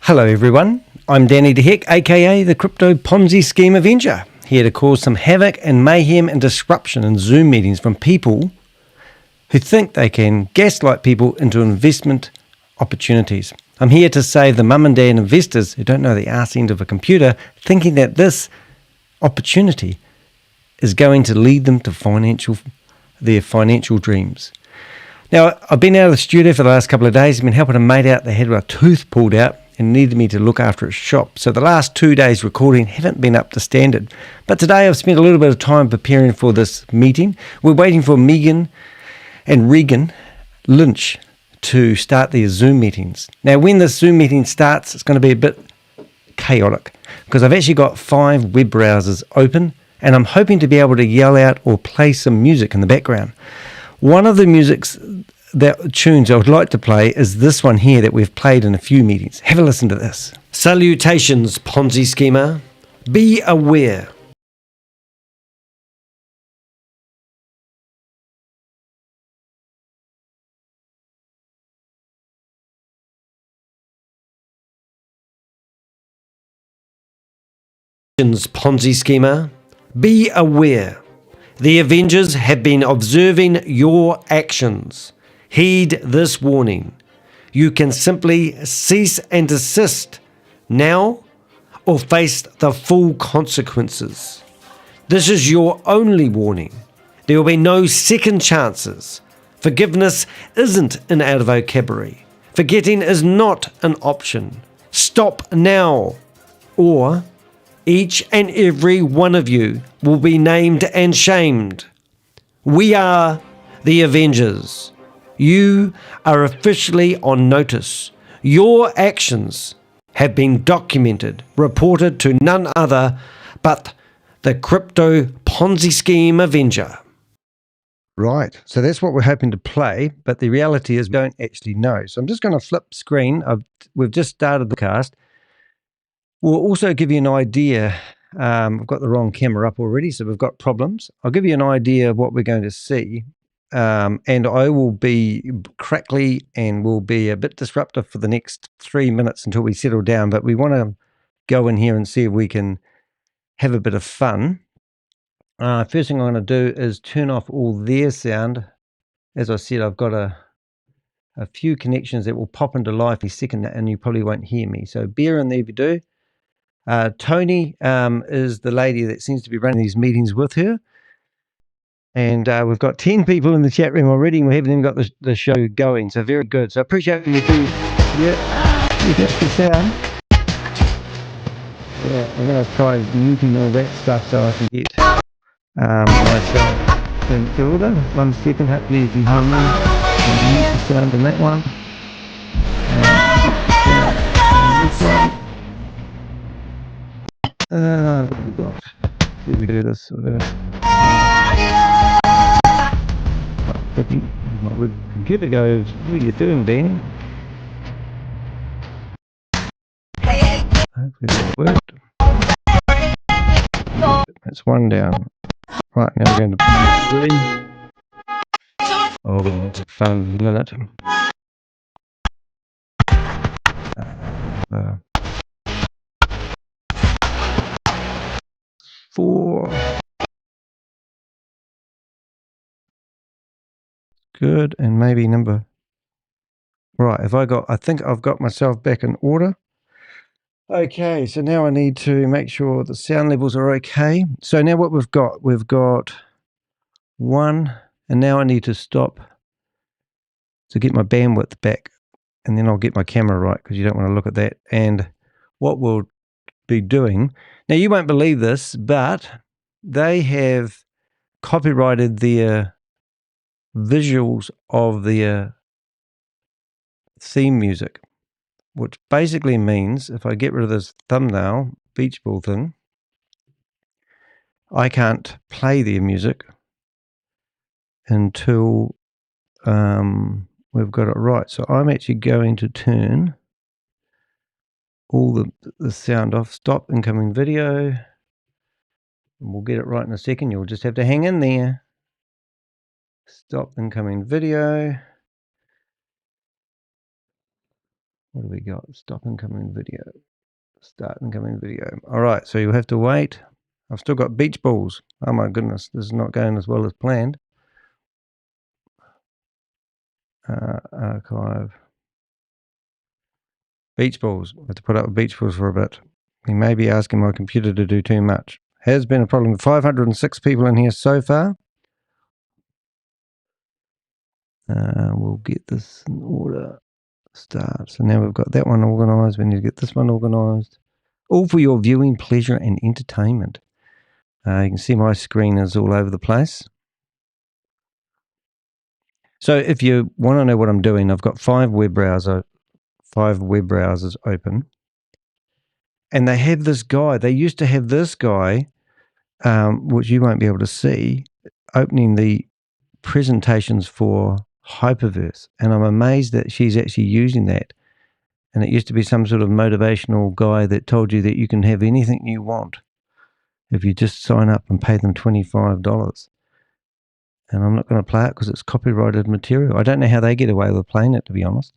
Hello everyone, I'm Danny de Hek, aka the Crypto Ponzi Scheme Avenger, here to cause some havoc and mayhem and disruption in Zoom meetings from people who think they can gaslight people into investment opportunities. I'm here to save the mum and dad investors who don't know the arse end of a computer, thinking that this opportunity is going to lead them to their financial dreams. Now, I've been out of the studio for the last couple of days. I've been helping a mate out. They had a tooth pulled out and needed me to look after his shop. So the last 2 days recording haven't been up to standard. But today I've spent a little bit of time preparing for this meeting. We're waiting for Megan and Ragan Lynch to start their Zoom meetings. Now, when this Zoom meeting starts, it's going to be a bit chaotic because I've actually got 5 web browsers open and I'm hoping to be able to yell out or play some music in the background. One of the tunes I would like to play is this one here that we've played in a few meetings. Have a listen to this. Salutations, Ponzi schemer. Be aware. Ponzi schemer. Be aware. The Avengers have been observing your actions. Heed this warning. You can simply cease and desist now or face the full consequences. This is your only warning. There will be no second chances. Forgiveness isn't in our vocabulary. Forgetting is not an option. Stop now, or each and every one of you will be named and shamed. We are the Avengers. You are officially on notice. Your actions have been documented, reported to none other but the Crypto Ponzi Scheme Avenger. Right, so that's what we're hoping to play, but the reality is we don't actually know. So I'm just going to flip screen. We've just started the cast. We'll also give you an idea. I've got the wrong camera up already, so we've got problems. I'll give you an idea of what we're going to see. And I will be crackly and will be a bit disruptive for the next 3 minutes until we settle down. But we want to go in here and see if we can have a bit of fun. First thing I'm going to do is turn off all their sound. As I said, I've got a few connections that will pop into life in a second and you probably won't hear me. So bear in there if you do. Tony is the lady that seems to be running these meetings with her. And we've got 10 people in the chat room already, and we haven't even got the show going. So very good. So I appreciate you too. Yeah, you get the sound. Yeah, I'm going to try muting all that stuff so I can get myself in order. 1 second, hopefully you can hear me. Mute the sound in that one. And this one. What have we got? Did we do this? My computer goes, what are you doing, Danny? Hopefully that worked. That's one down. Right, now we're going to 3. Oh, it's a fun minute. 4. Good, and maybe number. Right, I think I've got myself back in order. Okay, so now I need to make sure the sound levels are okay. So now what we've got 1, and now I need to stop to get my bandwidth back, and then I'll get my camera right because you don't want to look at that. And what we'll be doing, now you won't believe this, but they have copyrighted their visuals of their theme music, which basically means if I get rid of this thumbnail beach ball thing, I can't play their music until we've got it right. So I'm actually going to turn all the sound off. Stop incoming video. And we'll get it right in a second. You'll just have to hang in there. Stop incoming video. What do we got? Stop incoming video. Start incoming video. All right, so you'll have to wait. I've still got beach balls. Oh my goodness, this is not going as well as planned. Archive. Beach balls. I have to put up with beach balls for a bit. He may be asking my computer to do too much. Has been a problem. 506 people in here so far. We'll get this in order. Start. So now we've got that one organised. We need to get this one organised. All for your viewing pleasure and entertainment. You can see my screen is all over the place. So if you want to know what I'm doing, I've got 5 web browsers open. And they have this guy. They used to have this guy, which you won't be able to see, opening the presentations for Hyperverse. And I'm amazed that she's actually using that. And it used to be some sort of motivational guy that told you that you can have anything you want if you just sign up and pay them $25. And I'm not going to play it because it's copyrighted material. I don't know how they get away with playing it, to be honest.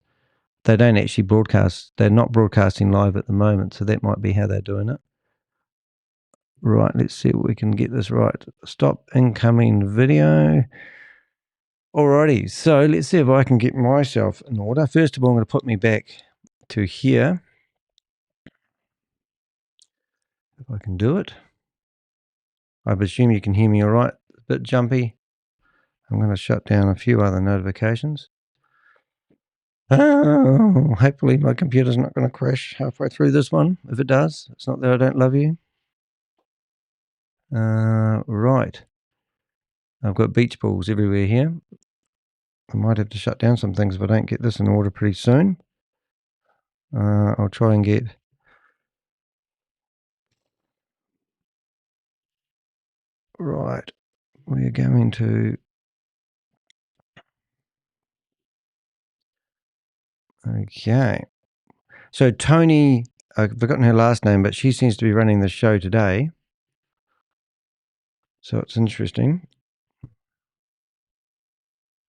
They don't actually broadcast. They're not broadcasting live at the moment, so that might be how they're doing it. Right, let's see if we can get this right. Stop incoming video. Alrighty, so let's see if I can get myself in order. First of all, I'm going to put me back to here. If I can do it. I presume you can hear me all right. A bit jumpy. I'm going to shut down a few other notifications. Oh, hopefully my computer's not going to crash halfway through this one. If it does, it's not that I don't love you. Right. I've got beach balls everywhere here. I might have to shut down some things if I don't get this in order pretty soon. I'll try and get... Right. We're going to... Okay. So Tony, I've forgotten her last name, but she seems to be running the show today. So it's interesting.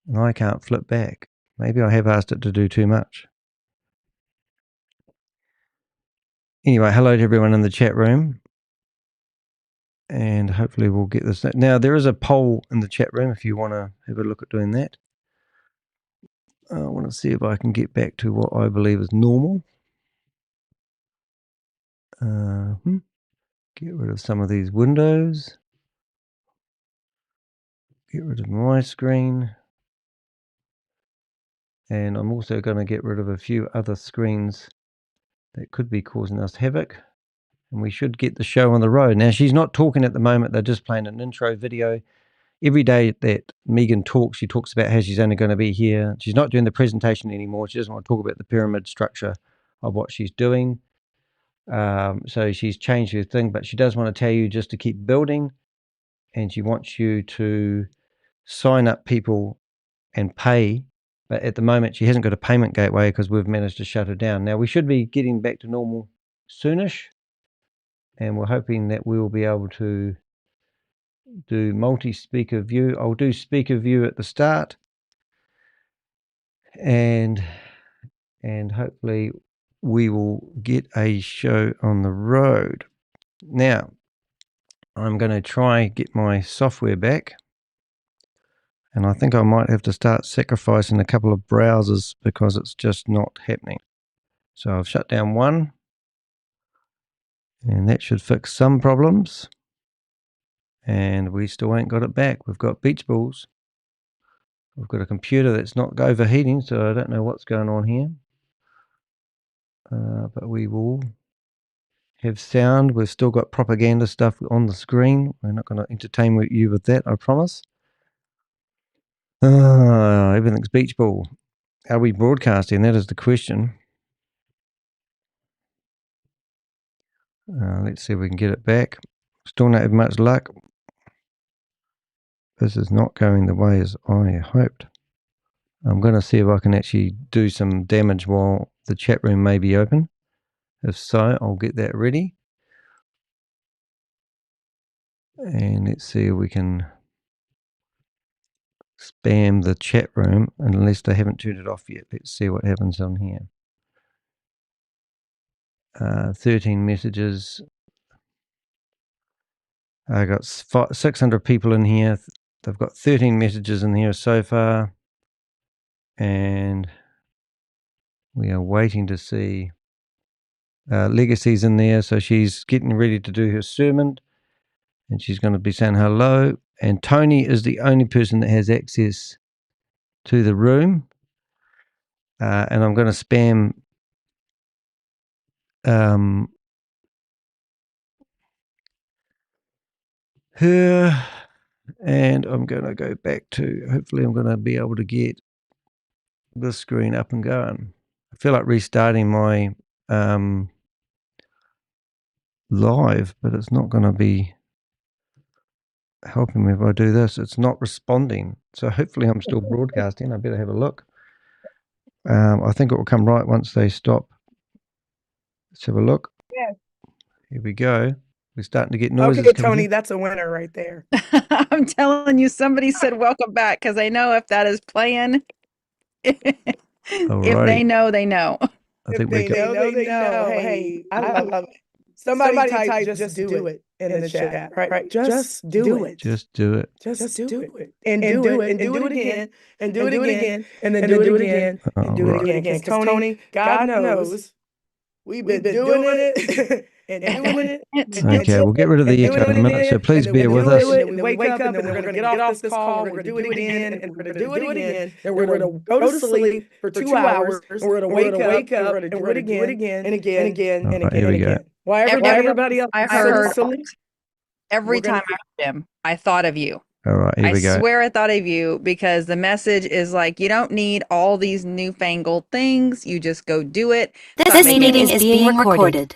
And I can't flip back. Maybe I have asked it to do too much. Anyway, hello to everyone in the chat room. And hopefully we'll get this. Now, there is a poll in the chat room if you want to have a look at doing that. I want to see if I can get back to what I believe is normal. Get rid of some of these windows. Get rid of my screen. And I'm also going to get rid of a few other screens that could be causing us havoc. And we should get the show on the road. Now, she's not talking at the moment. They're just playing an intro video. Every day that Megan talks, she talks about how she's only going to be here. She's not doing the presentation anymore. She doesn't want to talk about the pyramid structure of what she's doing. So she's changed her thing, but she does want to tell you just to keep building. And she wants you to sign up people and pay. But at the moment, she hasn't got a payment gateway because we've managed to shut her down. Now, we should be getting back to normal soonish. And we're hoping that we will be able to do multi-speaker view. I'll do speaker view at the start. And hopefully we will get a show on the road. Now, I'm going to try get my software back. And I think I might have to start sacrificing a couple of browsers because it's just not happening. So I've shut down one. And that should fix some problems. And we still ain't got it back. We've got beach balls. We've got a computer that's not overheating, so I don't know what's going on here. But we will have sound. We've still got propaganda stuff on the screen. We're not going to entertain you with that, I promise. Everything's beach ball. Are we broadcasting? That is the question. Let's see if we can get it back. Still not have much luck. This is not going the way as I hoped. I'm going to see if I can actually do some damage while the chat room may be open. If so, I'll get that ready. And let's see if we can spam the chat room unless they haven't turned it off yet. Let's see what happens on here. 13 messages. I got 600 people in here. They've got 13 messages in here so far. And we are waiting to see Legacy's in there. So she's getting ready to do her sermon. And she's going to be saying hello. And Tony is the only person that has access to the room. And I'm going to spam her. And I'm going to go back to, hopefully I'm going to be able to get this screen up and going. I feel like restarting my live, but it's not going to be helping me if I do this. It's not responding. So hopefully I'm still broadcasting. I better have a look. I think it will come right once they stop. Let's have a look. Yeah. Here we go. We're starting to get noises. Okay, Tony, that's a winner right there. I'm telling you, somebody said welcome back, because I know if that is playing, if they know, they know. I think they know. Hey, I love it. Somebody type, just do it in the chat, right? Just do it. Just do it. Just do it. And do it. And do it again. And do it again. And then do it again. And do it again. Because Tony, God knows, we've been doing it and doing it. Okay, we'll get rid of the echo in a minute, so please bear with us. We wake up and then we're going to get off this call. We're going to do it again. And we're going to do it again. Then we're going to go to sleep for 2 hours. And we're going to wake up and we're going to do it again and again and again and again and again. Why everybody else I heard every time I heard him, I thought of you. All right, here we go. I swear I thought of you, because the message is like, you don't need all these newfangled things. You just go do it. This meeting is being recorded.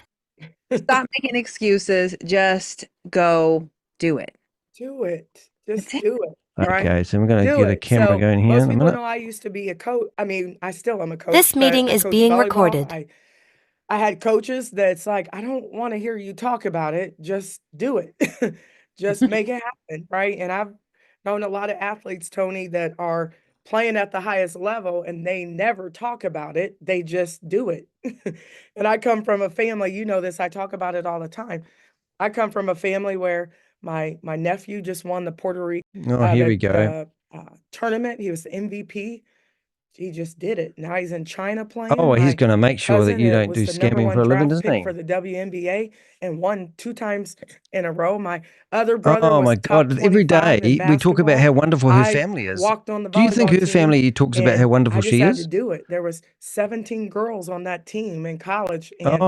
Stop making excuses. Just go do it. Do it. Just do it. Okay, so we're going to get a camera going here. Most people know I used to be a coach. I mean, I still am a coach. This meeting is being recorded. I had coaches that's like, I don't want to hear you talk about it. Just do it. Just make it happen, right? And I've known a lot of athletes, Tony, that are playing at the highest level and they never talk about it. They just do it. And I come from a family, you know this, I talk about it all the time. I come from a family where my nephew just won the Puerto Rico tournament. He was the MVP. He just did it. Now he's in China playing. Oh, he's going to make sure that you don't do scamming for a living, doesn't he? For the WNBA and won 2 times in a row. My other brother. Oh my God! Every day we talk about how wonderful her family is. Do you think her family talks about how wonderful she is? I just had to do it. There was 17 girls on that team in college. And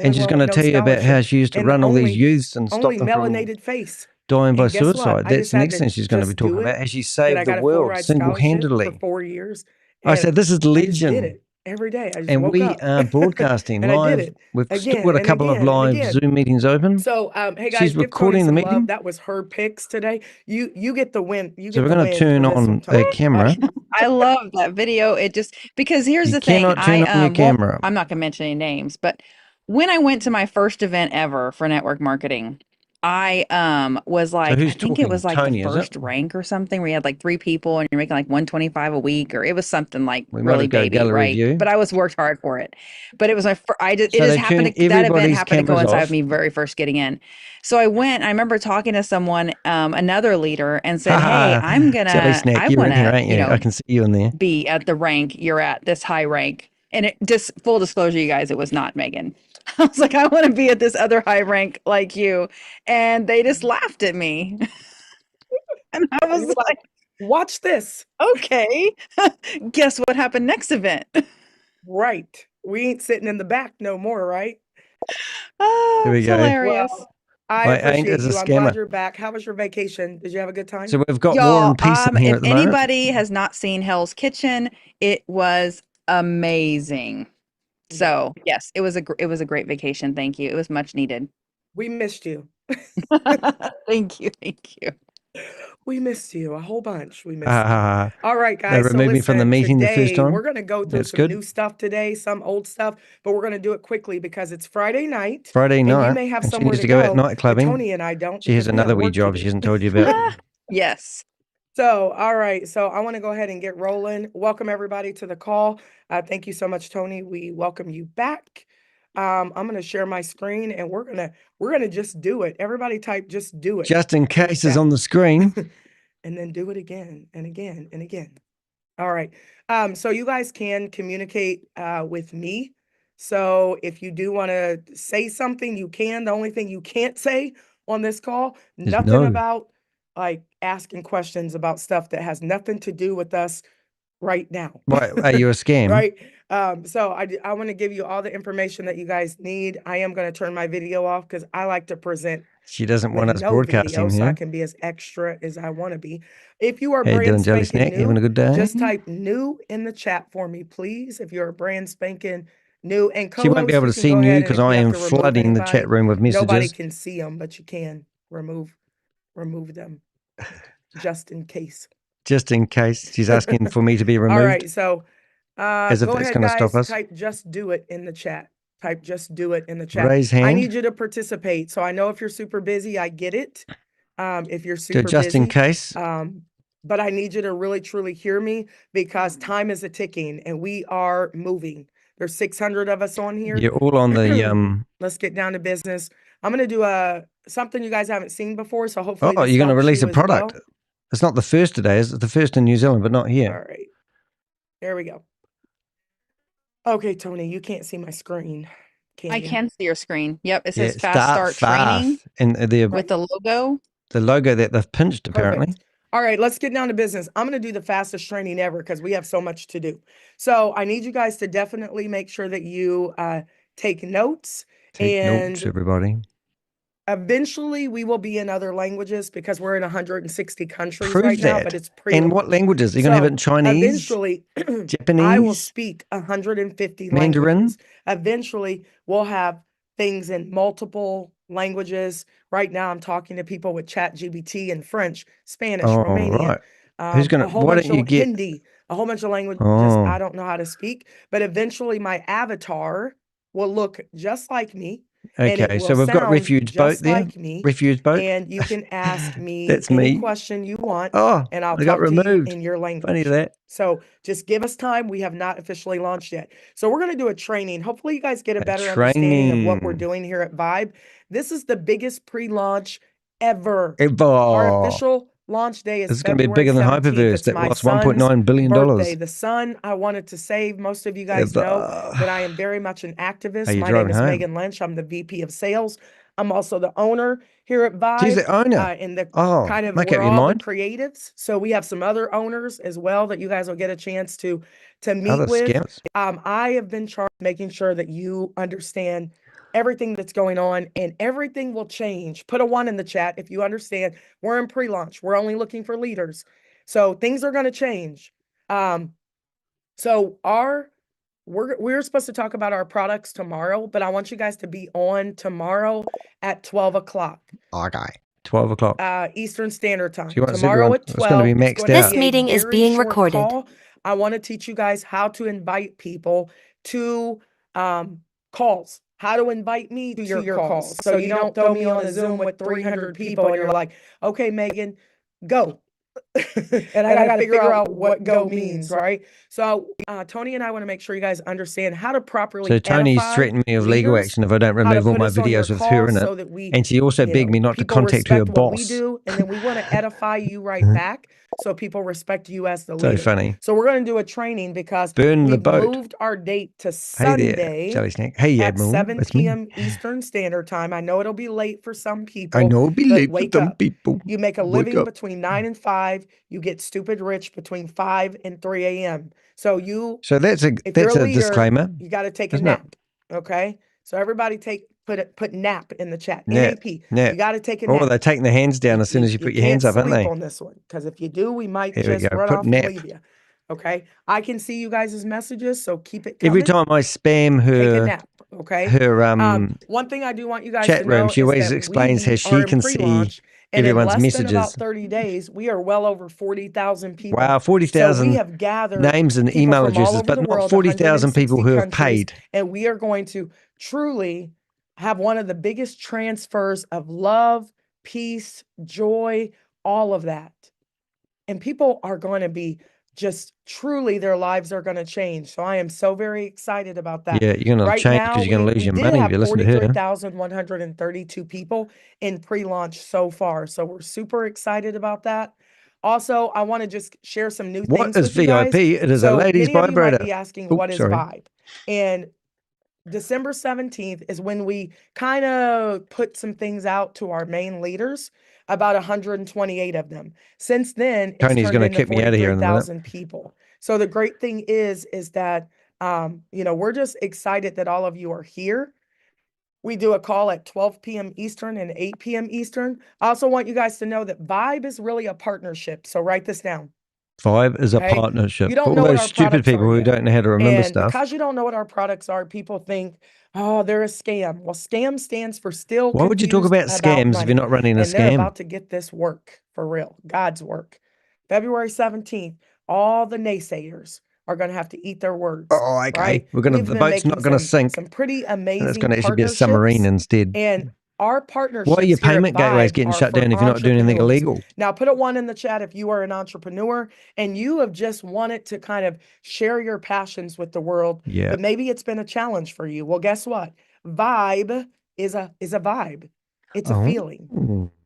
and she's going to tell you about how she used to run all these youths and stop them from melanated face. Dying by suicide. That's the next thing she's going to be talking about. How she saved the world single-handedly for 4 years. I said, this is legend. I did it every day. I just and woke we up. are broadcasting live. We've still got a couple of live Zoom meetings open. So, hey guys, she's recording the meeting. Love. That was her picks today. You get the win. So we're going to turn on the camera. I love that video. It just, because here's the thing. Cannot turn on your camera. I'm not going to mention any names, but when I went to my first event ever for network marketing, I was like, I think it was like Tony, the first rank or something, where you had like 3 people and you're making like $125 a week, or it was something like really baby, right? View. But I was worked hard for it. But it was my it just happened. That event happened to coincide with me very first getting in. So I went. I remember talking to someone, another leader, and said, "Hey, I'm gonna, I want to, you know, I can see you in there. Be at the rank you're at, this high rank." And it just, full disclosure, you guys, it was not Megan. I was like, I want to be at this other high rank like you. And they just laughed at me. And I was like, watch this. Okay. Guess what happened next event? Right. We ain't sitting in the back no more, right? Oh, here we it's go. hilarious. Well, I appreciate you. I'm glad you're back. How was your vacation? Did you have a good time? So we've got War and Peace in here at the moment. If anybody has not seen Hell's Kitchen, it was amazing. So yes, it was a great vacation. Thank you. It was much needed. We missed you. Thank you. We missed you a whole bunch. We missed you. All right, guys. They removed me from the meeting the first time. We're going to go through some new stuff today, some old stuff, but we're going to do it quickly because it's Friday night. Friday night. You may have somewhere she needs to go out night clubbing. Tony and I don't. She has another wee job she hasn't told you about. Yes. So, all right. So I want to go ahead and get rolling. Welcome everybody to the call. Thank you so much, Tony. We welcome you back. I'm going to share my screen and we're going to just do it. Everybody type just do it. Just in case is chat. on the screen. And then do it again and again and again. All right. So you guys can communicate with me. So if you do want to say something, you can. The only thing you can't say on this call, nothing no. about like asking questions about stuff that has nothing to do with us right now. Right, are you a scam? Right. So I want to give you all the information that you guys need. I am going to turn my video off because I like to present. She doesn't want with us no broadcasting video, so here. I can be as extra as I want to be. If you are How you brand doing, Jelly spanking Snack? You having a new, good day? just type new in the chat for me, please. If you're a brand spanking new, and She won't be able to see new because I am flooding the chat room with messages. Nobody can see them, but you can remove them just in case. Just in case she's asking for me to be removed. All right, so As if go that's ahead, going to guys. stop us. Type just do it in the chat. Type just do it in the chat. Raise hand. I need you to participate. So I know if you're super busy, I get it. If you're super just busy, in case. but I need you to really truly hear me because time is a ticking and we are moving. There's 600 of us on here. You're all on the Let's get down to business. I'm going to do something you guys haven't seen before, so hopefully you're going to release a as product. well. It's not the first today, it's the first in New Zealand, but not here. All right. There we go. Okay, Tony, you can't see my screen. I can see your screen. Yep, it says Yeah, fast start training and with the logo. The logo that they've pinched apparently. Perfect. All right, let's get down to business. I'm going to do the fastest training ever because we have so much to do. So I need you guys to definitely make sure that you take notes. Take notes, everybody. Eventually, we will be in other languages because we're in 160 countries right now, but it's pre. And what languages? Are you going to have it in Chinese? Eventually, Japanese? I will speak 150 Mandarin? languages. Eventually, we'll have things in multiple languages. Right now, I'm talking to people with ChatGPT in French, Spanish, Romanian. Right. Who's going to, why don't you get Hindi, a whole bunch of languages I don't know how to speak, but eventually my avatar will look just like me. Okay, so we've got Refugee there. Like me, Refugee, and you can ask me That's any me. question you want. Oh, and I'll I got talk removed. to you in your language. Funny that. So just give us time. We have not officially launched yet. So we're going to do a training. Hopefully you guys get a better understanding of what we're doing here at Vibe. This is the biggest pre-launch ever. Our official launch day is going to be bigger than Hyperverse that lost $1.9 billion. Birthday. The son I wanted to save. Most of you guys know that I am very much an activist. My name is Megan Lynch. I'm the VP of Sales. I'm also the owner here at Vibe. She's the owner. And the kind of we're all the creatives. So we have some other owners as well that you guys will get a chance to meet with. Scouts. I have been charged making sure that you understand everything that's going on, and everything will change. Put a 1 in the chat if you understand. We're in pre-launch. We're only looking for leaders. So things are going to change. So we're supposed to talk about our products tomorrow, but I want you guys to be on tomorrow at 12 o'clock. Okay. 12 o'clock. Eastern Standard Time. So tomorrow at 12. It's going to be maxed out. This meeting is being recorded. Call. I want to teach you guys how to invite people to calls. How to invite me to your calls. So you don't throw me on a Zoom with 300 people and you're like, okay, Megan, go. and I got to figure out what go means, right? So Tony and I want to make sure you guys understand how to properly. So Tony's threatened me of legal action if I don't remove all my videos with her in it. So and she also begged me not to contact her boss. We do, and then we want to edify you right back, so people respect you as the leader. So funny. So we're going to do a training because we moved our date to Sunday. Hey there, Jelly Snack. Hey, at 7 p.m. Eastern Standard Time. I know it'll be late for some people. I know it'll be late for some people. You make a living between 9 and 5. You get stupid rich between 5 and 3 a.m. So that's a leader, disclaimer. You got to take a nap. Okay. So everybody put nap in the chat. Nap. You got to take a nap. Oh, they're taking their hands down as soon as you put your hands up, aren't they? On this one, because if you do, we might just run off and leave you. Okay. I can see you guys' messages, so keep it coming. Every time I spam her, take a nap. Okay. Her one thing I do want you guys chat to know room, she always is that explains how she can see everyone's in less messages. Than about 30 days, we are well over 40,000 people. Wow, 40,000 so we have gathered names and email addresses, but not 40,000 people who have paid. And we are going to truly have one of the biggest transfers of love, peace, joy, all of that. And people are going to be just truly their lives are going to change. So I am so very excited about that. Yeah, you're going to change because you're going to lose your money if you listen to her. 43,132 people in pre-launch so far. So we're super excited about that. Also, I want to just share some new things with you guys. What is VIP? It is a ladies many of you might vibrator. be asking, what is Vibe? And December 17th is when we kind of put some things out to our main leaders, about 128 of them. Since then, it's Tony's turned going to into kick me out of here in a minute. 43,000 people. So the great thing is that, you know, we're just excited that all of you are here. We do a call at 12 p.m. Eastern and 8 p.m. Eastern. I also want you guys to know that Vibe is really a partnership. So write this down. Vibe is a partnership. You don't For know all what those our stupid people who don't know how to remember stuff. Because you don't know what our products are, people think, oh, they're a scam. Well, scam stands for still Why would you talk about scams if you're not running a scam? They're about to get this work for real, God's work. February 17th, all the naysayers are going to have to eat their words. Oh, okay. Right? The boat's not going to sink. Some pretty amazing it's going to actually be a submarine instead. And our partnerships. Why are your payment gateways getting shut down if you're not doing anything illegal? Now, put a 1 in the chat if you are an entrepreneur and you have just wanted to kind of share your passions with the world. Yeah. But maybe it's been a challenge for you. Well, guess what? Vibe is a vibe. It's a feeling.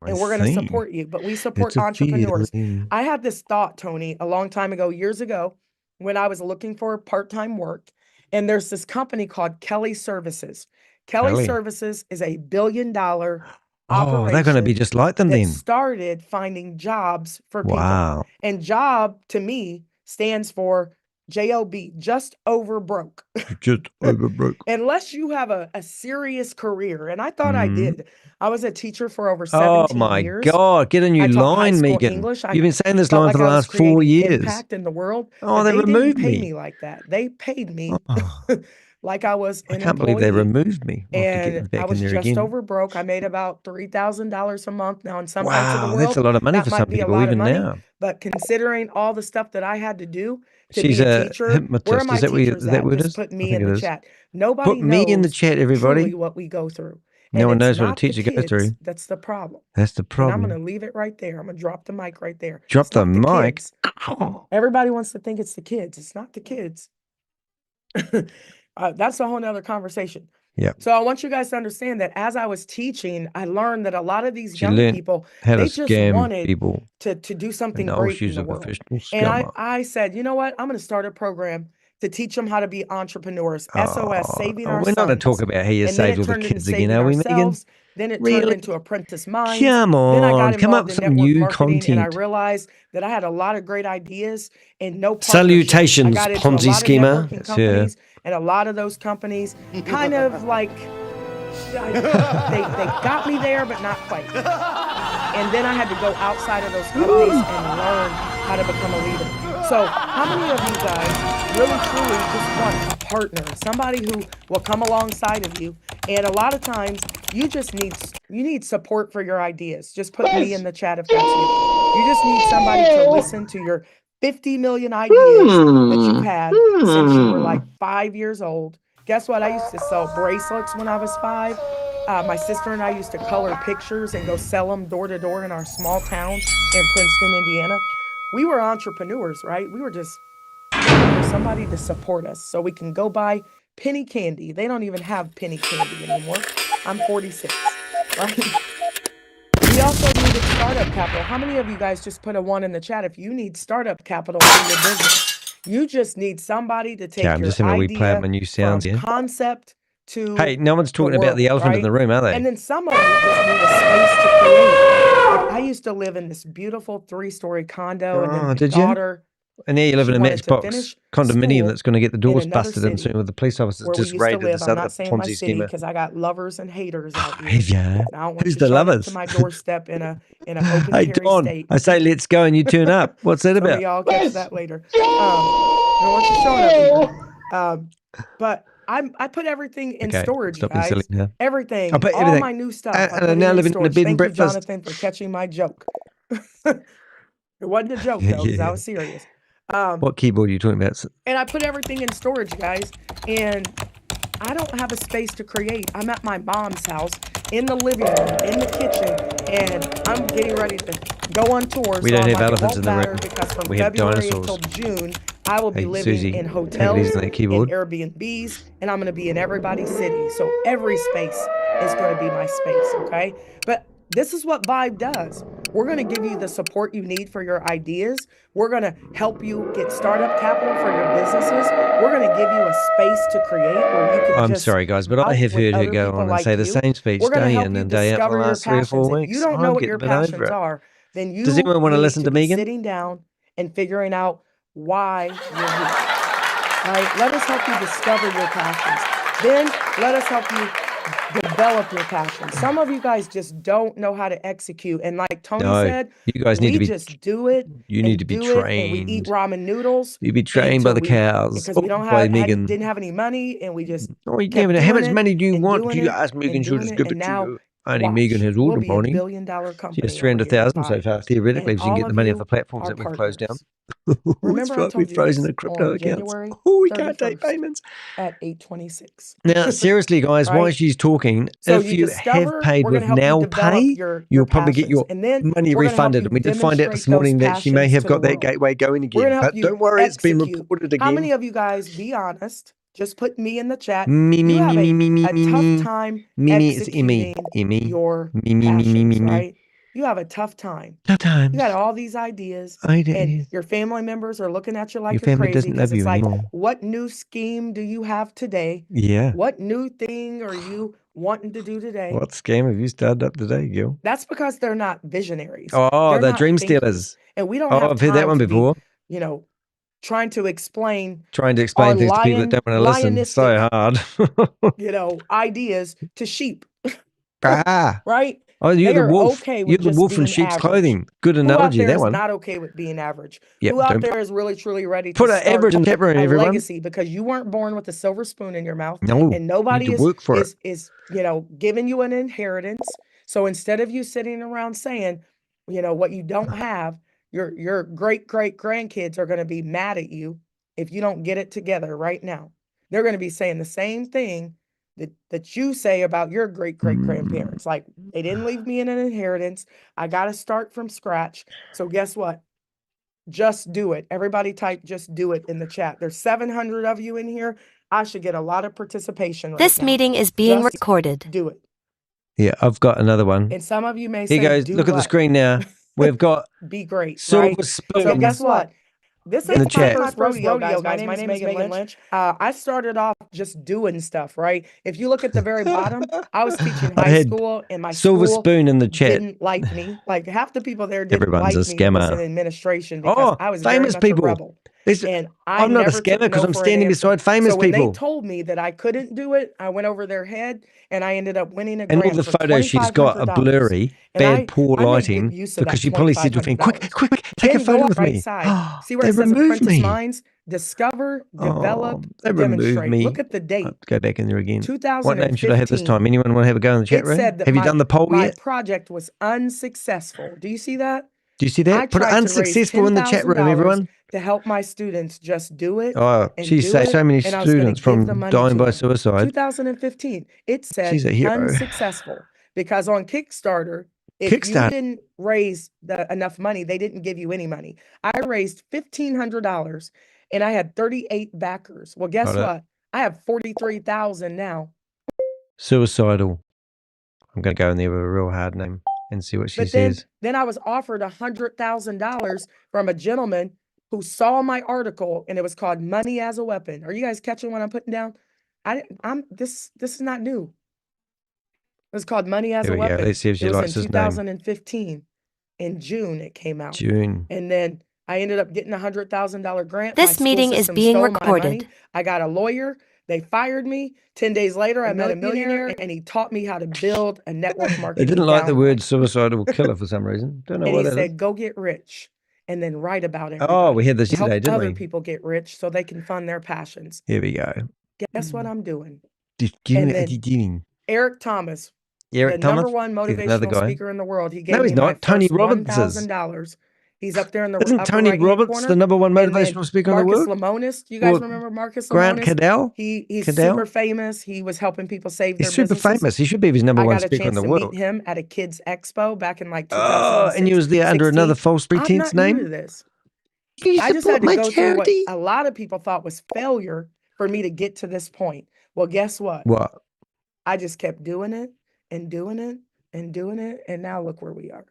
And we're going to support you. But we support entrepreneurs. I had this thought, Tony, a long time ago, years ago, when I was looking for part-time work. And there's this company called Kelly Services. Kelly Services is a $1 billion operation. They're going to be just like them then. Started finding jobs for people. Wow. And job to me stands for J-O-B, just over broke. Just over broke. Unless you have a serious career. And I thought I did. I was a teacher for over 17 years. Oh my God, get a new line, Megan. English. You've been saying this line for the last 4 years. Impact in the world. Oh, they removed me. They didn't pay me like that. They paid me like I was an employee. I can't believe they removed me. And I was just over broke. I made about $3,000 a month now in some parts of the world. That's a lot of money for some people even now. But considering all the stuff that I had to do to be a teacher, where are my teachers at? Just put me in the chat. Nobody knows. Put me in the chat, everybody. What we go through. No one knows what a teacher goes through. That's the problem. That's the problem. And I'm going to leave it right there. I'm going to drop the mic right there. Drop the mic? Everybody wants to think it's the kids. It's not the kids. That's a whole nother conversation. Yeah. So I want you guys to understand that as I was teaching, I learned that a lot of these young people, they just wanted to do something great in the world. And I said, you know what? I'm going to start a program to teach them how to be entrepreneurs. SOS, saving our sons. We're not going to talk about how you saved all the kids again, are we, Megan? Then it turned into Apprentice Minds. Come on, then I got come up with some new content. And I realized that I had a lot of great ideas and no Salutations, Ponzi schemer. And a lot of those companies kind of like, they got me there, but not quite. And then I had to go outside of those companies and learn how to become a leader. So how many of you guys really, truly just want a partner, somebody who will come alongside of you? And a lot of times you just need support for your ideas. Just put me in the chat if that's you. You just need somebody to listen to your 50 million ideas that you've had since you were like 5 years old. Guess what? I used to sell bracelets when I was 5. My sister and I used to color pictures and go sell them door to door in our small town in Princeton, Indiana. We were entrepreneurs, right? We were just looking for somebody to support us so we can go buy penny candy. They don't even have penny candy anymore. I'm 46, right? We also needed startup capital. How many of you guys just put a 1 in the chat if you need startup capital for your business? You just need somebody to take your idea my new sounds from concept to Hey, no one's talking about the elephant in the room, are they? And then some of you just need a space to create. Like I used to live in this beautiful 3-story condo, and then my daughter. And now you live in a matchbox condominium that's going to get the doors busted in soon with the police officers just raided this other Ponzi scheme. Because I got lovers and haters out here. Yeah. Who's the lovers? To my doorstep in an open hey, Don, state. I say let's go and you turn up. What's that about? Y'all catch that later. I want you showing up here. But I put everything in storage, guys. Silly, yeah. Everything. All my new stuff. And I'm now living in a bed and breakfast. Thank you, Jonathan, for catching my joke. It wasn't a joke, though, because I was serious. What keyboard are you talking about? And I put everything in storage, guys, and I don't have a space to create. I'm at my mom's house, in the living room, in the kitchen, and I'm getting ready to go on tour. We so don't I'm have like, it elephants won't in the matter room. because from We have February dinosaurs. until June, I will be Hey, living Susie, in take it hotels, easy on that in keyboard. Airbnbs, and I'm going to be in everybody's city. So every space is going to be my space, okay? But this is what Vibe does. We're going to give you the support you need for your ideas. We're going to help you get startup capital for your businesses. We're going to give you a space to create where you can I'm just sorry, guys, but I out have with heard her other go people on and say like the you. same speech We're going to day help in you and day out for the discover your last 3 or 4 passions. If weeks. you don't know I'm what getting your a bit over passions it. are, then you Does anyone want to need listen to be Megan? sitting down and figuring out why you're here. Right? Let us help you discover your passions. Then let us help you develop your passions. Some of you guys just don't know how to execute. And like Tony No, said, you guys need we to be. just do it. You need to be do it, and we eat trained. ramen noodles You be trained by until the cows. because we don't by have Megan. didn't have any money, and we just Oh, yeah, kept but how doing much it money do you and want? doing Do you it ask Megan? and She'll doing just it. give And it to now you. Only Megan watch, has all we'll the be a money. billion-dollar She has company over here with 300,000 so Vibe. far. Theoretically, And if she can all get the of money off you the platforms are that we've closed down. partners. Remember I We've told you frozen this the crypto on accounts. January Oh, we can't take 31st payments. at 8:26. Now, seriously, guys, while Right? she's talking, So if you you have discover, paid we're going with to help you now develop pay, your you'll probably get passions. your And then money we're going to help refunded. you And we did find out this demonstrate those morning that she may passions have to the got that world. gateway going We're going again. to help But don't you worry, it's been execute. reported How many again. of you guys, be honest, just put me in the chat. Me, You me, have me, me, me, a me, tough me. time Me is Emmy. executing Emmy. your Me, me, me, me, me, passions, me. right? You have a tough time. You got Sometimes. all these ideas, I don't, and your family members are looking at you your like you're family crazy doesn't because love it's you like, anymore. what new scheme do you have today? Yeah. What new thing are you wanting to do today? What scam have you started up today, Gil? That's because they're not visionaries. Oh, They're the not dream thinkers. stealers. And we don't Oh, have I've heard that time one to before. be, trying to explain Trying to our explain things to people that don't want to listen. lionistic, So hard. ideas to sheep, Ah. right? Oh, you're They the are wolf. okay You're with the just wolf in being sheep's average. clothing. Good Who out analogy, there that is one. not okay with being average? Yep, Who out don't- there is really, truly ready to Put an start average in the chat room, a everyone. legacy because you weren't born with a silver spoon in your mouth, No, and you nobody need to work for it. is giving you an inheritance. So instead of you sitting around saying, what you don't have, your great grandkids are going to be mad at you if you don't get it together right now. They're going to be saying the same thing that you say about your great grandparents. Like, they didn't leave me in an inheritance. I got to start from scratch. So guess what? Just do it. Everybody type just do it in the chat. There's 700 of you in here. I should get a lot of participation right This now. meeting is being Just recorded. do it. Yeah, I've got another one. And some of you may Here say, goes. do Look at the what? screen now. We've got Be great, silver right? spoon. So guess what? This In the ain't chat. my first rodeo, guys. My name is Megan Lynch. I started off just doing stuff, right? If you look at the very bottom, I was teaching I high had school, and my silver school spoon in the chat. didn't like me. Like, half the people there didn't Everyone's like a me that was in scammer. administration because Oh, I was very famous much a people. rebel. And I I'm not a never took scammer because no I'm for an standing answer. beside famous So when they people. told me that I couldn't do it, I went over their head, and I ended up winning a And all grant the for photos she's got are $2,500. blurry, And bad, poor I made lighting, good use of because that she probably said to a friend, quick, $2,500. quick, take a Then go photo up with right me. side. See where They it says removed Apprentice me. Minds? Discover, develop, They removed demonstrate. me. Look at the date. Go back in there again. 2015. What name should I have this time? Anyone want to have a go in the chat It room? said that Have you done the poll my yet? project was unsuccessful. Do you see that? Do you see I that? Put tried to raise unsuccessful in the chat room, $10,000 everyone. to help my students just do it Oh, and she's do it. so many And I was going students to give the from money dying to by them. suicide. 2015. It She's a said hero. unsuccessful because on Kickstarter, if you Kickstarter. didn't raise enough money, they didn't give you any money. I raised $1,500 and I had 38 backers. Well, guess what? I have 43,000 now. Suicidal. I'm going to go in there with a real hard name and see what she says. Then I was offered $100,000 from a gentleman who saw my article, and it was called Money as a Weapon. Are you guys catching what I'm putting down? This is not new. It was called Money as Here a we go. Weapon. Let's see if she It was likes in his name. 2015. In June, it came out. June. And then I ended up getting a $100,000 grant. This meeting is being recorded. I got a lawyer. They fired me. 10 days later, I met a millionaire, and he taught me how to build a network They marketing didn't like the downline. word suicidal killer for some reason. Don't know And why he that is. said, go get rich and then write about everybody. Oh, we had this Help yesterday, didn't other we? people get rich so they can fund their passions. Here we go. Guess what I'm doing? And then Eric Thomas, Eric the Thomas, number one he's another motivational guy. speaker in the world. He gave No, me he's my not. Tony first Robbins is. $1,000 He's up there in the Isn't upper Tony right-hand Robbins corner. the number one And then motivational speaker in the Marcus world? Lemonis. Do you guys Or remember Marcus Grant Lemonis? Cadell? He's Cadell? super famous. He was helping people save He's their super businesses. famous. He should be his number I one got a speaker in chance the to world. meet him at a kids expo back in like Oh, 2006. and you was there under another 16. false I'm pretense not new to name? this. You I just support had to my go through what charity? a lot of people thought was failure for me to get to this point. Well, guess what? What? I just kept doing it and doing it and doing it. And now look where we are.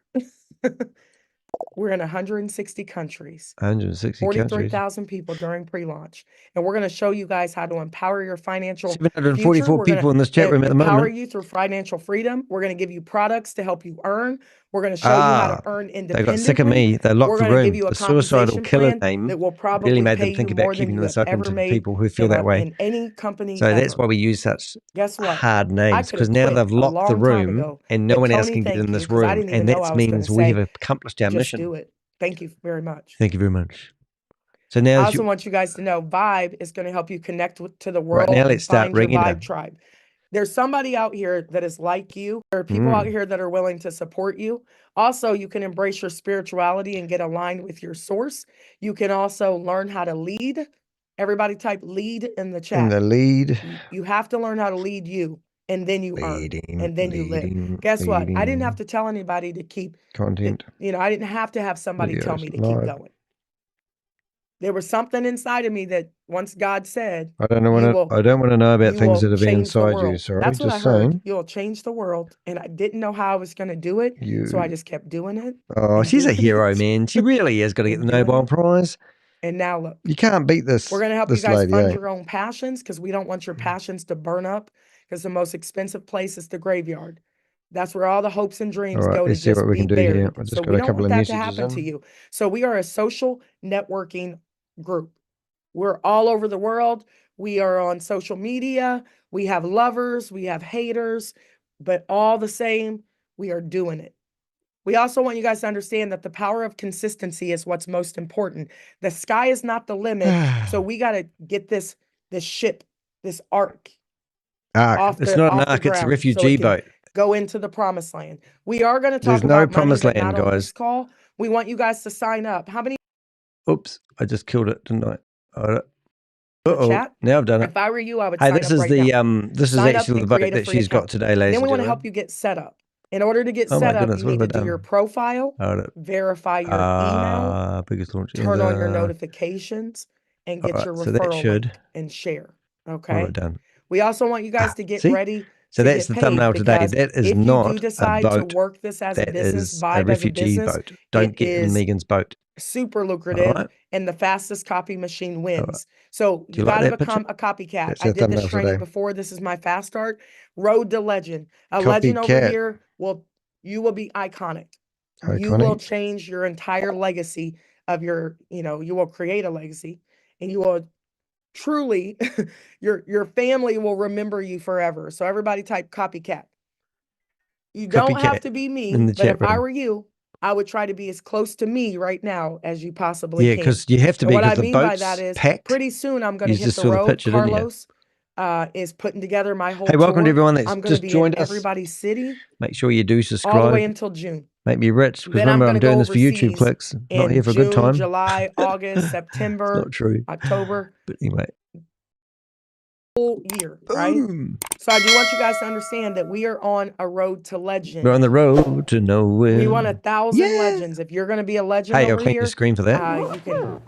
We're in 160 countries, 160 countries. 43,000 people during pre-launch. And we're going to show you guys how to empower your financial 744 future. We're people gonna in this chat room at the empower moment. you through financial freedom. We're going to give you products to help you earn. We're going to show you how to earn They independently. got sick of me. They We're locked the going to give room. you a The suicidal compensation killer plan name that will really probably made pay them think you about more than keeping you this have open ever to the made people who feel in, that way. in any company So ever. that's why we use such Guess what? hard I names, could because have now quit they've a locked the long time room ago. and no But one else Tony, can get thank in you, this because I room. didn't even And know that I was going means to we say, have accomplished our just do mission. it. Thank you very much. Thank you very much. So I now, also want you guys to know Vibe is going to help you connect to the right world now, and let's start find your ringing Vibe them. tribe. There's somebody out here that is like you. There are people out here that are willing to support you. Also, you can embrace your spirituality and get aligned with your source. You can also learn how to lead. Everybody type lead in the chat. In the lead. You have to learn how to lead you, and then you earn, and then you live. Leading, Guess what? I didn't have to tell anybody to keep content. I didn't have to have somebody tell Videos me to keep live. going. There was something inside of me that once God said, I don't want to know about you things will that have been change the inside you. world. Sorry, That's what I just heard. saying. You'll change the world. And I didn't know how I was going to do it. So I just kept doing it. Oh, she's a doing hero, it, man. She really has got to get the and doing Nobel it. Prize. And now look, You can't beat this. we're going to help you this guys lady, fund eh? your own passions, because we don't want your passions to burn up, because the most expensive place is the graveyard. That's where all the hopes and dreams All right, go to let's see just what we be can do buried. here. I just So got we a don't couple want of that to messages happen to in. you. So we are a social networking group. We're all over the world. We are on social media. We have lovers, we have haters, but all the same, we are doing it. We also want you guys to understand that the power of consistency is what's most important. The sky is not the limit. So we got to get this ship, this ark off It's the, not an off the ark, it's a ground, refugee so it can boat. go into the promised land. We are going to There's talk no about money, promised but land, not on guys. this call. We want you guys to sign up. How many Oops, I just killed it, didn't I? the Uh-oh, chat? now I've done it. If I were you, I would Hey, sign this up is right the now. this is Sign up actually the and boat create a that free she's got account. today, ladies Then we and want to gentlemen. help you get set up. In order to get Oh my set up, goodness, you what need have to I do your done? profile, Hold it. verify your email, Biggest launch turn on your ever. notifications, and get your Alright, so that referral should. link and share. What have I Okay. done? We also want you guys to get See? ready So to that's get the paid, thumbnail today. because That is if you do not a decide to boat. work this as a That business, is a Vibe as a refugee business, boat. Don't it get in is Megan's boat. super All lucrative, right. and the fastest copy machine All right. wins. So Do you you like got to that picture? become a copycat. That's I our did this thumbnail training today. before. This is my fast start. Road to legend. A legend over Copycat. here you will be iconic. You will Iconic. change your entire legacy of your, you will create a legacy, and you will truly, your family will remember you forever. So everybody type copycat. You don't have Copycat to be in me, the but chat if I room. were you, I would try to be as close to me right now as you possibly Yeah, can. because you have to And be, what I because the mean by that boat's is packed. pretty soon I'm going You to hit just the saw the road. picture, didn't you? Carlos is putting together my whole Hey, welcome to tour. everyone that's I'm going to just be in joined us. everybody's city Make sure you do all the subscribe. way until June. Make me rich, because Then I'm remember, going I'm to go doing this for YouTube overseas clicks. Not here in for a good June, time. July, August, It's September, not true. October, But anyway. whole year, right? Boom. So I do want you guys to understand that we are on a road to legend. We're on the road to nowhere. We want 1,000 Yeah. legends. If you're going to be a legend Hey, I'll over clean your here, screen for that. you can,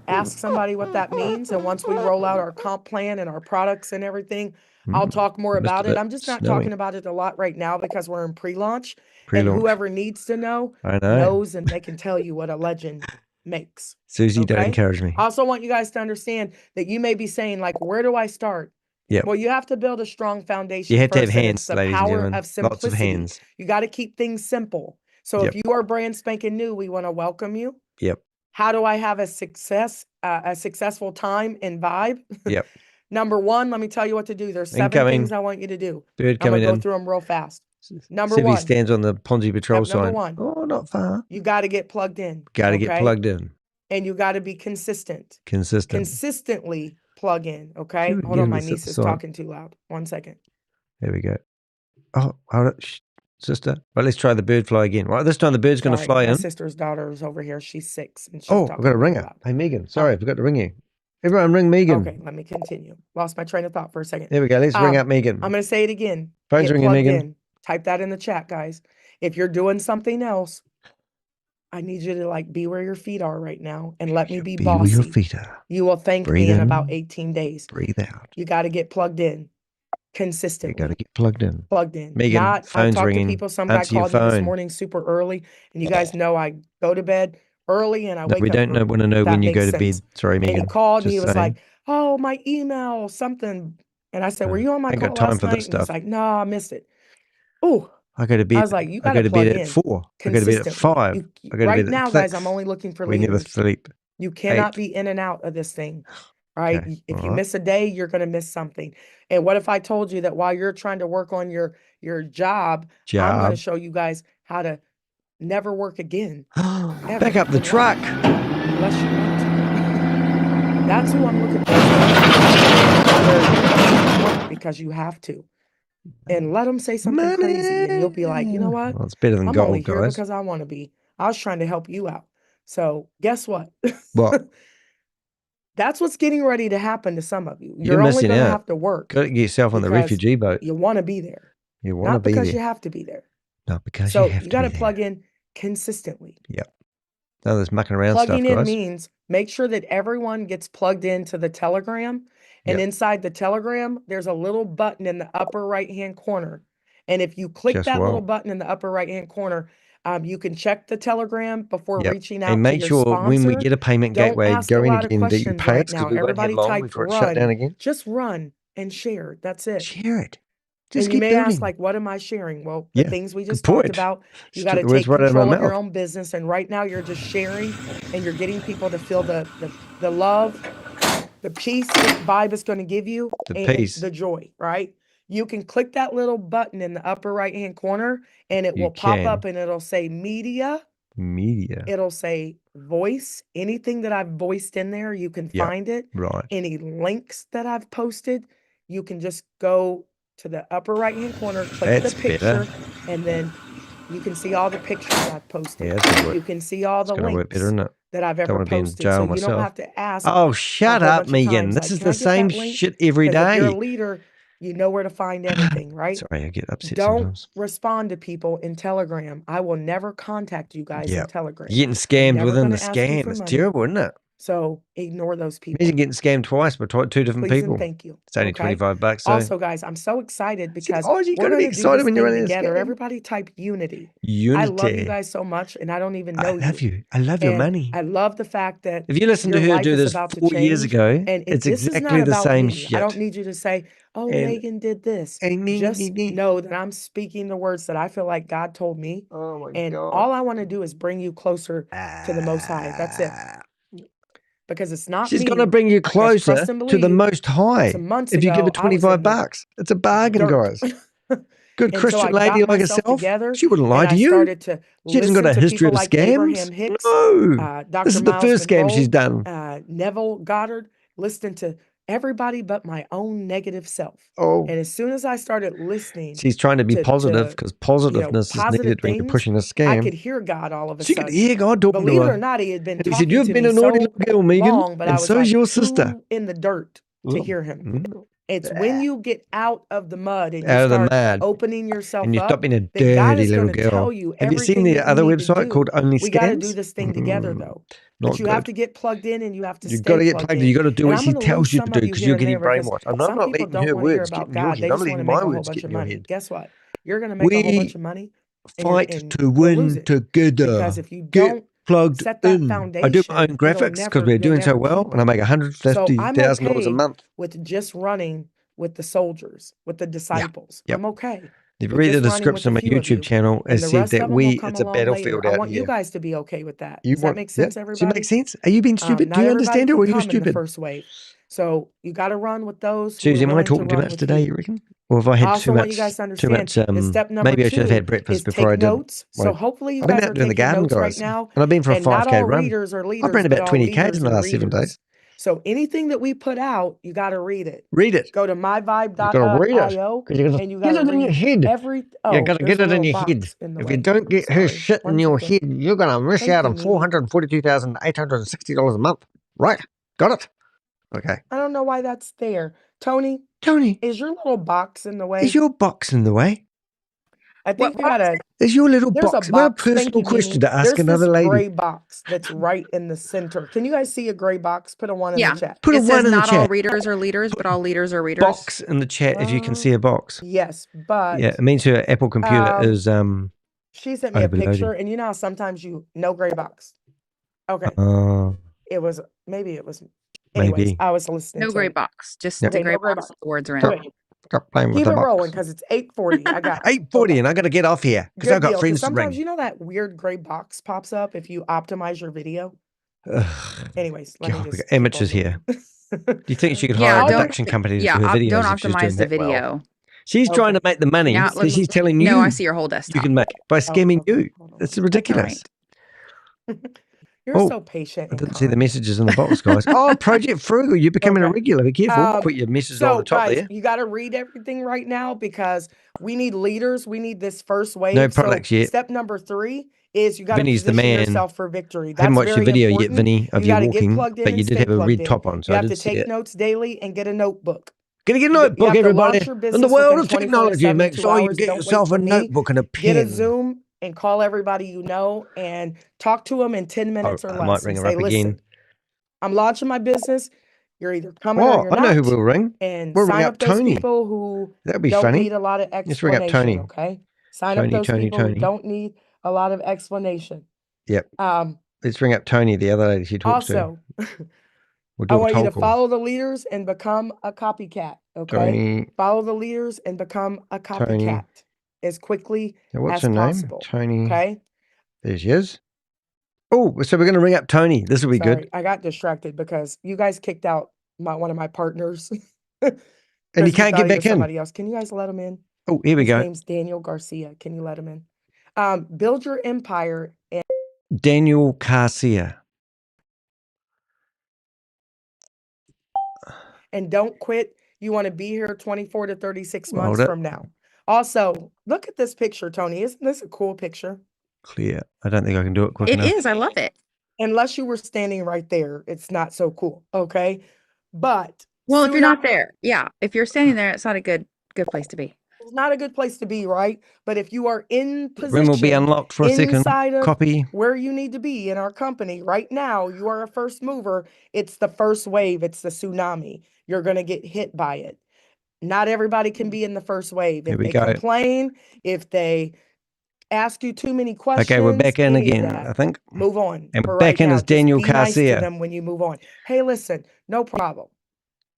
ask somebody what that means. And once we roll out our comp plan and our products and everything, I'll talk more missed about a it. bit. I'm just not Snowing. talking about it a lot right now because we're in pre-launch. And Pre-launch. whoever needs to know I know. knows, and they can tell you what a legend makes. Susie, don't Okay? encourage me. I also want you guys to understand that you may be saying, like, where do I start? Yep. Well, you have to build a strong foundation. You have to have first, and hands, it's the ladies and power gentlemen. of Lots of simplicity. hands. You got to keep things simple. So Yep. if you are brand spanking new, we want to welcome you. Yep. How do I have a successful time in Vibe? Yep. Number one, let me tell you what to do. There's 7 Incoming. things I want you to do. Bird I'm coming going to go in. through them real fast. Number See if he one, stands on the Ponzi patrol step number sign. one, Oh, not far. you got to get plugged in. Got to get plugged in. And you got to be consistent. Consistent. Consistently plug in. Okay. Should we Hold get on. him My to sit niece is aside? talking too loud. 1 second. There we go. Oh, hold it. Shh. sister. Right, let's try the bird fly again. Right, this time the bird's going to fly my in. sister's daughter is over here. She's 6 and she's Oh, talking I've got to ring really her. loud. Hey, Megan. Sorry, I forgot to ring you. Everyone ring Megan. Okay, let me continue. Lost my train of thought for a second. There we go. Let's ring up Megan. I'm going to say it again. Phone's Get ringing, plugged Megan. in. Type that in the chat, guys. If you're doing something else, I need you to like be where your feet are right now and let me be bossy. Where your feet are. You will thank Breathe me in in, about 18 days. Breathe out. You got to get plugged in consistently. You got to get plugged in. Plugged in. Megan, I've phone's talked ringing. to people. Some guy Answer your called me this phone. morning super early, and you guys know I go to bed early and I wake We up don't early. want to know That when you makes go to sense. bed. Sorry, Megan. And he called and Just he was saying. like, "Oh, my email, something." And I said, "Were you on my ain't call got time last for night?" this And he's stuff. like, "No, I missed it." Oh, I go to bed. I was like, "You I got go to to plug bed in at 4. I go to bed at consistently." 5. I go to Right bed now, at 6. guys, I'm only looking for We never leaders. sleep. You cannot 8. be in and out of this thing, right? Okay, If you alright. miss a day, you're going to miss something. And what if I told you that while you're trying to work on your job, I'm going to show you guys how to never work again, ever Back up the in life, truck. unless you want to. That's who I'm looking for. Where you work because you have to. And let them say something crazy and you'll be like, you know what? Well, it's better than I'm only gold, here guys. because I want to be. I was trying to help you out. So guess what? What? That's what's getting ready to happen to some of you. You're You're only missing going to out. have to work Got to get yourself on the because refugee boat. you want to be there. You want to Not be because there. you have to be there. Not because So you have you to got be to there. plug in consistently. Yep. No, there's mucking around Plugging stuff, in guys. means make sure that everyone gets plugged into the Telegram. And Yep. inside the Telegram, there's a little button in the upper right-hand corner. And if you click Just that little well. button in the upper right-hand corner, you can check the Telegram before Yep. reaching out And to make your sure sponsor. when we get a payment Don't gateway ask a going lot of again that you questions pay right us because now. we won't have Everybody long type before it's shut down run. again. Just run and share. That's it. Share it. Just And you keep may building. ask, like, what am I sharing? Well, the Yeah. things we Good just talked point. about. You Just got took to the words take right out of my control of your mouth. own business. And right now you're just sharing and you're getting people to feel the love, the peace that Vibe is going to give you, The and peace. the joy, right? You can click that little button in the upper right-hand corner and it You will pop can. up and it'll say media. Media. It'll say voice. Anything that I've voiced in there, you can Yep. find it. Right. Any links that I've posted, you can just go to the upper right-hand corner, click That's the picture, better. and then you can see all the pictures I've posted. Yeah, that's good. You can see all It's the going to work better, links isn't it? that I've Don't ever want to be in posted. jail So you don't myself. have to ask Oh, a shut whole up, bunch of Megan. times, This like, is "Can I the get same that link?" shit every Because if you're a day. leader, you know where to find everything, right? Sorry, I get upset Don't sometimes. respond to people in Telegram. I will never contact you guys in Yep. Telegram. You're getting I'm scammed never within going the to ask you scam. for It's money. terrible, isn't it? So ignore those people. Imagine getting scammed twice by 2 different Please people. and thank you. It's only Okay. $25. So Also, guys, I'm so excited because oh, you we're got to be going to do excited this when you're thing running a together. scam. Everybody type unity. Unity. I love you guys so much, and I don't even know I love you. I love your And money. I love the fact that If you listen to your her life do is this about to 4 years change. ago, And it's this is exactly not the about same me. I don't shit. need you to say, "Oh, And Megan did this." Just know that I'm speaking the words that I feel like God told me. oh my And God. all I want to do is bring you closer to the Most High. That's it. Because it's not She's me. going to bring you Because closer trust and to the believe, Most High some months if you give her ago, I was in the $25. It's a bargain, dirt. guys. Good Until Christian I lady got like myself herself, together she wouldn't lie and to I you. started to She hasn't got listen a to history people of like scams. Abraham Hicks, No. This Dr. is the Miles first scam she's Monroe, done. Neville Goddard, listening to everybody but my own negative self. Oh. And as soon as I started listening She's trying to be positive because positiveness is positive needed when you're things, pushing a I scam. could hear God all of a She could sudden. hear God talking to Believe it or her. not, he had been And he said, talking "You've to been me a naughty so little girl, Megan, long, but I and was so is like your sister." too in the dirt to hear him. It's when you get out of the mud and you Out of the start mud. opening yourself And you up, stop being a then God dirty is little going to tell girl. you Have you seen everything the that you other need to website called do. Only We got to do Scams? this thing together, though. Not But you have good. to get plugged in and you have to You've stay got to get plugged plugged in. in. You've got to do And what I'm she going to tells lose you to some do of you because here you're and getting there because brainwashed. I'm some not people letting don't her want to hear words get about in your God. head. They I'm just want to letting make my a whole words bunch get of in your money. head. Guess what? You're going to make a whole bunch of money and Fight to you'll lose win it. together. Because if you Get don't plugged set that in. foundation, I do my own graphics because we're you'll doing so never well, keep and I it. make So I'm $150,000 a okay month. with just running with the soldiers, with the disciples. Yep. I'm okay. If you with read the just running with description a of my few of YouTube you, channel, it and the said rest that of them will come it's a along later. battlefield I out want you here. guys to be okay with that. You Does that want, make sense, Does it everybody? make sense? Are you being stupid? Do Not you everybody understand it, can or are you come in the stupid? first wave. So you got to run with those who are Susie, am I willing to talking too run much with today, you. you reckon? Or have I I had also want you guys to understand that step number maybe I should have 2 had breakfast is before I take did. notes. So hopefully you I've been guys out are doing the taking garden, notes right guys. now. And I've been for a And not 5K all run. readers are I've leaders, ran but about all 20Ks in leaders the are last 7 readers. days. So anything that we put out, you got to read it. Read it. Go to You gotta read it. myvibe.io Because you gotta and you get got to it in your read head. every. You Oh, gotta there's get a it in little your box head. in the If way. you don't get her Sorry. shit in One your second. head, you're gonna miss Thank out you, on Mimi. $442,860 a month. Right? Got it? Okay. I don't know why that's there. Tony, Tony, is your little box in the way? is your box in the way? I think we got to. Is your little There's a box? What a box. Thank personal you, question Mimi. to ask There's another this lady. gray box that's right in the center. Can you guys see a gray box? Put a 1 in the chat. Put a It says 1 in the not all chat. readers are leaders, but all leaders are readers. Box in the chat if you can see a box. Yes, but Yeah, it means her Apple computer is she sent me a overloading. picture, and you know how sometimes no gray box. Okay, it was maybe. Anyways, maybe. I was listening. No to gray it. box. Just Yep. the Okay, gray no gray box. box. The words are in. Stop, Wait, stop playing with keep the it box. rolling because it's 8:40. I got 8:40 and I got to get off here because good I've got deal. 'Cause friends to sometimes ring. you know that weird gray box pops up if you optimize your video. Ugh. Anyways, let me God, just we got keep on amateurs here. moving. Do you think she could Yeah, hire a don't- production company to Yeah, do her videos don't if she's doing optimize the that well? video. She's trying to make the money Now, that she's telling you No, I see your whole you desktop. can make by scamming okay, you. hold on. It's ridiculous. You're Oh, so patient. I and didn't see the kind. messages in the box, guys. Oh, Project Frugal, you're becoming a Okay. regular. Be careful. Put your messages on So the top guys, there. you got to read everything right now because we need leaders. We need this first wave. No products so yet. Step number 3 is you got to Vinny's the position man. yourself for victory. I That's haven't watched very your video important. yet, Vinny, of you you got to walking, get plugged in but you and did stay have a plugged red in. top on, so you I have to did see take it. notes daily and get a notebook. Gonna get a You notebook, have to everybody. launch your In the business world within of 24 to technology, make 72 sure you hours. get Don't yourself wait a for me. notebook and a Get a pen. Zoom and call everybody you know and talk to them in 10 minutes or I less might ring and her say, up again. listen, I'm launching my business. You're either coming or Oh, you're I know who not. we'll ring. And We'll ring sign up up those Tony. people who That'd be don't funny. need a lot of Let's ring up explanation, Tony. okay? Sign up those people who don't need a lot of explanation. Yep. Let's ring up Tony, the other lady she talks to. Also, We'll I do a want you to toll call. follow the leaders and become a copycat, okay? Tony. Follow the leaders and become a copycat as quickly Now, what's as her name? possible, Tony. okay? There she is. Oh, so we're going to ring up Tony. This will be good. I got distracted because you guys kicked out one of my partners. And he can't get back in. Somebody else. Can you guys let him in? Oh, here we His go. name's Daniel Garcia. Can you let him in? Build your empire. Daniel Garcia. And don't quit. You want to be here 24 to 36 months from now. Also, look at this picture, Tony. Isn't this a cool picture? Clear. I don't think I can do it quick enough. It is. I love it. Unless you were standing right there, it's not so cool. Okay. But well, if you're not there, yeah. If you're standing there, it's not a good place to be. It's not a good place to be, right? But if you are in position, room will be unlocked for a second. Copy. Where you need to be in our company right now, you are a first mover. It's the first wave. It's the tsunami. You're going to get hit by it. Not everybody can be in the first wave. If they complain, if they ask you too many questions. Okay, we're back in again, I think. Move on. And we're back in as Daniel Garcia. Nice to them when you move on. Hey, listen, no problem.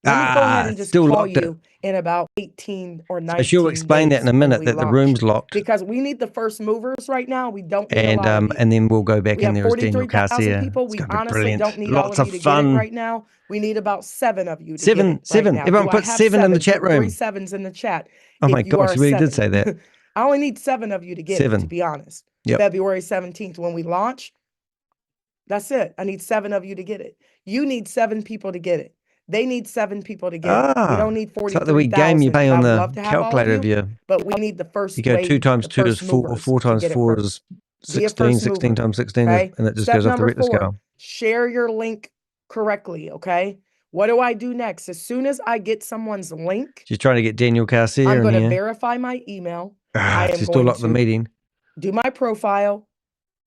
Let me go ahead and just call you in about 18 or 19 days. She'll explain that in a minute, that the room's locked. Because we need the first movers right now. We don't need a lot of you. And then we'll go back in there as Daniel Garcia. People. We honestly don't need all of you to get it right now. We need about 7 of you to get it Seven. right now. Everyone put 7 in the chat room. 3 sevens in the chat. Oh my gosh, you really did say that. I only need 7 of you to get it, to be honest. Yep. February 17th when we launch. That's it. I need 7 of you to get it. You need 7 people to get it. They need 7 people to get it. We don't need 40. It's like the wee game you play on the calculator of you. But we need the first. You go 2 times 2 is 4, 4 times 4 is 16, 16 times 16, and it just goes off the Richter scale. Share your link correctly, okay? What do I do next? As soon as I get someone's link, she's trying to get Daniel Garcia. I'm going to verify my email. She's still locked the meeting. Do my profile,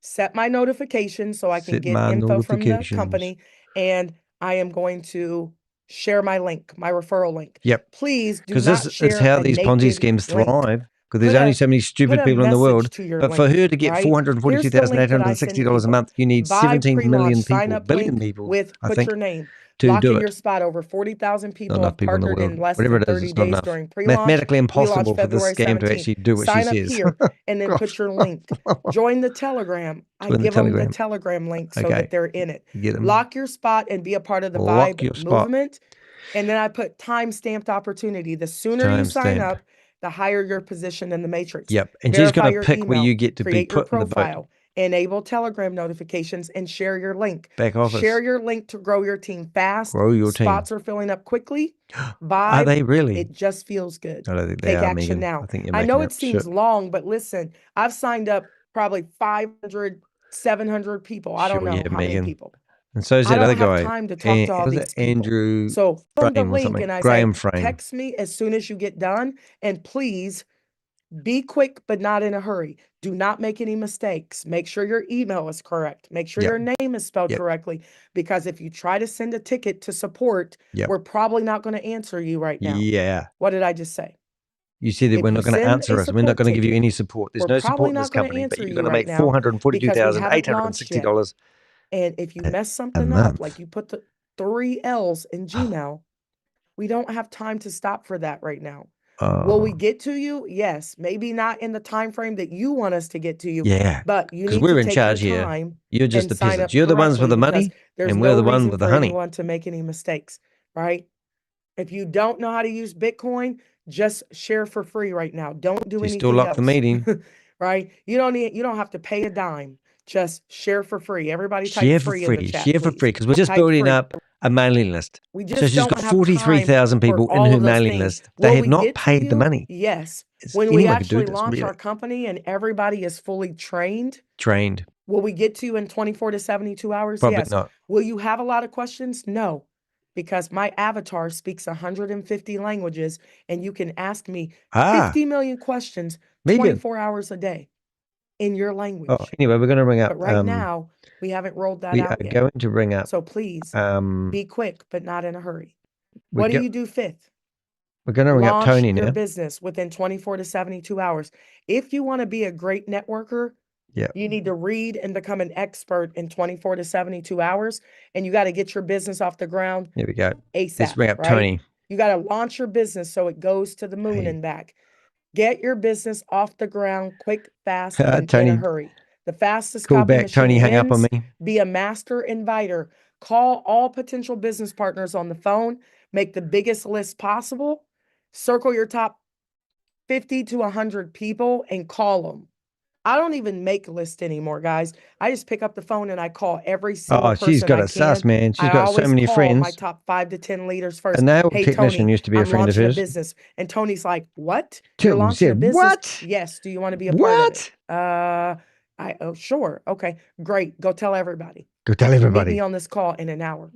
set my notifications so I can get info from the company, and I am going to share my link, my referral link. Yep. Please do not share. Because this is how these Ponzi schemes thrive. Because there's only so many stupid people in the world. But for her to get $442,860 a month, you need 17 million people, billion people, I think, your name. to do it. Your spot. Over 40,000 people have partnered in less than 30 days during pre-launch. Mathematically impossible for this scam to actually do what she says. Sign up here and then put your link. Join the Telegram. I give them the Telegram link so that they're in it. Lock your spot and be a part of the Vibe movement. And then I put time-stamped opportunity. The sooner you sign up, the higher your position in the matrix. Yep. And she's going to pick where you get to be put in the boat. Enable Telegram notifications and share your link. Back office. Share your link to grow your team fast. Grow your team. Spots are filling up quickly. Are they really? It just feels good. I don't think they Take are, action Megan. now. I think you're I making know up it seems shit. long, but listen, I've signed up probably 500, 700 people. I don't Sure, know yeah, how many Megan. people. And so is I that other don't have guy. time to talk to all was these it people. Andrew So from the Frame or link something? and I Graham say, Frame. text me as soon as you get done, and please be quick, but not in a hurry. Do not make any mistakes. Make sure your email is correct. Make sure Yep. your name is spelled Yep. correctly, because if you try to send a ticket to support, Yep. we're probably not going to answer you right now. Yeah. What did I just say? You said that If we're you not going to send answer a us. We're not support going to give you ticket, any support. There's we're no probably support in not this gonna company, but answer you're you going to right make now because we haven't launched yet. $442,860 And if you mess a something up, month. like you put the 3 L's in Gmail, we don't have time to stop for that right now. Will we Oh, get to you? Yes. Maybe not in the time frame that you want us to get to you, yeah. but you Because need we're to in take charge your here. time You're just and the sign peasants. up You're the ones with the correctly, because money, there's and no we're the one reason with the for honey. anyone to make any mistakes, right? If you don't know how to use Bitcoin, just share for free right now. Don't do She's still anything locked the else, meeting. right? You don't have to pay a dime. Just share for free. Everybody type Share for free in the free. chat, Share for please. free. Because we're just Type building free. up a mailing list. We So just she's don't got have time 43,000 for people in all her of those mailing things. list. They Will have we not get to paid the you? money. Yes. It's- When we anyone could do actually this, launch really. our company and everybody is fully trained, Trained. will we get to you in 24 to 72 hours? Probably Yes. not. Will you have a lot of questions? No, because my avatar speaks 150 languages and you can ask me 50 million questions Megan. 24 hours a day in your language. Oh, anyway, we're going to bring up. But right now, we haven't rolled that we are out yet. going to bring up. So please be quick, but not in a hurry. What do you do fifth? We're going to bring up Launch Tony your now. business within 24 to 72 hours. If you want to be a great networker, Yeah. you need to read and become an expert in 24 to 72 hours. And you got to get your business off the ground Here we go. ASAP. Let's bring up right? Tony. You got to launch your business so it goes to the moon and back. Get your business off the ground quick, fast, and in Tony, a hurry. The fastest call copy back. machine Tony hung up on wins. me. Be a master inviter. Call all potential business partners on the phone. Make the biggest list possible. Circle your top 50 to 100 people and call them. I don't even make lists anymore, guys. I just pick up the phone and I call every single person she's got I a sus, can. man. She's I got so always many call friends. my top 5 to 10 leaders first. A nail Hey, technician Tony, used to be a I'm friend of launching a hers. business. And Tony's like, what? You're Tim launching a said, business? what? Yes. Do you want to be a part of it? What? Sure. Okay, great. Go tell everybody. Go tell Meet everybody. me on this call in an hour.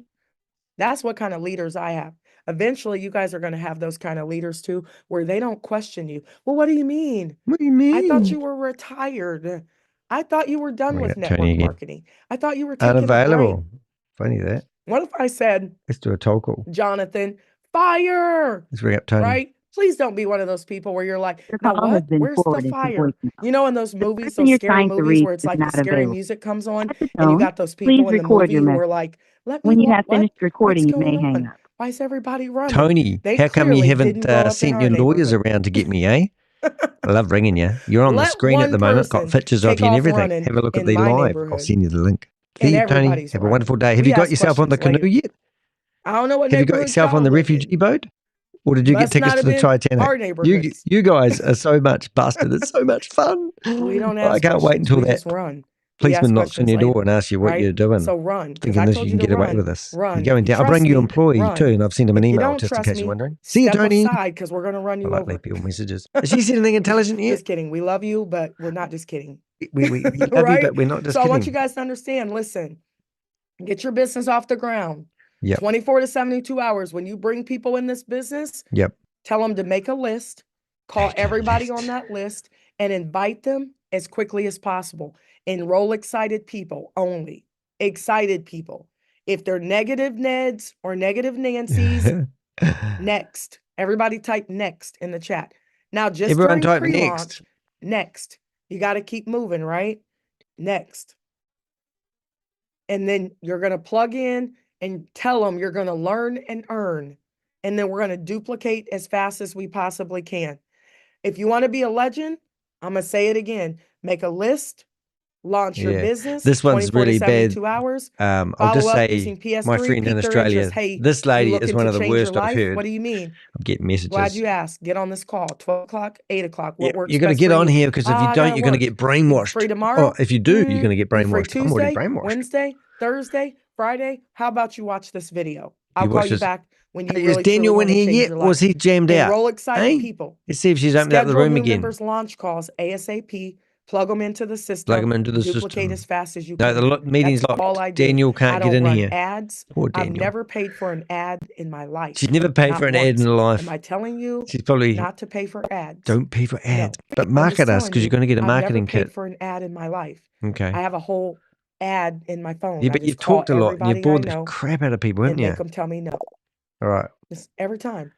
That's what kind of leaders I have. Eventually, you guys are going to have those kind of leaders too, where they don't question you. Well, what do you mean? What do you mean? I thought you were retired. I thought you were done with network marketing. I thought you were taking unavailable. a break. Funny that. What if I said, Let's do a toll call. Jonathan, fire? Let's bring up Tony. Right? Please don't be one of those people where you're like, Your now call has what? been Where's the forwarded to fire? voicemail. You know, in those The movies, person those you're scary trying to movies reach where it's is like the not scary available. music comes on At the and you tone, got those please people in the record movie your who message. are like, let me When you walk. have What? finished What's recording, you may going hang on? up. Why is everybody running? Tony, They how come you clearly haven't didn't grow up in sent our your lawyers neighborhood. around to get me, eh? I love ringing you. You're on the Let screen at one the moment. Got person pictures of take you and off everything. running Have a look at in the my live. I'll neighborhood send you the link. and See you, Tony. everybody's Have a running. wonderful day. Have We you got ask yourself on the questions canoe later. yet? I don't know what Have you got neighborhood yourself on y'all the live in. refugee boat? Or did you get Must tickets not to have the been Titanic? our neighborhoods. You guys are so much busted. It's so much fun. We don't I ask can't wait questions. until We that just run. We policeman ask knocks on questions your door later, and asks you what right? you're doing. So run, because Thinking I this, told you you can to get away run. with this. Run. You're going If you down. I'll bring trust you me, employee run. too, and I've sent him an If you email don't just in trust case you're me, wondering. See you, step Tony. aside because we're going to run I you like over. leave people messages. Has she said anything intelligent yet? Just kidding. We love you, but we're not just kidding. We love you, Right? but we're not just So I want you kidding. guys to understand, listen, get your business off the ground. Yep. 24 to 72 hours. When you bring people in this business, Yep. tell them to make a list, call everybody on that list, and invite them as quickly as possible. Enroll excited people only. Excited people. If they're negative Neds or negative Nancys, next. Everybody type next in the chat. Now, just Everyone during type pre-launch, next. You got to keep moving, right? Next. And then you're going to plug in and tell them you're going to learn and earn. And then we're going to duplicate as fast as we possibly can. If you want to be a legend, I'm going to say it again. Make a list, launch your business. This one's 24 to really bad. 72 hours. I'll just Follow up say, using PS3, my friend in pique their Australia, interest. Hey, this you lady is looking one to of the change worst your I've life? heard. What do you mean? I'm getting messages. Glad you asked. Get on this call. 12 o'clock, 8 o'clock. What works You've got to best get for on you? here, because if you I don't, got you're going to work. get brainwashed. Free tomorrow? Oh, if you do, you're going to get Be free brainwashed. I'm already Tuesday, brainwashed. Wednesday, Thursday, Friday. How about you watch this video? I'll You call watch you this. back when you Hey, is really truly Daniel in want to here change yet? your Or was life. he jammed out? Enroll excited Hey? people. Let's see if she's opened up the Schedule room new again. members launch calls ASAP. Plug them into the system. Plug them into the Duplicate system. as fast as you No, can. the meeting's That's all locked. I do. Daniel I can't get don't in run here. ads. Poor I've Daniel. never paid for an ad in my life. She's never paid Not for an ad once. in her life. Am I telling you She's probably, not to pay for ads? don't pay for ads. No. But I'm market just us, telling because you're you, going to get a I've marketing never paid kit. for an ad in my life. Okay. I have a whole ad in my phone. Yeah, I but just you've call talked a lot, and everybody you've bored I the know crap out of people, haven't and you? make them tell me no. All right. Just every time.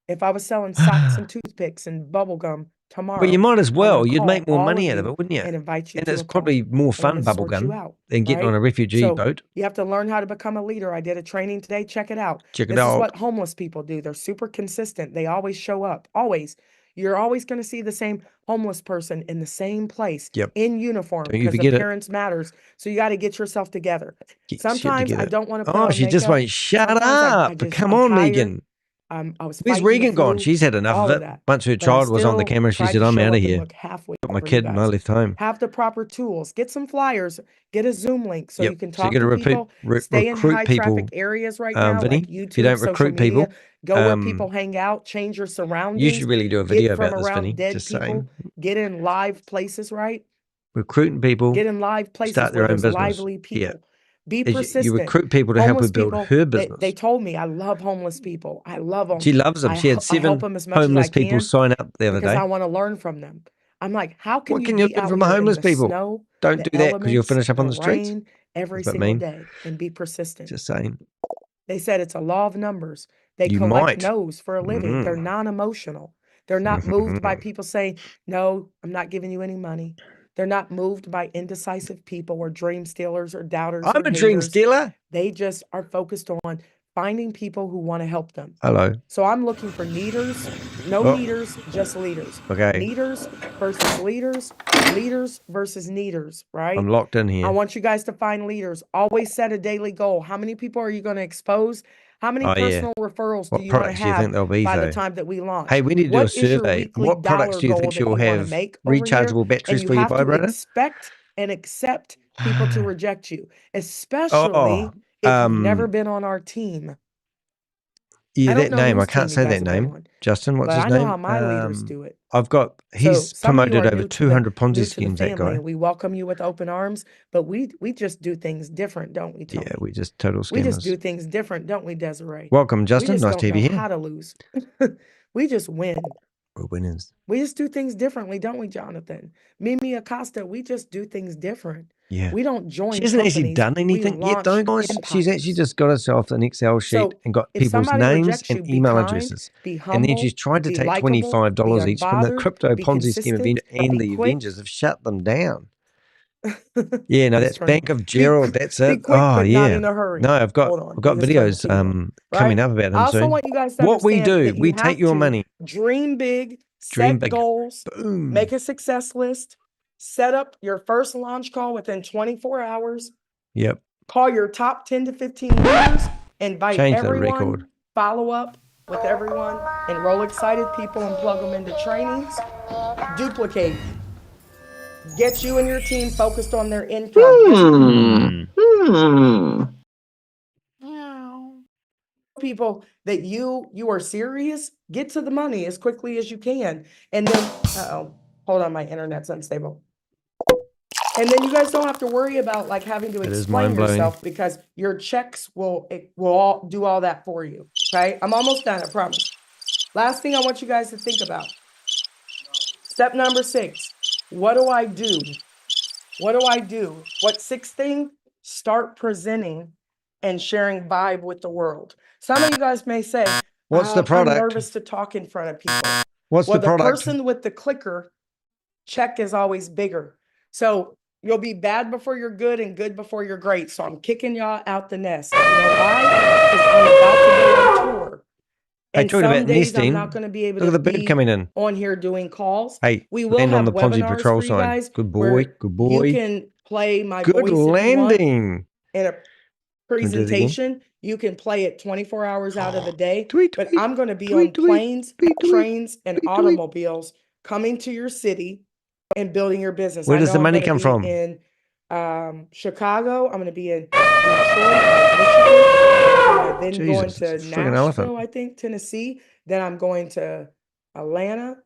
If I was selling socks and toothpicks and bubble gum tomorrow, Well, you might as I'm well. gonna You'd call make more all money of out of it, you wouldn't you? and invite you And to it's a call. probably more I'm fun, gonna sort you bubblegum, out, than getting on right? a refugee So boat. you have to learn how to become a leader. I did a training today. Check it out. Check it This is out. what homeless people do. They're super consistent. They always show up. Always. You're always going to see the same homeless person in the same place Yep. in uniform Don't you because forget it. appearance matters. So you got to get yourself together. Get your shit Sometimes I together. don't want to put Oh, on she just makeup. won't shut Sometimes I up. just, Come I'm on, tired. Megan. I was Where's fighting the Regan gone? flu, She's had enough all of of it. that. Once her But I child was on the still camera, she tried said, to I'm show out up of and here. look halfway Got my for you kid and I guys. left home. Have the proper tools. Get some flyers. Get a Zoom link so you Yep. can So you talk got to to people. Stay in recruit high people, traffic areas right now, Vinny. like If you YouTube, don't social recruit media. people, Go where people hang out. Change your you surroundings. should really do a Get video from about this, around Vinny. dead Just people. saying. Get in live places, right? Recruiting people, Get in live places start their where own there's business. lively Yeah. people. Be As you persistent. recruit people to help her Homeless build people, her they business. told me I love homeless people. I love them. She loves them. She had I help 7 them as much as I homeless people can sign up the other because I day. want to learn from them. I'm like, how can What you can you be learn out from here in homeless the people? snow, Don't the do that, because you'll elements, finish up on the the streets. rain every What's that single mean? day and be persistent? Just saying. They said it's a law of numbers. They You collect might. no's for a living. They're non-emotional. They're not moved by people saying, no, I'm not giving you any money. They're not moved by indecisive people or dream stealers or doubters I'm or a dream haters. stealer. They just are focused on finding people who want to help them. Hello. So I'm looking for needers, no Oh. needers, just leaders. Okay. Needers versus leaders, leaders versus needers, right? I'm locked in I here. want you guys to find leaders. Always set a daily goal. How many people are you going to expose? How many Oh, yeah. personal referrals do What you want to products do you think have there'll be, by the though? time that we launch? Hey, we need to do a What is your survey. weekly What products dollar do you goal think that she'll you want to have? make over here? Rechargeable And batteries you for your have to vibrator? expect and accept people to reject you, especially Oh, if you've never been on our team. yeah, I don't that know name. I whose can't team say you guys that have been name. on, Justin, what's but his I know name? how my leaders do it. I've got, So he's some of you promoted are over new to 200 Ponzi the schemes, that family, guy. and we welcome you with open arms. But we just do things different, don't we, Tony? Yeah, we just total We just do scammers. things different, don't we, Desiree? Welcome, We Justin. just Nice don't to have know you here. how to lose. We just win. We're winners. We just do things differently, don't we, Jonathan? Mimi Acosta, we just do things different. Yeah. We don't join She hasn't actually companies. done We anything yet, though, launch guys. She's actually empires. just got herself an Excel sheet So and got if people's somebody names rejects you, and be email kind, addresses. be And then she's humble, tried to be take likable, be $25 each from the unbothered, Crypto be Ponzi Scheme Avenger, consistent, and be the quick. Avengers have shut them down. Yeah, no, He's that's trying Bank to of Gerald. That's be it. quick, Oh, but not yeah. in a hurry. No, I've got Hold on. videos He just turned the TV on, coming right? up about I him also soon. want you guys to What we understand do, that you we take have your to money, dream big, dream set big, goals, boom. make a success list, set up your first launch call within 24 hours, Yep. call your top 10 to 15 leaders, invite Change the record. everyone, follow up with everyone, enroll excited people and plug them into trainings, duplicate, get you and your team focused on their income. People that you are serious, get to the money as quickly as you can. And then, hold on, my internet's unstable. And then you guys don't have to worry about like having to explain yourself because your checks will all do all that for you. Okay, I'm almost done, I promise. Last thing I want you guys to think about. Step number 6. What do I do? What do I do? What 6th thing? Start presenting and sharing vibe with the world. Some of you guys may say, What's the product? I'm nervous to talk in front of people. What's the product? The person with the clicker check is always bigger. So you'll be bad before you're good and good before you're great. So I'm kicking y'all out the nest. You know why? Because I'm about to go on tour. And talking some about days nesting, I'm not going to be able look at to the bird be coming in. on here doing calls. Hey, we will land have on the Ponzi webinars Patrol for you sign. guys. Good boy, where good boy. You can play my Good voice if you want landing. in a Can we do it again? presentation. You can play it 24 hours out of the day. Tweet, But tweet, I'm going to be tweet, on tweet, planes, tweet, tweet, trains, and tweet, tweet. automobiles coming to your city and building your business. Where I does know the I'm money going to come be from? in Chicago. I'm going to be in Detroit, Michigan. Then going Jesus, to it's a friggin' elephant. Nashville, I think, Tennessee. Then I'm going to Atlanta.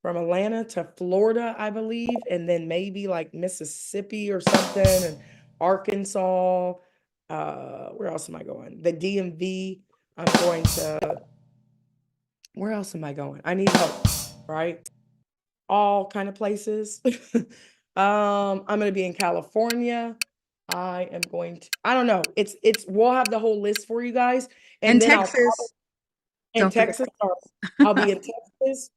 From Atlanta to Florida, I believe, and then maybe like Mississippi or something, and Arkansas. Where else am I going? The DMV. I'm going to. Where else am I going? I need help, right? All kind of places. I'm going to be in California. I am going to. I don't know. It's. We'll have the whole list for you guys, And then Texas. in Don't forget Texas. I'll be in Texas.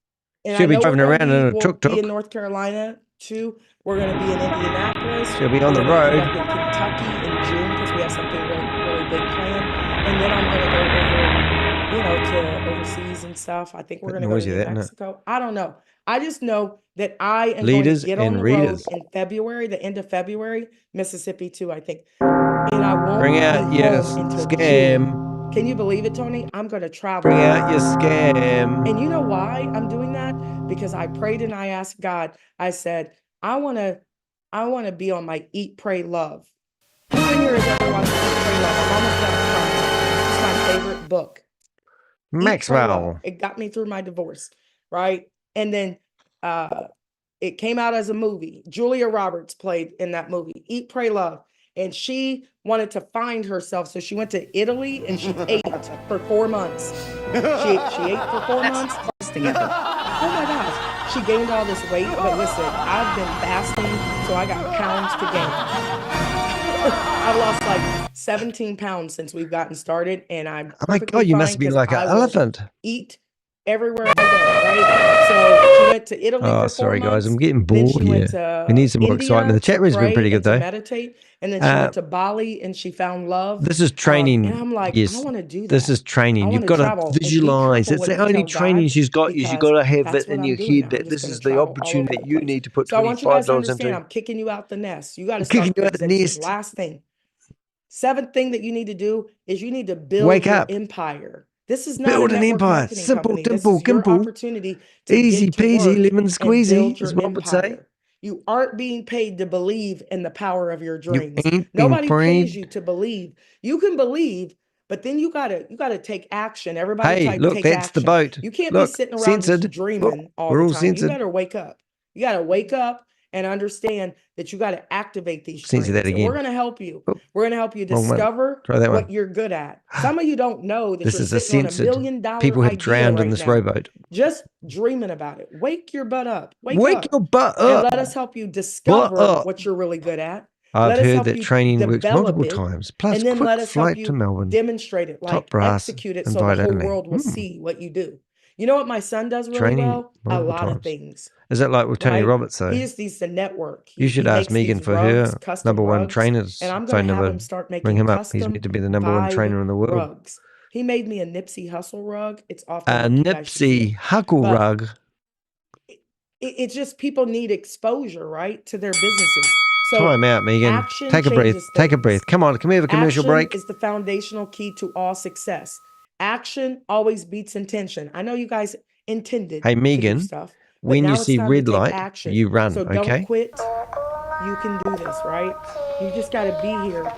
And She'll I be know driving around in a we'll tuk-tuk. be in North Carolina too. We're going to be in Indianapolis. She'll be on We're the gonna road. End up in Kentucky in June because we have something really big planned. And then I'm going to go over, to overseas and stuff. I think we're going to go to New Mexico. I don't know. I just know that I am Leaders going to get on and the readers. road in February, the end of February, Mississippi too, I think. And I won't Bring out be your home until scam. June. Can you believe it, Tony? I'm going to travel. Bring out your scam. And you know why I'm doing that? Because I prayed and I asked God. I said, I want to be on my Eat, Pray, Love. Who in here has ever watched Eat, Pray, Love? I'm almost done. It's my favorite book. Eat, Pray, Maxwell. Love. It got me through my divorce, right? And then it came out as a movie. Julia Roberts played in that movie, Eat, Pray, Love. And she wanted to find herself. So she went to Italy and she ate for 4 months. She ate for 4 months. together. Oh my gosh. She gained all this weight. But listen, I've been fasting, so I got pounds to gain. I've lost like 17 pounds since we've gotten started. And I'm Oh my God, you must be like an elephant. Eat everywhere I go, right? So she went to Italy for 4 months. Sorry, guys, I'm getting bored here. We need some more excitement. The chat room's been pretty good, though. To meditate, and then she went to Bali and she found love. This is training. And I'm like, yes, I want to do that. This is training. You've got to visualize. It's the only training she's got. You've got to have that in your head that this is the opportunity that you need to put $25 into. So I want you guys to understand, I'm kicking you out the nest. You got to start kicking you out the nest. Last thing. 7th thing that you need to do is you need to build your empire. This is not build an empire. Simple, dimple, gimple. Opportunity to easy peasy, lemon squeezy, as one would say. You aren't being paid to believe in the power of your dreams. You Nobody pays you to believe. You can believe, but then you gotta take action. Everybody hey, look, that's action. The boat. You can't be sitting around just dreaming all the time. Censored. You better wake up. You gotta wake up and understand that you got to activate these dreams. That again. We're going to help you. We're going to help you discover what you're good at. Some of you don't know that this you're is sitting on $1 million people have drowned in this rowboat. Just dreaming about it. Wake your butt up. Wake your butt up. And let us help you discover what you're really good at. I've heard that training works multiple times. Plus, and then quick let us flight help you to Melbourne. Demonstrate it, like execute it, so the whole world will see what you do. You know what my son does really well? A lot of things. Is that like with Tony Roberts, though? He just needs to network. You should ask Megan for her #1 trainer's phone number. Him start making Bring him up. He's meant to be the #1 trainer in the world. Rugs. He made me a Nipsey Hussle rug. It's off. A Nipsey Huckle rug. It's just people need exposure, right, to their businesses. So time out, Megan. Take a breath. Take a breath. Come on. Can we have a commercial break? Action is the foundational key to all success. Action always beats intention. I know you guys intended. Hey, Megan. To do stuff, when you see red light, you run. So don't quit. You can do this, right? You just got to be here.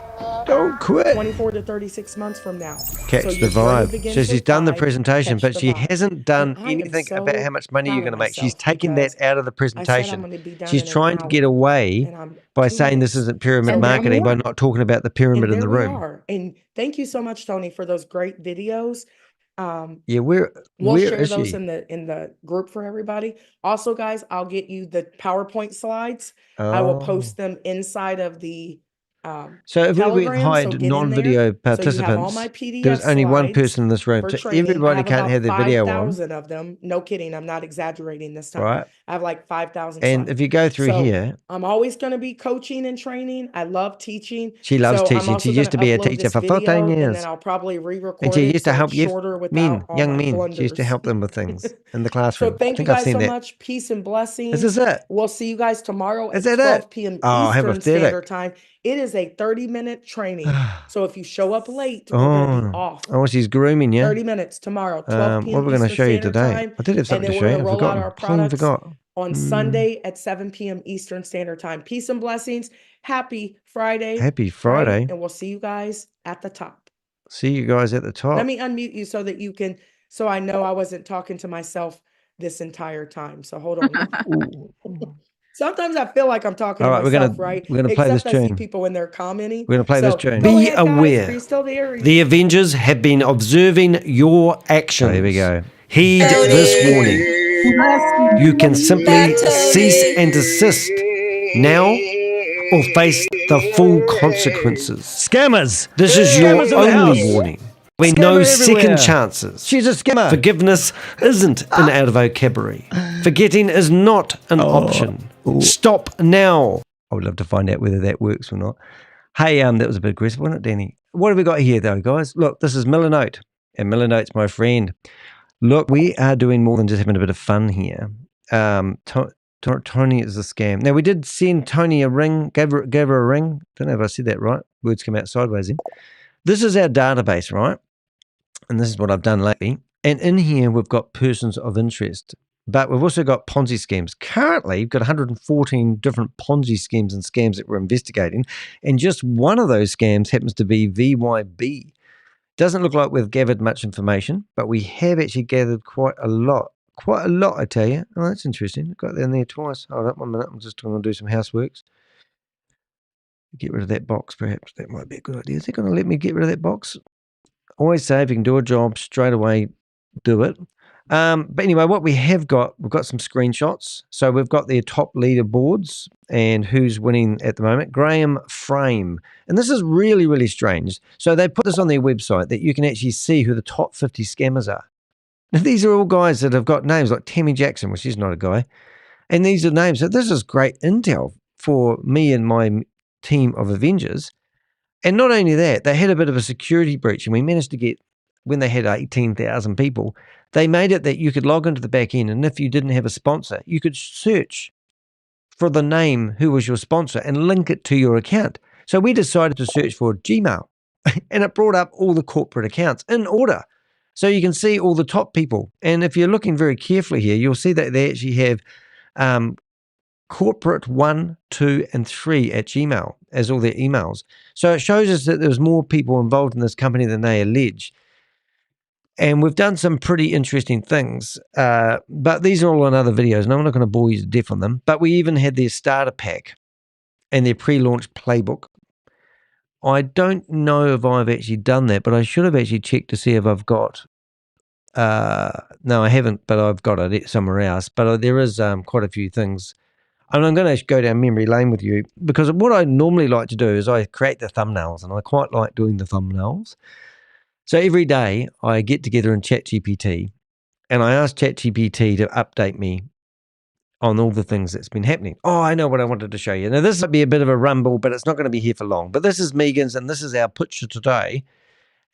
Don't quit. 24 to 36 months from now. Catch the vibe. So she's done the presentation, but she hasn't done anything about how much money you're going to make. She's taking that out of the presentation. She's trying to get away by saying this isn't pyramid marketing by not talking about the pyramid in the room. And thank you so much, Tony, for those great videos. We'll share those in the group for everybody. Also, guys, I'll get you the PowerPoint slides. I will post them inside of the so if we hide non-video participants, there's only one person in this room, so everybody can't have the video on. 5,000 of them. No kidding, I'm not exaggerating this time. Right. I have like 5,000 And slides. if you go through So here, I'm always going to be coaching and training. I love teaching. she loves So I'm teaching. also She going used to to be a upload teacher this for 14 video, and years. then I'll probably And re-record she it used to so help it's shorter without men, all young my men. She used to blunders. help them with things in the So classroom. I thank you think I've guys seen so that. much. Peace and This blessings. is it. We'll see you guys tomorrow Is at that it? 12 p.m. Oh, Eastern pathetic. Standard Time. It is a 30-minute training. So if you show up late, we're going to be off. Oh, she's grooming you. 30 minutes tomorrow, 12 What p.m. are we going to Eastern show you Standard today? Time. I did have And something then to we're show you. going to I've roll out forgotten. our Clean products forgot. on Sunday at 7 p.m. Eastern Standard Time. Peace and blessings. Happy Friday. Happy Friday. Right? And we'll see you guys at the top. See you guys at the top. Let me unmute you so that you can, so I know I wasn't talking to myself this entire time. So hold on. Sometimes I feel like I'm talking All to right, myself, right? we're gonna play this Except I see tune. people when they're commenting. We're gonna play this tune. Go Be ahead, guys. aware. Are you still there? The Avengers have been observing your actions. Oh, here we go. Heed this warning. You can simply cease and desist now or face the full consequences. Scammers. This is your Scammers in the only house. warning. There are Scammer no everywhere. second chances. She's a scammer. Forgiveness isn't in our vocabulary. Forgetting is not an option. Stop now. I would love to find out whether that works or not. Hey, that was a bit aggressive, wasn't it, Danny? What have we got here, though, guys? Look, this is Millinote, and Millinote's my friend. Look, we are doing more than just having a bit of fun here. Tony is a scam. Now, we did send Tony a ring, gave her a ring. Don't know if I said that right. Words come out sideways then. This is our database, right? And this is what I've done lately. And in here, we've got persons of interest. But we've also got Ponzi schemes. Currently, we've got 114 different Ponzi schemes and scams that we're investigating. And just one of those scams happens to be VYB. Doesn't look like we've gathered much information, but we have actually gathered quite a lot. Quite a lot, I tell you. Oh, that's interesting. I've got that in there twice. Hold up 1 minute. I'm just going to do some houseworks. Get rid of that box, perhaps. That might be a good idea. Is it going to let me get rid of that box? Always say if you can do a job straight away, do it. But anyway, what we have got, we've got some screenshots. So we've got their top leaderboards and who's winning at the moment. Graham Frame. And this is really, really strange. So they put this on their website that you can actually see who the top 50 scammers are. Now, these are all guys that have got names like Tammy Jackson, which is not a guy. And these are names. So this is great intel for me and my team of Avengers. And not only that, they had a bit of a security breach, and we managed to get, when they had 18,000 people, they made it that you could log into the back end, and if you didn't have a sponsor, you could search for the name who was your sponsor and link it to your account. So we decided to search for Gmail, and it brought up all the corporate accounts in order. So you can see all the top people. And if you're looking very carefully here, you'll see that they actually have corporate 1, 2, and 3 at Gmail as all their emails. So it shows us that there's more people involved in this company than they allege. And we've done some pretty interesting things, but these are all in other videos, and I'm not going to bore you to death on them. But we even had their starter pack and their pre-launch playbook. I don't know if I've actually done that, but I should have actually checked to see if I've got. No, I haven't, but I've got it somewhere else. But there is quite a few things. And I'm going to go down memory lane with you, because what I normally like to do is I create the thumbnails, and I quite like doing the thumbnails. So every day I get together in ChatGPT and I ask ChatGPT to update me on all the things that's been happening. Oh, I know what I wanted to show you. Now, this might be a bit of a rumble, but it's not going to be here for long. But this is Megan's, and this is our picture today.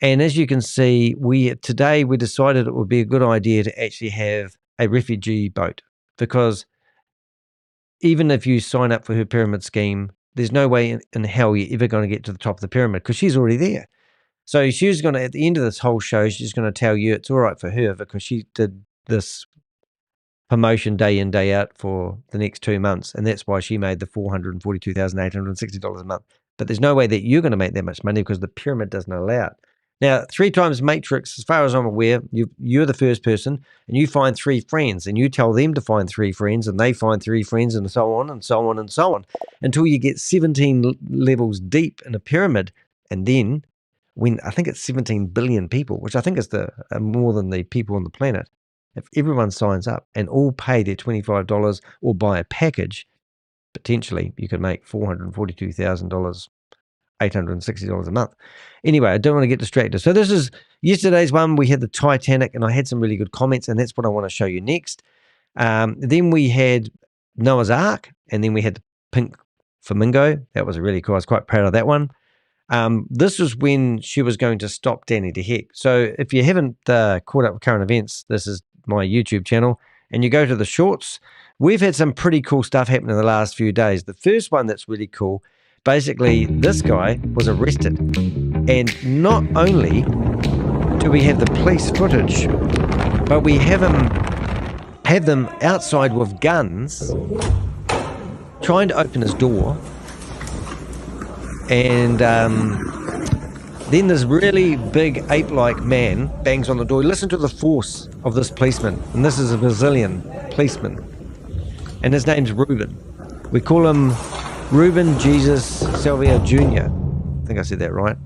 And as you can see, today we decided it would be a good idea to actually have a refugee boat, because even if you sign up for her pyramid scheme, there's no way in hell you're ever going to get to the top of the pyramid, because she's already there. So she's going to, at the end of this whole show, she's going to tell you it's all right for her because she did this promotion day in, day out for the next 2 months. And that's why she made the $442,860 a month. But there's no way that you're going to make that much money because the pyramid doesn't allow it. Now, 3 times matrix, as far as I'm aware, you're the first person, and you find 3 friends, and you tell them to find 3 friends, and they find 3 friends, and so on, and so on, and so on, until you get 17 levels deep in a pyramid. And then, when I think it's 17 billion people, which I think is more than the people on the planet, if everyone signs up and all pay their $25 or buy a package, potentially you could make $442,000, $860 a month. Anyway, I don't want to get distracted. So this is yesterday's one. We had the Titanic, and I had some really good comments, and that's what I want to show you next. Then we had Noah's Ark, and then we had the pink flamingo. That was really cool. I was quite proud of that one. This was when she was going to stop Danny de Hek. So if you haven't caught up with current events, this is my YouTube channel, and you go to the shorts, we've had some pretty cool stuff happen in the last few days. The first one that's really cool, basically this guy was arrested. And not only do we have the police footage, but we have them outside with guns trying to open his door. And then this really big ape-like man bangs on the door. Listen to the force of this policeman. And this is a Brazilian policeman. And his name's Ruben. We call him Ruben Jesus Silva Jr. I think I said that right.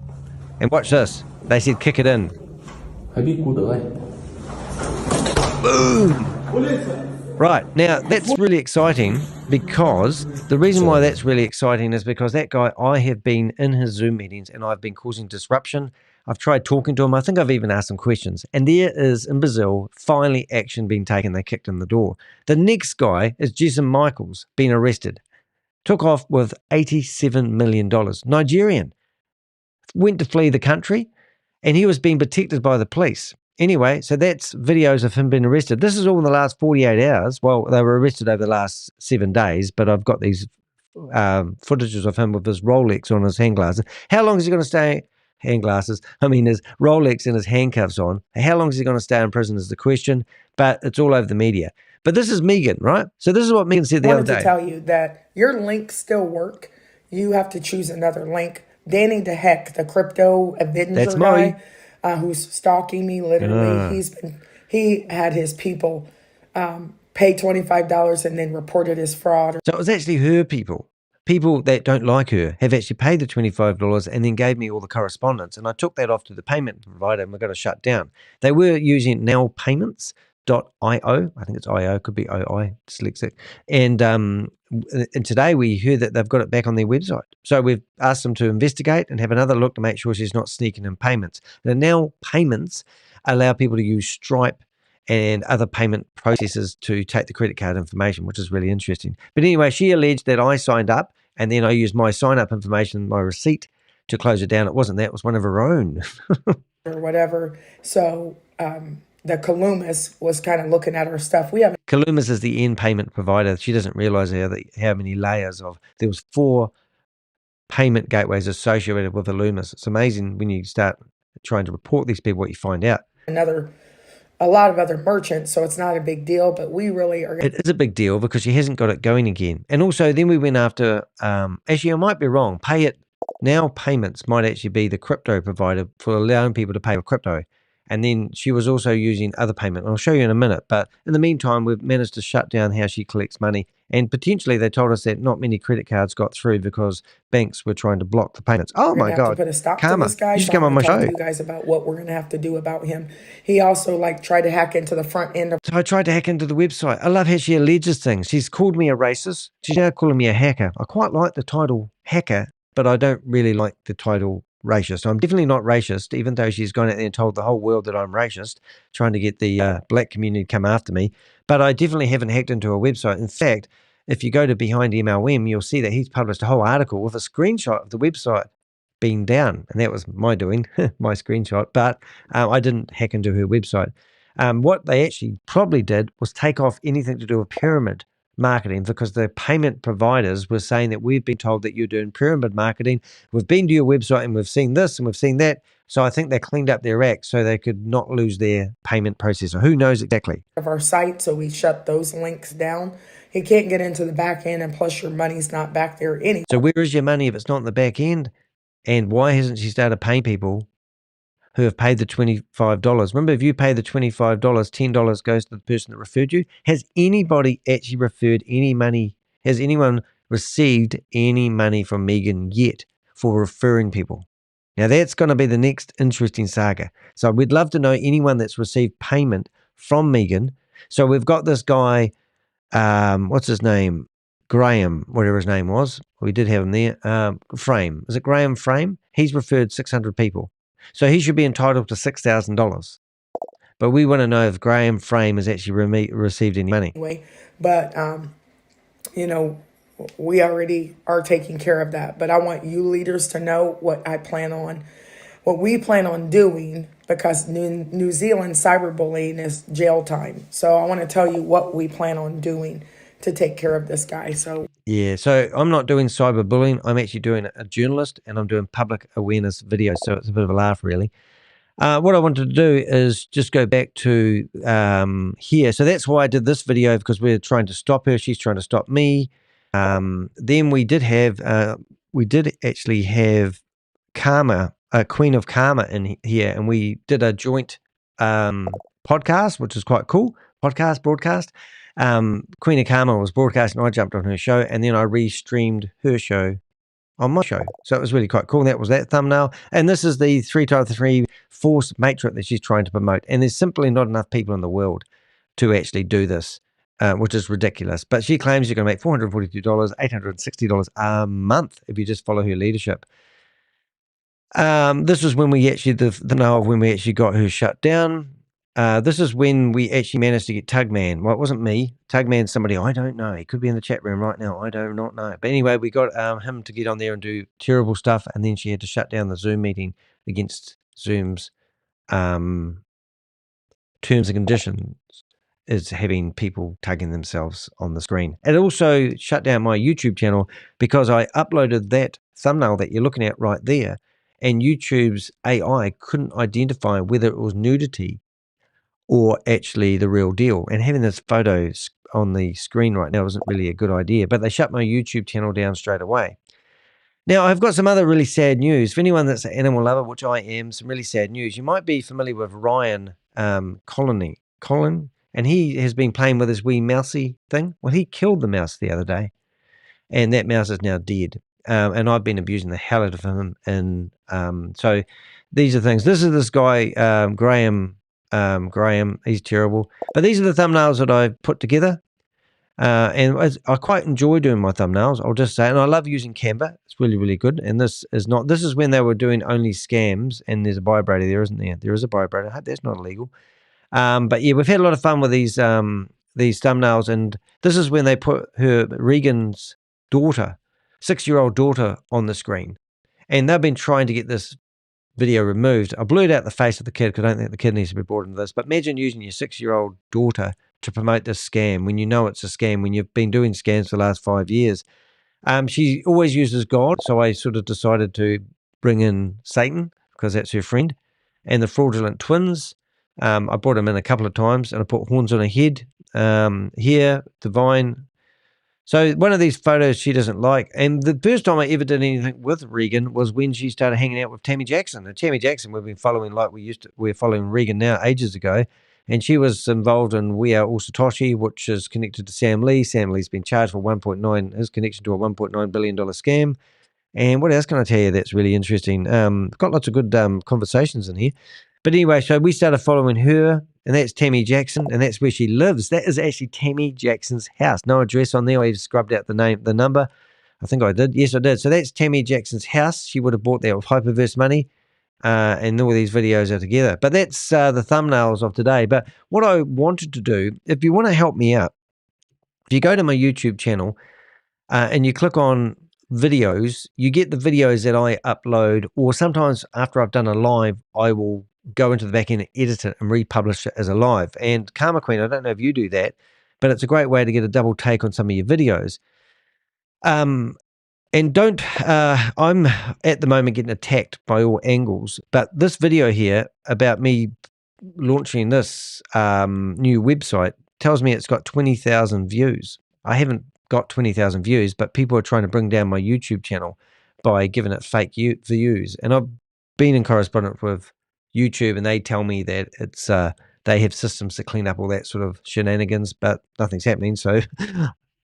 And watch this. They said kick it in. Boom! Right, now that's really exciting, because the reason why that's really exciting is because that guy, I have been in his Zoom meetings and I've been causing disruption. I've tried talking to him. I think I've even asked him questions. And there is, in Brazil, finally action being taken. They kicked in the door. The next guy is Jason Michaels, being arrested. Took off with $87 million. Nigerian. Went to flee the country, and he was being protected by the police. Anyway, so that's videos of him being arrested. This is all in the last 48 hours. Well, they were arrested over the last 7 days, but I've got these footages of him with his Rolex on his hand glasses. How long is he going to stay? Hand glasses. I mean, his Rolex and his handcuffs on. How long is he going to stay in prison is the question, but it's all over the media. But this is Megan, right? So this is what Megan said the other day. I wanted to tell you that your links still work. You have to choose another link. Danny de Hek, the Crypto Avenger guy, who's stalking me literally. He had his people pay $25 and then reported as fraud. So it was actually her people. People that don't like her have actually paid the $25 and then gave me all the correspondence. And I took that off to the payment provider and we're going to shut down. They were using nowpayments.io. I think it's IO, could be OI, dyslexic. And today we heard that they've got it back on their website. So we've asked them to investigate and have another look to make sure she's not sneaking in payments. Now payments allow people to use Stripe and other payment processors to take the credit card information, which is really interesting. But anyway, she alleged that I signed up and then I used my sign-up information, my receipt, to close it down. It wasn't that. It was one of her own. Or whatever. So the Columbus was kind of looking at her stuff. Columbus is the end payment provider. She doesn't realize how many layers of... There was 4 payment gateways associated with Columbus. It's amazing when you start trying to report these people what you find out. A lot of other merchants, so it's not a big deal, but we really are... It is a big deal because she hasn't got it going again. And also then we went after, actually I might be wrong, Pay It Now Payments might actually be the crypto provider for allowing people to pay with crypto. And then she was also using other payment. I'll show you in a minute. But in the meantime, we've managed to shut down how she collects money. And potentially they told us that not many credit cards got through because banks were trying to block the payments. Oh my God. Put a stop Karma. to this guy. You should come on my show. You guys about what we're going to have to do about him. He also tried to hack into the front end of... So I tried to hack into the website. I love how she alleges things. She's called me a racist. She's now calling me a hacker. I quite like the title hacker, but I don't really like the title racist. I'm definitely not racist, even though she's gone out there and told the whole world that I'm racist, trying to get the black community to come after me. But I definitely haven't hacked into a website. In fact, if you go to Behind MLM, you'll see that he's published a whole article with a screenshot of the website being down. And that was my doing, my screenshot. But I didn't hack into her website. What they actually probably did was take off anything to do with pyramid marketing, because the payment providers were saying that we've been told that you're doing pyramid marketing. We've been to your website and we've seen this and we've seen that. So I think they cleaned up their act so they could not lose their payment processor. Who knows exactly? Of our site, so we shut those links down. He can't get into the back end, and plus your money's not back there anyway. So where is your money if it's not in the back end? And why hasn't she started paying people who have paid the $25? Remember, if you pay the $25, $10 goes to the person that referred you. Has anybody actually referred any money? Has anyone received any money from Megan yet for referring people? Now, that's going to be the next interesting saga. So we'd love to know anyone that's received payment from Megan. So we've got this guy, what's his name? Graham, whatever his name was. We did have him there. Frame. Is it Graham Frame? He's referred 600 people. So he should be entitled to $6,000. but we want to know if Graham Frame has actually received any money. Anyway, but you know, we already are taking care of that. But I want you leaders to know what we plan on doing, because New Zealand cyberbullying is jail time. So I want to tell you what we plan on doing to take care of this guy. So yeah, so I'm not doing cyberbullying. I'm actually doing a journalist, and I'm doing public awareness videos. So it's a bit of a laugh, really. What I wanted to do is just go back to here. So that's why I did this video, because we're trying to stop her. She's trying to stop me. Then we did actually have Karma, Queen of Karma in here, and we did a joint podcast, which is quite cool. Broadcast. Queen of Karma was broadcasting. I jumped on her show, and then I restreamed her show on my show. So it was really quite cool. That was that thumbnail. And this is the 3x3 force matrix that she's trying to promote. And there's simply not enough people in the world to actually do this, which is ridiculous. But she claims you're going to make $442, $860 a month if you just follow her leadership. This was when we actually, the now of when we actually got her shut down. This is when we actually managed to get Tugman. Well, it wasn't me. Tugman's somebody, I don't know. He could be in the chat room right now. I do not know. But anyway, we got him to get on there and do terrible stuff. And then she had to shut down the Zoom meeting against Zoom's terms and conditions, is having people tugging themselves on the screen. It also shut down my YouTube channel because I uploaded that thumbnail that you're looking at right there, and YouTube's AI couldn't identify whether it was nudity or actually the real deal. And having this photo on the screen right now isn't really a good idea, but they shut my YouTube channel down straight away. Now, I've got some other really sad news. For anyone that's an animal lover, which I am, some really sad news. You might be familiar with Ryan Colin, and he has been playing with his wee mousey thing. Well, he killed the mouse the other day, and that mouse is now dead. And I've been abusing the hell out of him. And so these are things. This is this guy, Graham, he's terrible. But these are the thumbnails that I put together. And I quite enjoy doing my thumbnails, I'll just say. And I love using Canva. It's really, really good. And this is when they were doing only scams. And there's a vibrator there, isn't there? There is a vibrator. I hope that's not illegal. But yeah, we've had a lot of fun with these thumbnails. And this is when they put Regan's daughter, 6-year-old daughter, on the screen. And they've been trying to get this video removed. I blurred out the face of the kid because I don't think the kid needs to be brought into this. But imagine using your 6-year-old daughter to promote this scam when you know it's a scam, when you've been doing scams for the last 5 years. She always uses God, so I sort of decided to bring in Satan because that's her friend, and the fraudulent twins. I brought them in a couple of times, and I put horns on her head. Here, divine. So one of these photos she doesn't like. And the first time I ever did anything with Regan was when she started hanging out with Tammy Jackson. And Tammy Jackson we've been following like we're following Regan now ages ago. And she was involved in We Are All Satoshi, which is connected to Sam Lee. Sam Lee's been charged for his connection to a $1.9 billion scam. And what else can I tell you that's really interesting? Got lots of good conversations in here. But anyway, so we started following her, and that's Tammy Jackson, and that's where she lives. That is actually Tammy Jackson's house. No address on there. I even scrubbed out the number. I think I did. Yes, I did. So that's Tammy Jackson's house. She would have bought that with Hyperverse money, and all these videos are together. But that's the thumbnails of today. But what I wanted to do, if you want to help me out, if you go to my YouTube channel and you click on videos, you get the videos that I upload, or sometimes after I've done a live, I will go into the back end and edit it and republish it as a live. And Karma Queen, I don't know if you do that, but it's a great way to get a double take on some of your videos. And I'm at the moment getting attacked by all angles, but this video here about me launching this new website tells me it's got 20,000 views. I haven't got 20,000 views, but people are trying to bring down my YouTube channel by giving it fake views. And I've been in correspondence with YouTube, and they tell me that it's they have systems to clean up all that sort of shenanigans, but nothing's happening. So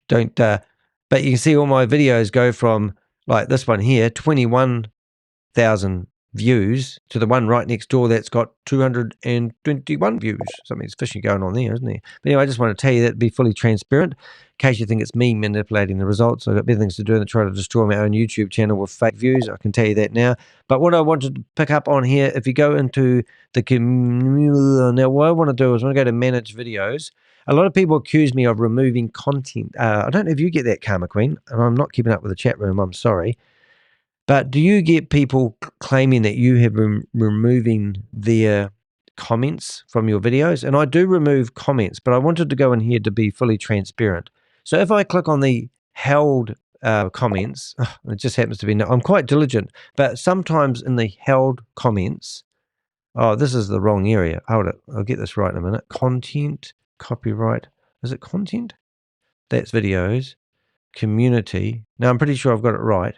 don't. But you can see all my videos go from like this one here, 21,000 views to the one right next door that's got 221 views. Something's fishy going on there, isn't there? But anyway, I just want to tell you that, be fully transparent in case you think it's me manipulating the results. I've got better things to do than try to destroy my own YouTube channel with fake views. I can tell you that now. But what I wanted to pick up on here, if you go into the now what I want to do is I want to go to manage videos. A lot of people accuse me of removing content. I don't know if you get that, Karma Queen, and I'm not keeping up with the chat room. I'm sorry. But do you get people claiming that you have been removing their comments from your videos? And I do remove comments, but I wanted to go in here to be fully transparent. So if I click on the held comments, it just happens to be, I'm quite diligent, but sometimes in the held comments, this is the wrong area. Hold it. I'll get this right in a minute. Content, copyright. Is it content? That's videos, community. Now I'm pretty sure I've got it right.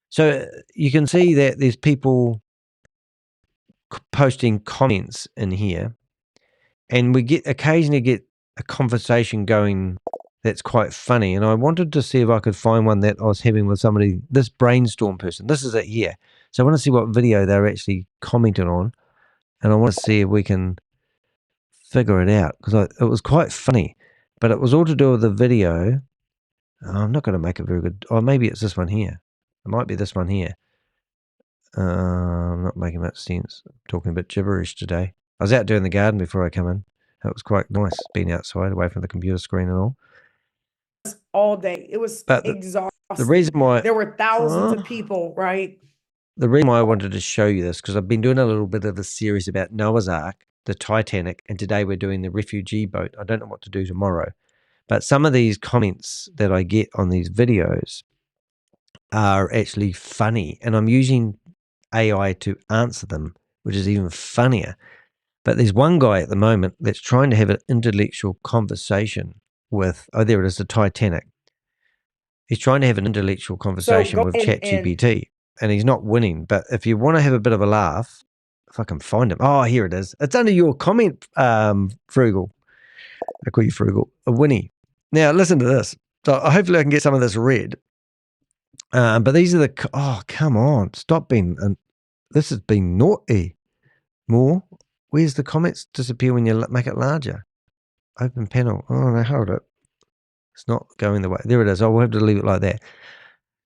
So you can see that there's people posting comments in here, and we occasionally get a conversation going that's quite funny. And I wanted to see if I could find one that I was having with somebody, this brainstorm person. This is it here. So I want to see what video they're actually commenting on, and I want to see if we can figure it out, because it was quite funny, but it was all to do with the video. I'm not going to make it very good. Oh, maybe it's this one here. It might be this one here. I'm not making much sense. I'm talking a bit gibberish today. I was out doing the garden before I come in. It was quite nice being outside, away from the computer screen and all day. It was exhausting. The reason why there were thousands of people, right? The reason why I wanted to show you this, because I've been doing a little bit of a series about Noah's Ark, the Titanic, and today we're doing the Refugee boat. I don't know what to do tomorrow, but some of these comments that I get on these videos are actually funny, and I'm using AI to answer them, which is even funnier. But there's one guy at the moment that's trying to have an intellectual conversation with, there it is, the Titanic. He's trying to have an intellectual conversation with ChatGPT, and he's not winning. But if you want to have a bit of a laugh, if I can find him. Oh, here it is. It's under your comment, Frugal. I call you Frugal. Winnie. Now, listen to this. So hopefully I can get some of this read. But these are come on. Stop being, this has been naughty. More. Where's the comments disappear when you make it larger? Open panel. Oh, no, hold it. It's not going the way. There it is. I'll have to leave it like that.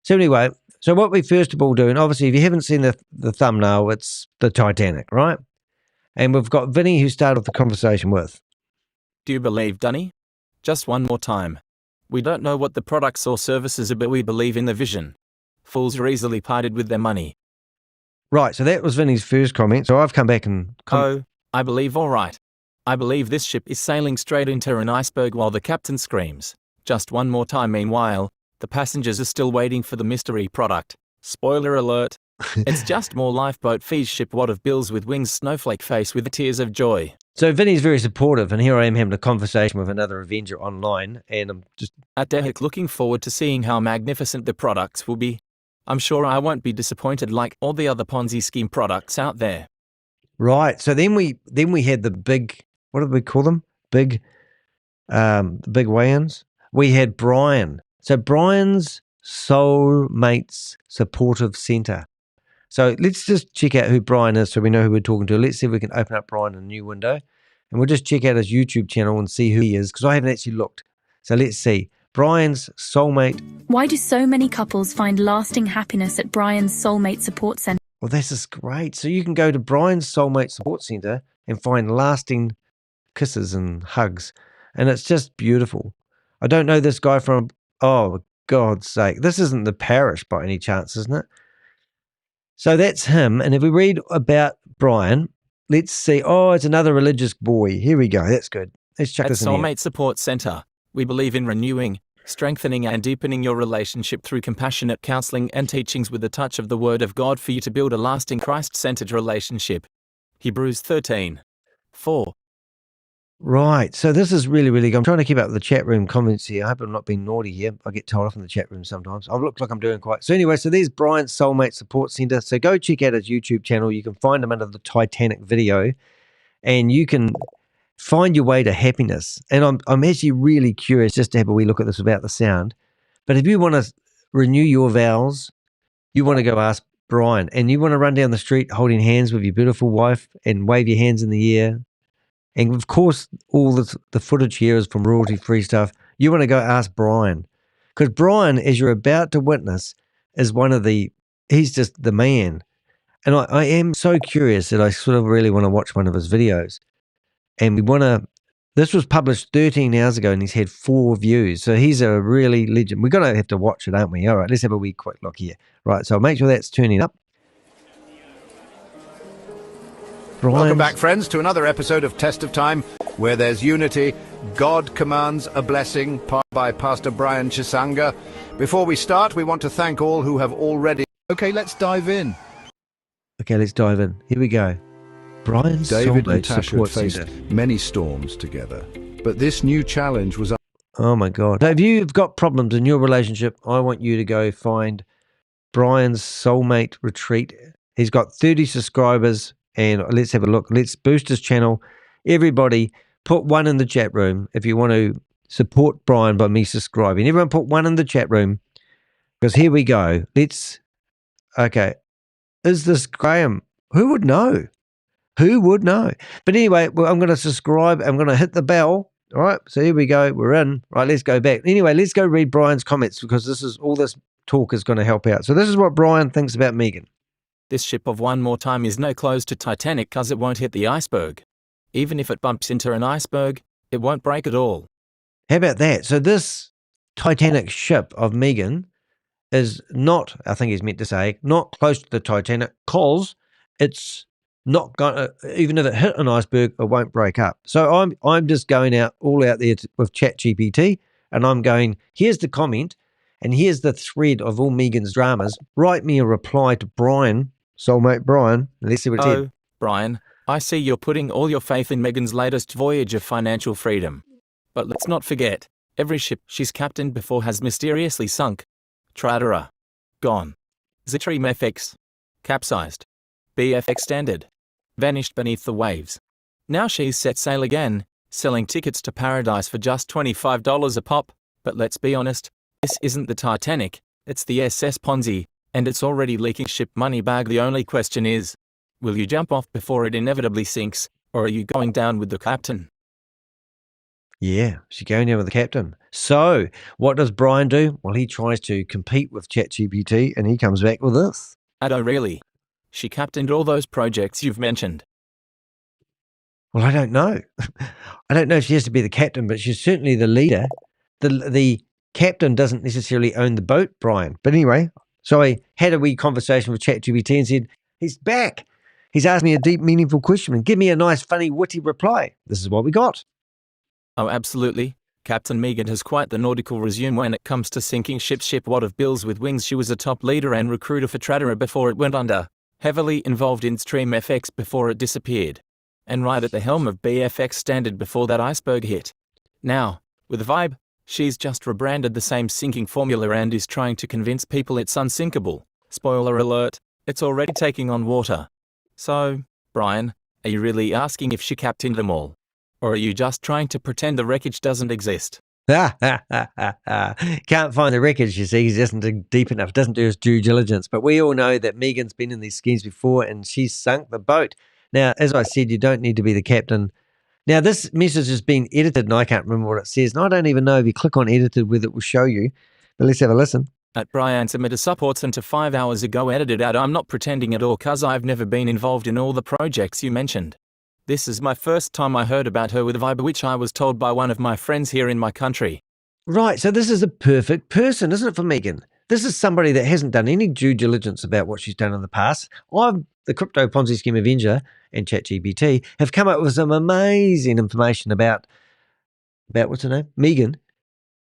So anyway, so what we first of all do, and obviously if you haven't seen the thumbnail, it's the Titanic, right? And we've got Vinny who started the conversation with. Do you believe, Danny? Just one more time. We don't know what the products or services are, but we believe in the vision. Fools are easily parted with their money. Right, so that was Vinny's first comment. So I've come back and... I believe all right. I believe this ship is sailing straight into an iceberg while the captain screams. Just one more time. Meanwhile, the passengers are still waiting for the mystery product. Spoiler alert. It's just more lifeboat fees ship wad of bills with wings snowflake face with tears of joy. So Vinny's very supportive, and here I am having a conversation with another Avenger online, and I'm just... At De Hek, looking forward to seeing how magnificent the products will be. I'm sure I won't be disappointed like all the other Ponzi scheme products out there. Right. So then we had the big, what did we call them? The big weigh-ins. We had Brian. So Brian's Soulmates Supportive Center. So let's just check out who Brian is so we know who we're talking to. Let's see if we can open up Brian in a new window. And we'll just check out his YouTube channel and see who he is, because I haven't actually looked. So let's see. Brian's Soulmate. Why do so many couples find lasting happiness at Brian's Soulmate Support Center? Well, this is great. So you can go to Brian's Soulmate Support Center and find lasting kisses and hugs. And it's just beautiful. I don't know this guy from, oh, God's sake. This isn't the parish by any chance, isn't it? So that's him. And if we read about Brian, let's see. Oh, it's another religious boy. Here we go. That's good. Let's check this in here. At Soulmate Support Center, we believe in renewing, strengthening and deepening your relationship through compassionate counseling and teachings with the touch of the Word of God for you to build a lasting Christ-centered relationship. Hebrews 13:4. Right. So this is really, really good. I'm trying to keep up with the chat room comments here. I hope I'm not being naughty here. I get told off in the chat room sometimes. I look like I'm doing quite. So anyway, so there's Brian's Soulmate Support Center. So go check out his YouTube channel. You can find him under the Titanic video, and you can find your way to happiness. And I'm actually really curious just to have a wee look at this without the sound. But if you want to renew your vows, you want to go ask Brian, and you want to run down the street holding hands with your beautiful wife and wave your hands in the air, and of course, all the footage here is from royalty-free stuff, you want to go ask Brian. Because Brian, as you're about to witness, is he's just the man. And I am so curious that I sort of really want to watch one of his videos. And this was published 13 hours ago and he's had 4 views. So he's a really legend. We're going to have to watch it, aren't we? All right, let's have a wee quick look here. Right, so I'll make sure that's turning up. Welcome back, friends, to another episode of Test of Time, where there's unity. God commands a blessing by Pastor Brian Chisanga. Before we start, we want to thank all who have already... Okay, let's dive in. Okay, let's dive in. Here we go. Brian's David and Soulmate Tasha Support had faced Center. many storms together, but this new challenge was... Oh my God. So if you've got problems in your relationship, I want you to go find Brian's Soulmate Retreat. He's got 30 subscribers, and let's have a look. Let's boost his channel. Everybody, put 1 in the chat room if you want to support Brian by me subscribing. Everyone put 1 in the chat room, because here we go. Okay. Is this Graham? Who would know? Who would know? But anyway, well, I'm going to subscribe. I'm going to hit the bell. All right. So here we go. We're in. Right. Let's go back. Anyway, let's go read Brian's comments, because all this talk is going to help out. So this is what Brian thinks about Megan. This ship of one more time is no close to Titanic cause it won't hit the iceberg. Even if it bumps into an iceberg, it won't break at all. How about that? So this Titanic ship of Megan is not, I think he's meant to say, not close to the Titanic, cause it's not going to, even if it hit an iceberg, it won't break up. So I'm just going all out there with ChatGPT, and I'm going, here's the comment, and here's the thread of all Megan's dramas. Write me a reply to Brian, Soulmate Brian, and let's see what it said. Brian, I see you're putting all your faith in Megan's latest voyage of financial freedom. But let's not forget, every ship she's captained before has mysteriously sunk. Tradera. Gone. Zitrim FX. Capsized. BFX Standard. Vanished beneath the waves. Now she's set sail again, selling tickets to paradise for just $25 a pop. But let's be honest, this isn't the Titanic, it's the SS Ponzi, and it's already leaking ship money bag. The only question is, will you jump off before it inevitably sinks, or are you going down with the captain? Yeah, she's going down with the captain. So what does Brian do? Well, he tries to compete with ChatGPT, and he comes back with this. Oh, really? She captained all those projects you've mentioned. Well, I don't know. I don't know if she has to be the captain, but she's certainly the leader. The captain doesn't necessarily own the boat, Brian. But anyway, so I had a wee conversation with ChatGPT and said, he's back. He's asked me a deep, meaningful question and give me a nice, funny, witty reply. This is what we got. Oh, absolutely. Captain Megan has quite the nautical resume when it comes to sinking ships. Ship what of bills with wings. She was a top leader and recruiter for Tradera before it went under, heavily involved in Stream FX before it disappeared, and right at the helm of BFX Standard before that iceberg hit. Now, with Vibe, she's just rebranded the same sinking formula and is trying to convince people it's unsinkable. Spoiler alert, it's already taking on water. So, Brian, are you really asking if she captained them all? Or are you just trying to pretend the wreckage doesn't exist? Can't find the wreckage, you see. He isn't deep enough, doesn't do his due diligence. But we all know that Megan's been in these schemes before and she's sunk the boat. Now, as I said, you don't need to be the captain. Now, this message has been edited and I can't remember what it says. And I don't even know if you click on edited whether it will show you. But let's have a listen. At Brian submitted support center 5 hours ago, edited out. I'm not pretending at all cause I've never been involved in all the projects you mentioned. This is my first time I heard about her with Vibe, which I was told by one of my friends here in my country. Right, so this is a perfect person, isn't it, for Megan? This is somebody that hasn't done any due diligence about what she's done in the past. The Crypto Ponzi Scheme Avenger and ChatGPT have come up with some amazing information about what's her name? Megan,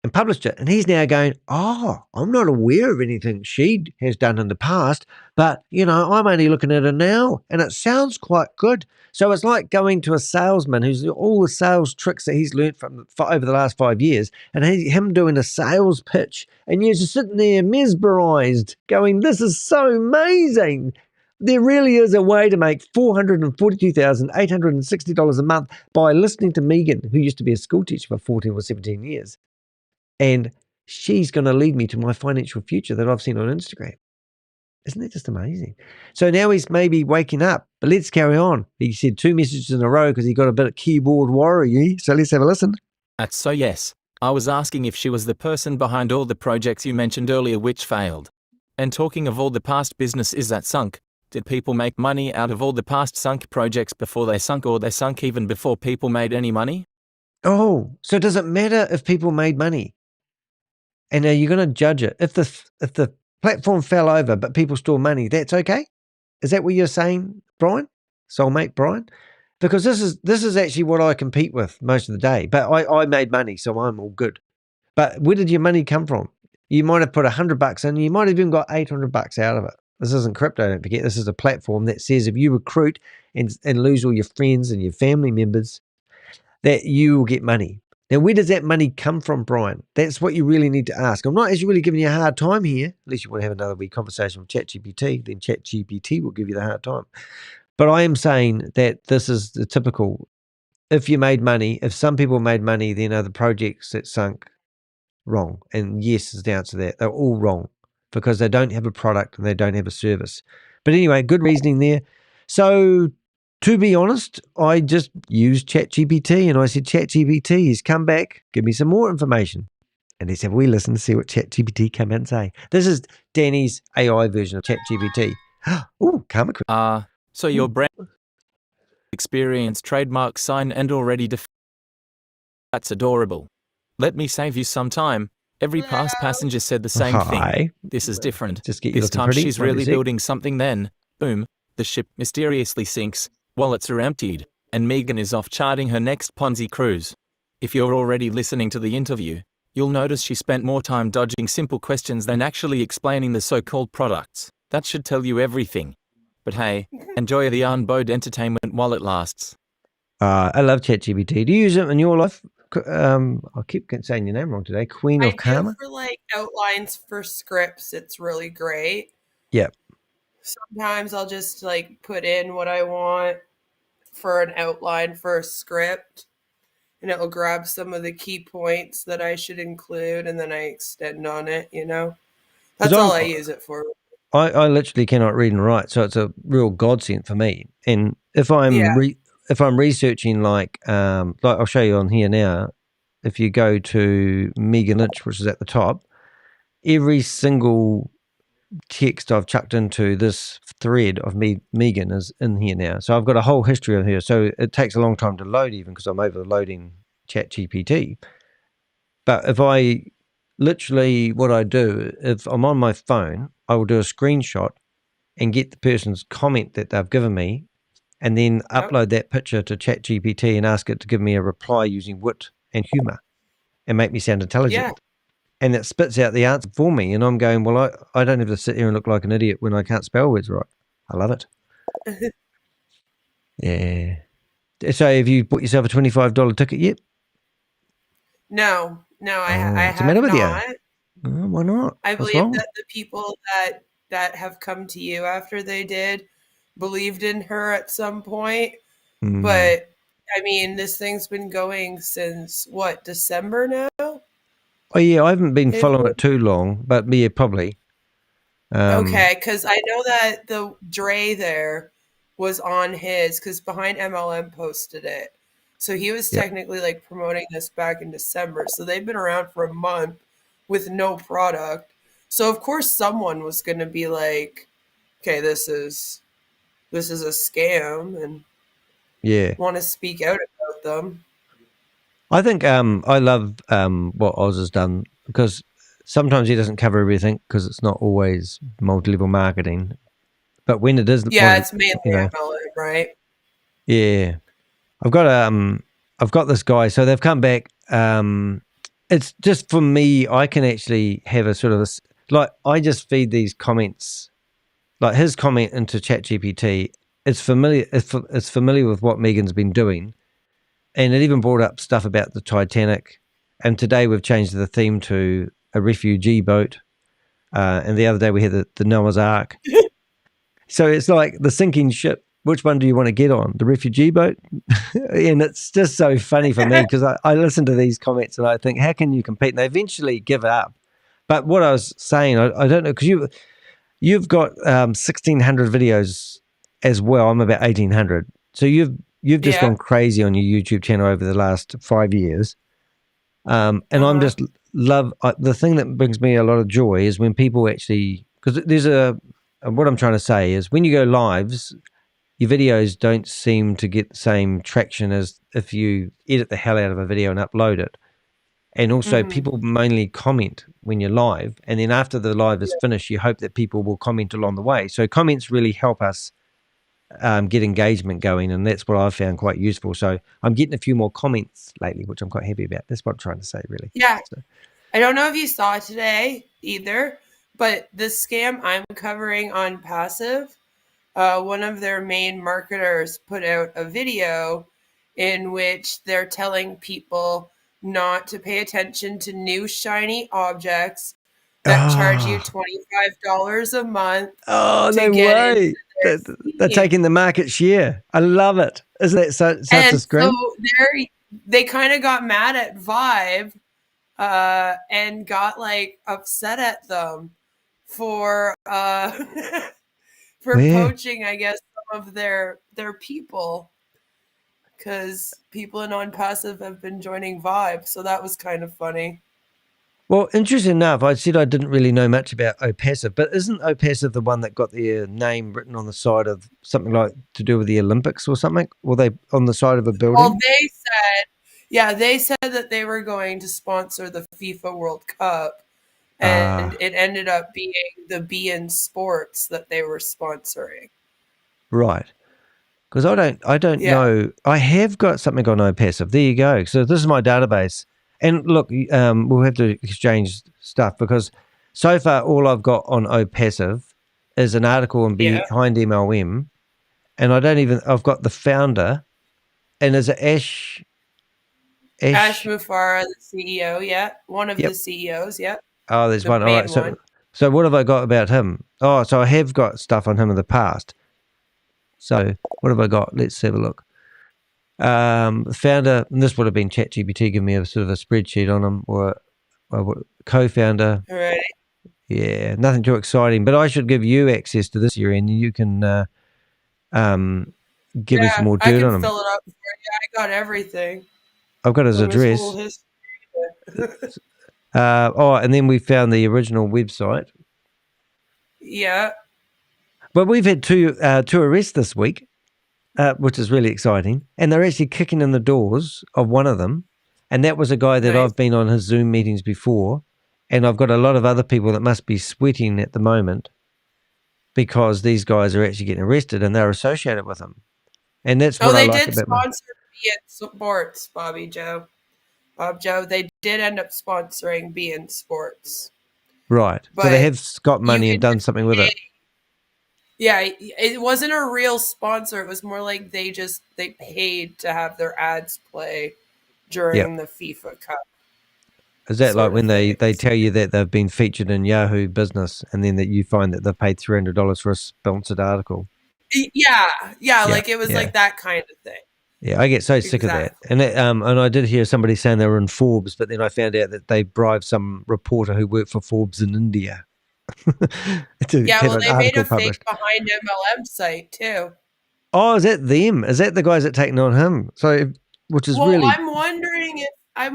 and published it. And he's now going, I'm not aware of anything she has done in the past, but, I'm only looking at her now, and it sounds quite good. So it's like going to a salesman who's all the sales tricks that he's learned from over the last 5 years, and him doing a sales pitch, and you're just sitting there mesmerized going, this is so amazing. There really is a way to make $442,860 a month by listening to Megan, who used to be a school teacher for 14 or 17 years. And she's going to lead me to my financial future that I've seen on Instagram. Isn't that just amazing? So now he's maybe waking up, but let's carry on. He said 2 messages in a row because he got a bit of keyboard warrior. So let's have a listen. So yes, I was asking if she was the person behind all the projects you mentioned earlier which failed. And talking of all the past businesses that sunk, did people make money out of all the past sunk projects before they sunk, or they sunk even before people made any money? Oh, so does it matter if people made money? And are you going to judge it? If the platform fell over but people still money, that's okay? Is that what you're saying, Brian? Soulmate Brian? Because this is actually what I compete with most of the day. But I made money, so I'm all good. But where did your money come from? You might have put $100 in, you might have even got $800 out of it. This isn't crypto, don't forget. This is a platform that says if you recruit and lose all your friends and your family members, that you will get money. Now, where does that money come from, Brian? That's what you really need to ask. I'm not actually really giving you a hard time here, unless you want to have another wee conversation with ChatGPT, then ChatGPT will give you the hard time. But I am saying that this is the typical, if you made money, if some people made money, then other projects that sunk, wrong. And yes is the answer to that. They're all wrong because they don't have a product and they don't have a service. But anyway, good reasoning there. So to be honest, I just used ChatGPT and I said, ChatGPT, he's come back, give me some more information. And let's have a wee listen to see what ChatGPT come out and say. This is Danny's AI version of ChatGPT. Oh, karma. So your brand experience, trademark, sign, and already that's adorable. Let me save you some time. Every past passenger said the same thing. This is different. Just get you this time she's really building something, then, boom, the ship mysteriously sinks, wallets are emptied, and Megan is off charting her next Ponzi cruise. If you're already listening to the interview, you'll notice she spent more time dodging simple questions than actually explaining the so-called products. That should tell you everything. But hey, enjoy the unbowed entertainment while it lasts. I love ChatGPT. Do you use it in your life? I keep saying your name wrong today. Queen of Karma? For like outlines for scripts, it's really great. Yep. Sometimes I'll just like put in what I want for an outline for a script, and it will grab some of the key points that I should include, and then I extend on it, you know? That's all I use it for. I literally cannot read and write, so it's a real godsend for me. And if I'm researching like I'll show you on here now, if you go to Megan Lynch, which is at the top, every single text I've chucked into this thread of Megan is in here now. So I've got a whole history of her. So it takes a long time to load even because I'm overloading ChatGPT. But if I literally, what I do, if I'm on my phone, I will do a screenshot and get the person's comment that they've given me and then upload that picture to ChatGPT and ask it to give me a reply using wit and humor and make me sound intelligent. Yeah. And it spits out the answer for me. And I'm going, well, I don't have to sit here and look like an idiot when I can't spell words right. I love it. Yeah. So have you bought yourself a $25 ticket yet? No, I have not. What's the matter with you? Oh, why not? I believe that the people that have come to you after they did believed in her at some point. But I mean, this thing's been going since what, December now? Oh yeah, I haven't been following it too long, but yeah, probably. Okay, because I know that the Dre there was on his, because Behind MLM posted it. So he was technically like promoting this back in December. So they've been around for a month with no product. So of course someone was going to be like, okay, this is a scam, and want to speak out about them. I think I love what Oz has done, because sometimes he doesn't cover everything because it's not always multi-level marketing. But when it is, it's mainly MLM, right? Yeah, I've got this guy. So they've come back. It's just for me. I can actually have a sort of I just feed these comments, like his comment into ChatGPT. It's familiar. It's familiar with what Megan's been doing. And it even brought up stuff about the Titanic. And today we've changed the theme to a refugee boat. And the other day we had the Noah's Ark. So it's like the sinking ship. Which one do you want to get on? The refugee boat? And it's just so funny for me because I listen to these comments and I think, how can you compete? And they eventually give up. But what I was saying, I don't know, because You've got 1,600 videos as well. I'm about 1,800. So you've just gone crazy on your YouTube channel over the last 5 years. And I'm just the thing that brings me a lot of joy is when people actually, because there's what I'm trying to say is when you go lives, your videos don't seem to get the same traction as if you edit the hell out of a video and upload it. And also people mainly comment when you're live. And then after the live is finished, you hope that people will comment along the way. So comments really help us get engagement going. And that's what I've found quite useful. So I'm getting a few more comments lately, which I'm quite happy about. That's what I'm trying to say, really. Yeah. So. I don't know if you saw today either, but the scam I'm covering on Passive, one of their main marketers put out a video in which they're telling people not to pay attention to new shiny objects that charge you $25 a month. Oh, no way. They're taking the market share. I love it. Isn't it such a scream? So they kind of got mad at Vibe and got like upset at them for poaching, I guess, some of their people, because people in non-passive have been joining Vibe, so that was kind of funny. Well, interesting enough, I said I didn't really know much about OPassive, but isn't OPassive the one that got their name written on the side of something like to do with the Olympics or something? Were they on the side of a building? Well, they said that they were going to sponsor the FIFA World Cup, and it ended up being the beIN Sports that they were sponsoring. Right. Because I don't know. I have got something on OPassive. There you go. So this is my database. And look, we'll have to exchange stuff because so far all I've got on OPassive is an article on behind MLM, and I've got the founder, and is it Ash Mufara, the CEO, one of the CEOs, Oh, there's one. All right. So what have I got about him? Oh, so I have got stuff on him in the past. So what have I got? Let's have a look. Founder, and this would have been ChatGPT giving me a sort of a spreadsheet on him, or co-founder. All right. Yeah, nothing too exciting, but I should give you access to this here, and you can give me some more dirt on him. I can fill it up for you. I got everything. I've got his address. And then we found the original website. Yeah. But we've had two arrests this week. Which is really exciting. And they're actually kicking in the doors of one of them. And that was a guy that I've been on his Zoom meetings before. And I've got a lot of other people that must be sweating at the moment because these guys are actually getting arrested and they're associated with him. And that's what I like about they did sponsor beIN Sports, Bob Joe. They did end up sponsoring beIN Sports. Right. But so they have got money and done something with it. Yeah, it wasn't a real sponsor. It was more like they paid to have their ads play during the FIFA Cup. Is that like when they tell you that they've been featured in Yahoo Business and then that you find that they've paid $300 for a sponsored article? Yeah, like it was like that kind of thing. Yeah, I get so sick of that. And I did hear somebody saying they were in Forbes, but then I found out that they bribed some reporter who worked for Forbes in India. They made a fake behind MLM site too. Oh, is that them? Is that the guys that taken on him? So, which is really. I'm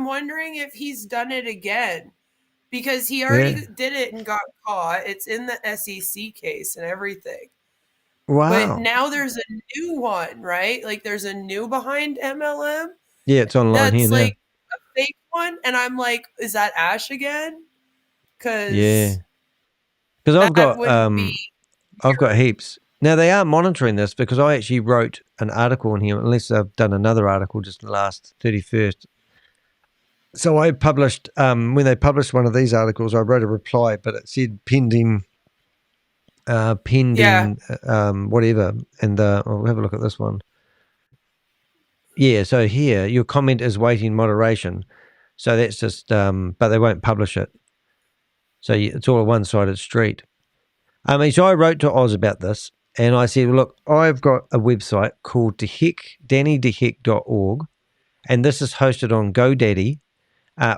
wondering if he's done it again because he already did it and got caught. It's in the SEC case and everything. Wow! But now there's a new one, right? Like there's a new behind MLM. Yeah, it's online here now. That's like a fake one, and I'm like, is that Ash again? Because I've got heaps. Now they are monitoring this because I actually wrote an article on here, unless I've done another article just in the last 31st. So I published, when they published one of these articles, I wrote a reply, but it said pending whatever. And I'll have a look at this one. Yeah, so here, your comment is waiting moderation. So that's just, but they won't publish it. So it's all a one-sided street. So I wrote to Oz about this, and I said, look, I've got a website called DannyDeHek.org, and this is hosted on GoDaddy.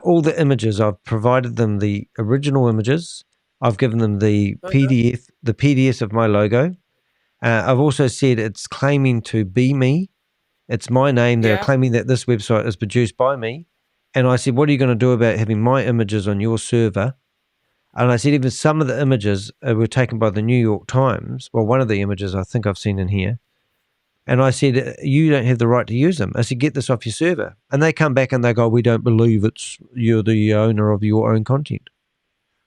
All the images, I've provided them the original images, I've given them the PDFs of my logo. I've also said it's claiming to be me. It's my name. They're claiming that this website is produced by me. And I said, what are you going to do about having my images on your server? And I said, even some of the images were taken by the New York Times. Well, one of the images I think I've seen in here. And I said, you don't have the right to use them. I said, get this off your server. And they come back and they go, we don't believe you're the owner of your own content.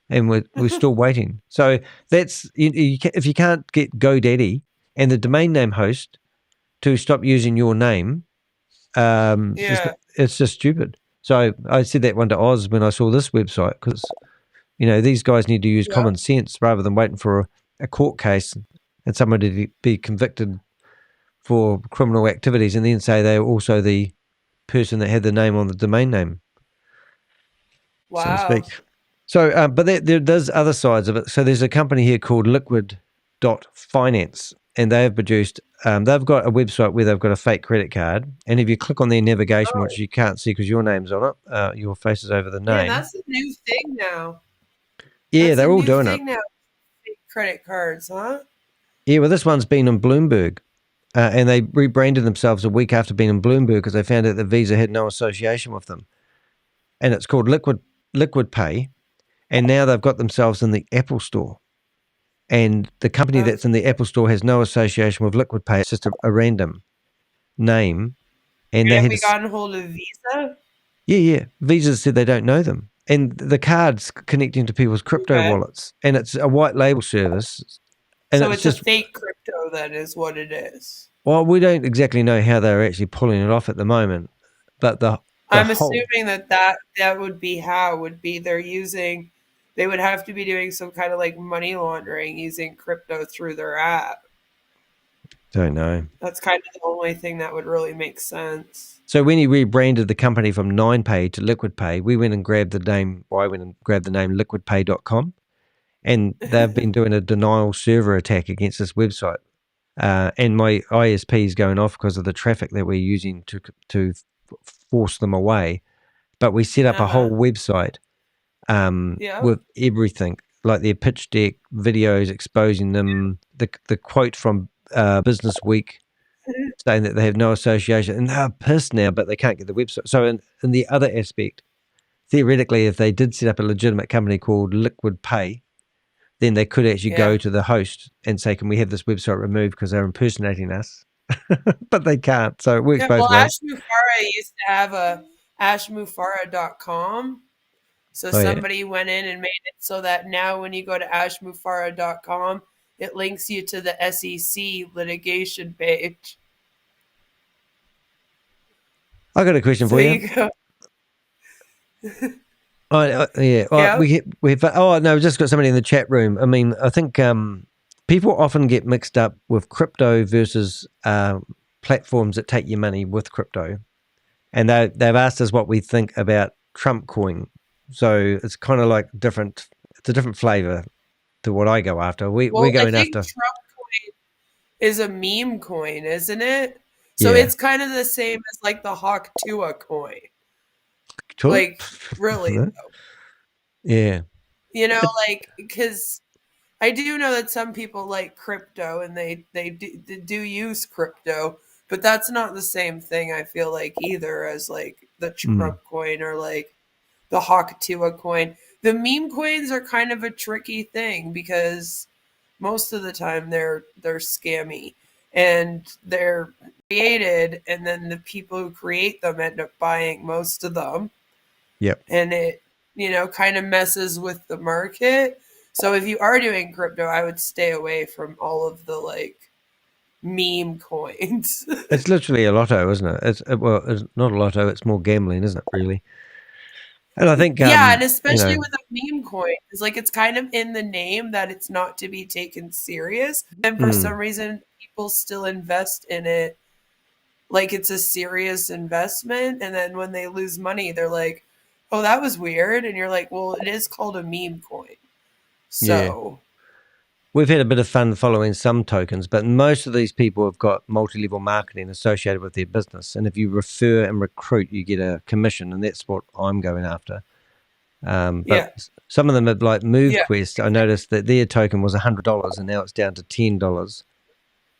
And we're still waiting. So that's, if you can't get GoDaddy and the domain name host to stop using your name, it's just stupid. So I said that one to Oz when I saw this website, because, these guys need to use common sense rather than waiting for a court case and somebody to be convicted for criminal activities and then say they're also the person that had the name on the domain name. Wow. So to speak. So, but there's other sides of it. So there's a company here called Liquid.finance, and they have produced, they've got a website where they've got a fake credit card. And if you click on their navigation, which you can't see because your name's on it, your face is over the name. Yeah, that's a new thing now. Yeah, they're all doing it. Now. Fake credit cards, huh? Yeah, well, this one's been on Bloomberg. And they rebranded themselves a week after being in Bloomberg because they found out that Visa had no association with them. And it's called Liquid Pay. And now they've got themselves in the Apple Store. And the company that's in the Apple Store has no association with Liquid Pay. It's just a random name. And have we gotten hold of Visa? Yeah. Visa said they don't know them. And the card's connecting to people's crypto wallets. And it's a white label service. And so it's just a fake crypto, then, is what it is. Well, we don't exactly know how they're actually pulling it off at the moment, but I'm assuming that would be they would have to be doing some kind of like money laundering using crypto through their app. Don't know. That's kind of the only thing that would really make sense. So when he rebranded the company from NinePay to LiquidPay, we went and grabbed the name. I went and grabbed the name liquidpay.com. And they've been doing a denial server attack against this website. And my ISP is going off because of the traffic that we're using to force them away. But we set up a whole website with everything, like their pitch deck, videos exposing them, the quote from Business Week saying that they have no association. And they're pissed now, but they can't get the website. So in the other aspect, theoretically, if they did set up a legitimate company called Liquid Pay, then they could actually go to the host and say, can we have this website removed because they're impersonating us? But they can't. So it works both ways. Ash Mufareh used to have a ashmufareh.com. So somebody went in and made it so that now when you go to ashmufareh.com, it links you to the SEC litigation page. I got a question for you. We've just got somebody in the chat room. I mean, I think people often get mixed up with crypto versus platforms that take your money with crypto, and they've asked us what we think about Trump coin. So it's kind of like different. It's a different flavor to what I go after. We're going after. Trump coin is a meme coin, isn't it? So it's kind of the same as like the Hawk Tua coin. Like, really, though. Yeah. Because I do know that some people like crypto and they do use crypto, but that's not the same thing, I feel like, either as like the Trump coin or like the Hawk Tua coin. The meme coins are kind of a tricky thing because most of the time they're scammy and they're created, and then the people who create them end up buying most of them. Yep. And it, kind of messes with the market. So if you are doing crypto, I would stay away from all of the like meme coins. It's literally a lotto, isn't it? It's not a lotto. It's more gambling, isn't it? Really. And I think and especially with a meme coin, it's like it's kind of in the name that it's not to be taken serious, and for some reason people still invest in it like it's a serious investment, and then when they lose money, they're like, "Oh, that was weird," and you're like, "Well, it is called a meme coin." So we've had a bit of fun following some tokens, but most of these people have got multi-level marketing associated with their business. And if you refer and recruit, you get a commission, and that's what I'm going after. But some of them have like MoveQuest. I noticed that their token was $100 and now it's down to $10.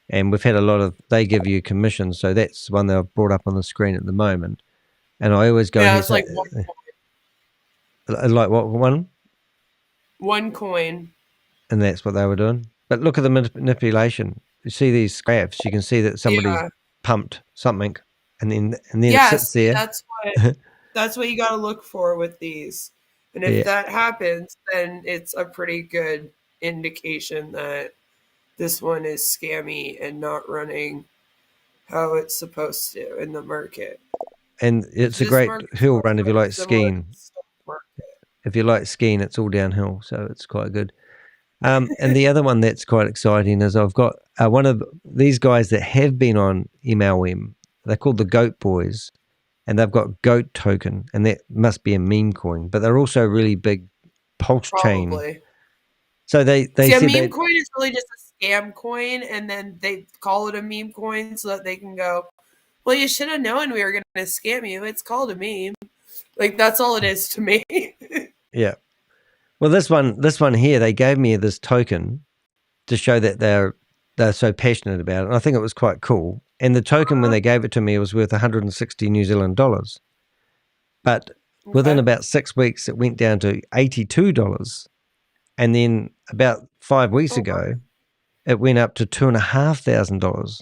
And we've had a lot of, they give you commission. So that's one that I've brought up on the screen at the moment. And I always go here. It's like one coin. Like what one? One coin. And that's what they were doing. But look at the manipulation. You see these graphs, you can see that somebody's pumped something and then it sits there. That's what you got to look for with these. And if that happens, then it's a pretty good indication that this one is scammy and not running how it's supposed to in the market. And it's a great hill run if you like skiing. If you like skiing, it's all downhill, so it's quite good. And the other one that's quite exciting is I've got one of these guys that have been on MLM. They're called the Goat Boys, and they've got Goat token, and that must be a meme coin. But they're also really big pulse chain. So they see, said a meme coin is really just a scam coin, and then they call it a meme coin so that they can go, well, you should have known we were going to scam you. It's called a meme. Like, that's all it is to me. Yeah. Well, this one here, they gave me this token to show that they're so passionate about it. And I think it was quite cool. And the token, when they gave it to me, was worth 160 New Zealand dollars. But within about 6 weeks, it went down to $82. And then about 5 weeks ago, it went up to $2,500.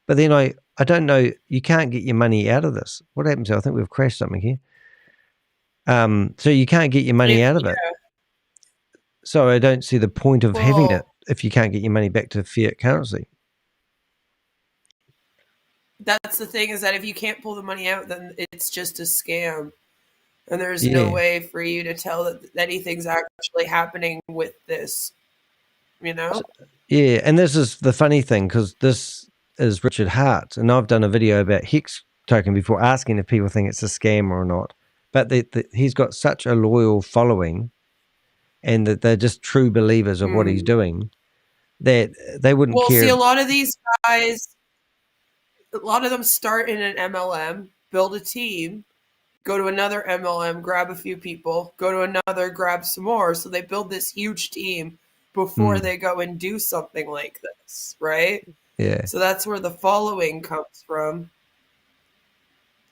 But then I don't know, you can't get your money out of this. What happens? I think we've crashed something here. So you can't get your money out of it. So I don't see the point of having it if you can't get your money back to fiat currency. That's the thing, is that if you can't pull the money out, then it's just a scam. And there's no way for you to tell that anything's actually happening with this, you know? Yeah, and this is the funny thing, because this is Richard Hart, and I've done a video about Hex token before, asking if people think it's a scam or not. But he's got such a loyal following, and that they're just true believers of what he's doing, that they wouldn't care. Well, see, a lot of these guys, a lot of them start in an MLM, build a team, go to another MLM, grab a few people, go to another, grab some more. So they build this huge team before they go and do something like this, right? Yeah. So that's where the following comes from.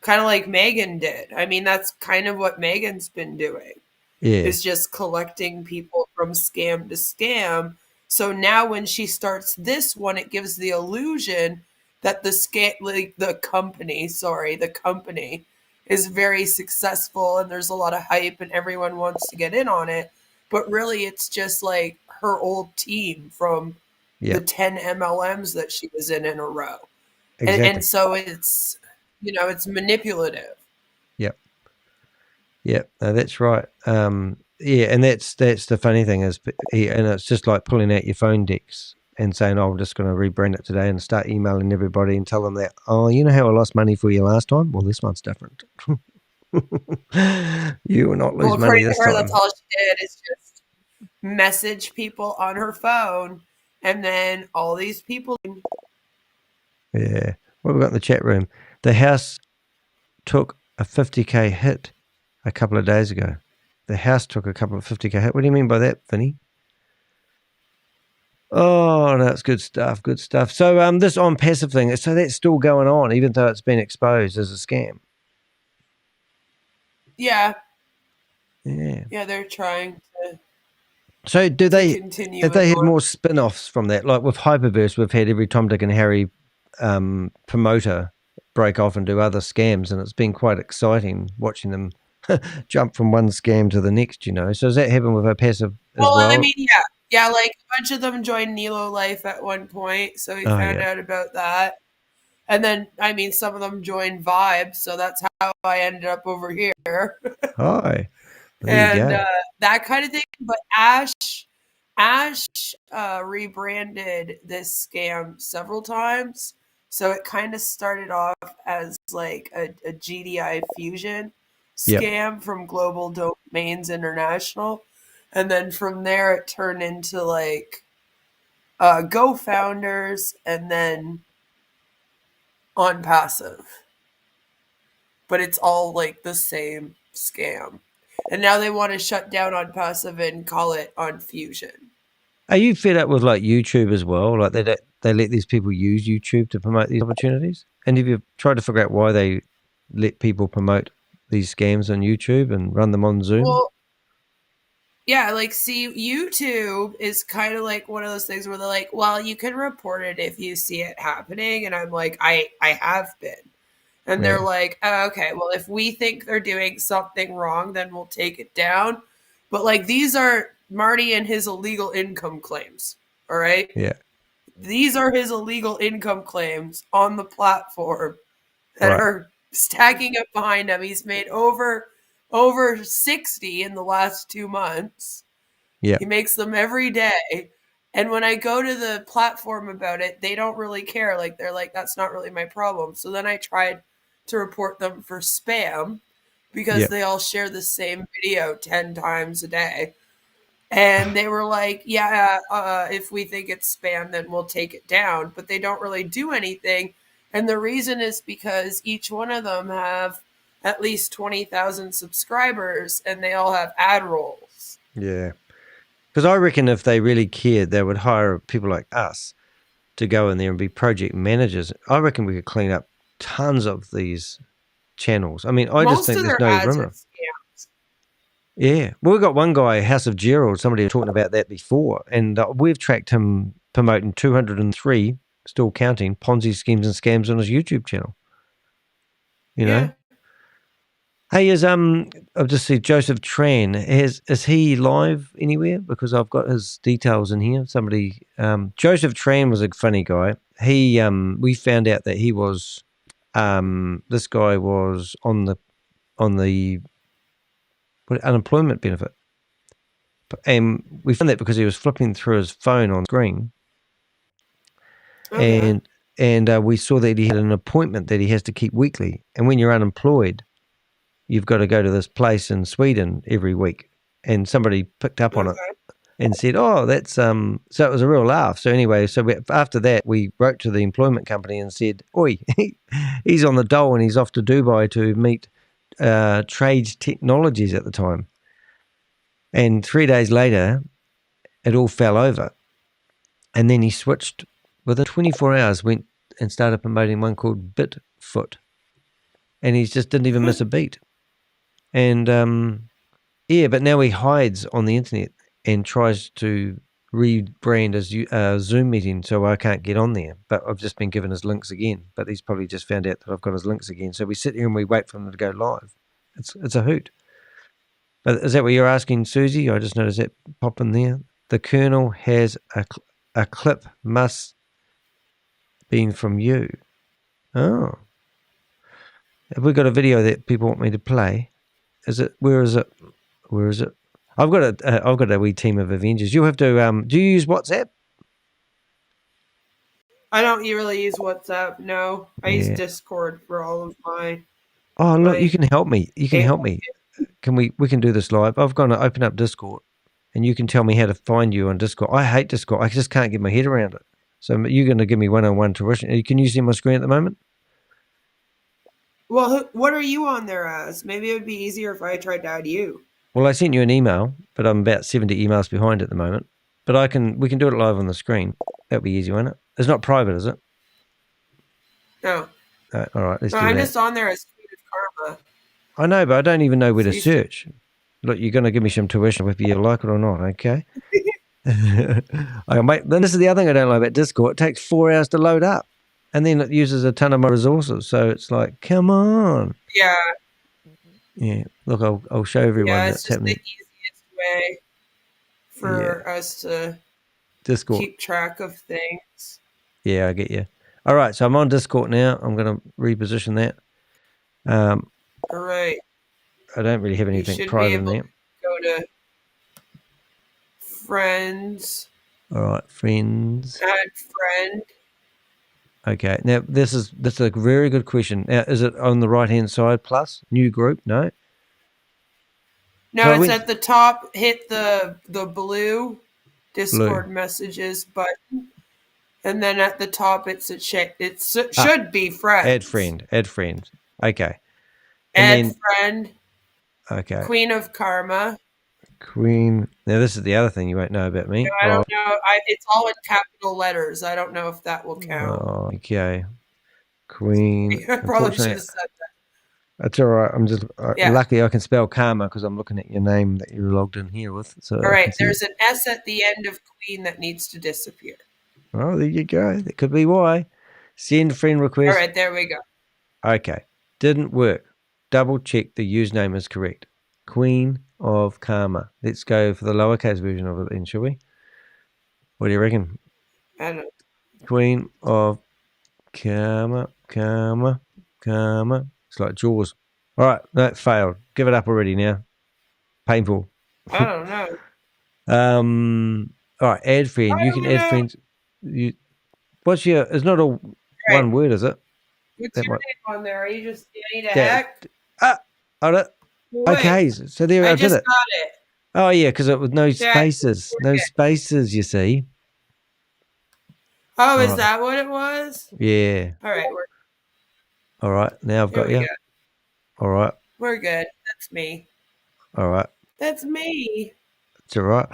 Kind of like Megan did. I mean, that's kind of what Megan's been doing. Yeah. Is just collecting people from scam to scam. So now when she starts this one, it gives the illusion that the company is very successful and there's a lot of hype and everyone wants to get in on it. But really, it's just like her old team from the 10 MLMs that she was in a row. Exactly. And so it's, it's manipulative. Yep. Yep. No, that's right. Yeah, and that's the funny thing is, and it's just like pulling out your phone decks and saying, "Oh, I'm just going to rebrand it today," and start emailing everybody and tell them that, "Oh, you know how I lost money for you last time? Well, this one's different. You will not lose money this time." That's all she did is just message people on her phone, and then all these people. Yeah. What have we got in the chat room? The house took a 50K hit a couple of days ago. The house took a couple of 50K hit. What do you mean by that, Vinny? Oh, no, it's good stuff. Good stuff. So this on passive thing, so that's still going on, even though it's been exposed as a scam. Yeah. Yeah. Yeah, they're trying to. So do they? Continue if they had more spin-offs from that, like with Hyperverse, we've had every Tom, Dick, and Harry promoter break off and do other scams, and it's been quite exciting watching them jump from one scam to the next. So does that happen with a passive as well? I mean, yeah, like a bunch of them joined Nilo Life at one point, so we found out about that. And then, I mean, some of them joined Vibe, so that's how I ended up over here. Hi. And that kind of thing. But Ash rebranded this scam several times. So it kind of started off as like a GDI fusion scam from Global Domains International. And then from there it turned into like Go Founders and then on Passive. But it's all like the same scam. And now they want to shut down on Passive and call it on Fusion. Are you fed up with like YouTube as well? Like they let these people use YouTube to promote these opportunities? And have you tried to figure out why they let people promote these scams on YouTube and run them on Zoom? Well, yeah, like, see, YouTube is kind of like one of those things where they're like, well, you can report it if you see it happening. And I'm like, I have been. And they're like, oh, okay, well, if we think they're doing something wrong, then we'll take it down. But like, these are Marty and his illegal income claims. All right. Yeah. These are his illegal income claims on the platform that are stacking up behind him. He's made over 60 in the last 2 months. Yeah. He makes them every day. And when I go to the platform about it, they don't really care. Like, they're like, that's not really my problem. So then I tried to report them for spam because they all share the same video 10 times a day. And they were like, yeah, if we think it's spam, then we'll take it down. But they don't really do anything. And the reason is because each one of them have at least 20,000 subscribers and they all have ad rolls. Yeah. Because I reckon if they really cared, they would hire people like us to go in there and be project managers. I reckon we could clean up tons of these channels. I mean, I just think there's no room. Yeah. Well, we've got one guy, House of Gerald, somebody was talking about that before, and we've tracked him promoting 203, still counting, Ponzi schemes and scams on his YouTube channel. You know? Hey, I've just seen Joseph Tran. Is he live anywhere? Because I've got his details in here. Somebody, Joseph Tran was a funny guy. He, we found out that he was, this guy was on the unemployment benefit, and we found that because he was flipping through his phone on screen, and we saw that he had an appointment that he has to keep weekly. And when you're unemployed, you've got to go to this place in Sweden every week. And somebody picked up on it and said, oh, that's, so it was a real laugh. So anyway, after that, we wrote to the employment company and said, oi, he's on the dole and he's off to Dubai to meet Trades Technologies at the time. And 3 days later, it all fell over. And then he switched, within 24 hours, went and started promoting one called Bitfoot. And he just didn't even miss a beat. And but now he hides on the internet and tries to rebrand as Zoom meeting, so I can't get on there. But I've just been given his links again. But he's probably just found out that I've got his links again. So we sit here and we wait for him to go live. It's a hoot. But is that what you're asking, Susie? I just noticed that pop in there. The Colonel has a clip must been from you. Oh. Have we got a video that people want me to play? Where is it? I've got a wee team of Avengers. You'll have to, do you use WhatsApp? I don't really use WhatsApp, no. I use Discord for all of my... Oh, look, you can help me. You can help me. We can do this live. I've got to open up Discord and you can tell me how to find you on Discord. I hate Discord. I just can't get my head around it. So you're going to give me one-on-one tuition. Can you see my screen at the moment? Well, what are you on there as? Maybe it would be easier if I tried to add you. Well, I sent you an email, but I'm about 70 emails behind at the moment. But we can do it live on the screen. That'd be easy, won't it? It's not private, is it? No. All right, let's do I'm that. just on there as Creative Karma. I know, but I don't even know where to search. Look, you're going to give me some tuition whether you like it or not, okay? Mate, then this is the other thing I don't like about Discord. It takes 4 hours to load up. And then it uses a ton of my resources. So it's like, come on. Yeah. Yeah. Look, I'll show everyone that's happening. It's the easiest way for us to Discord. keep track of things. Yeah, I get you. All right. So I'm on Discord now. I'm going to reposition that. All right. I don't really have anything private in there. Go to friends. All right. Friends. Add friend. Okay. Now, this is a very good question. Now, is it on the right-hand side plus? New group? No? No, it's at the top. Hit the blue Discord messages button. And then at the top, it should be friends. Add friend. Okay. Add friend. Okay. Queen of Karma. Queen. Now, this is the other thing you won't know about me. No, I don't know. It's all in capital letters. I don't know if that will count. Oh, okay. Queen. I probably should have said that. That's all right. I'm just lucky I can spell karma because I'm looking at your name that you're logged in here with. So all right. There's an S at the end of Queen that needs to disappear. Oh, there you go. That could be why. Send friend request. All right. There we go. Okay. Didn't work. Double check the username is correct. Queen of Karma. Let's go for the lowercase version of it then, shall we? What do you reckon? I don't know. Queen of Karma. It's like Jaws. All right. That failed. Give it up already now. Painful. I don't know. All right. Add friend. You can add friends. What's your? It's not all one word, is it? What's your name on there? Are you just Danny de Hek? Hold it. Okay, so there I did it. Got it. Oh yeah, because it was no spaces, no spaces. You see. Oh, is that what it was? Yeah. All right. All right. Now I've got you. All right. We're good. That's me. All right. That's me. It's all right.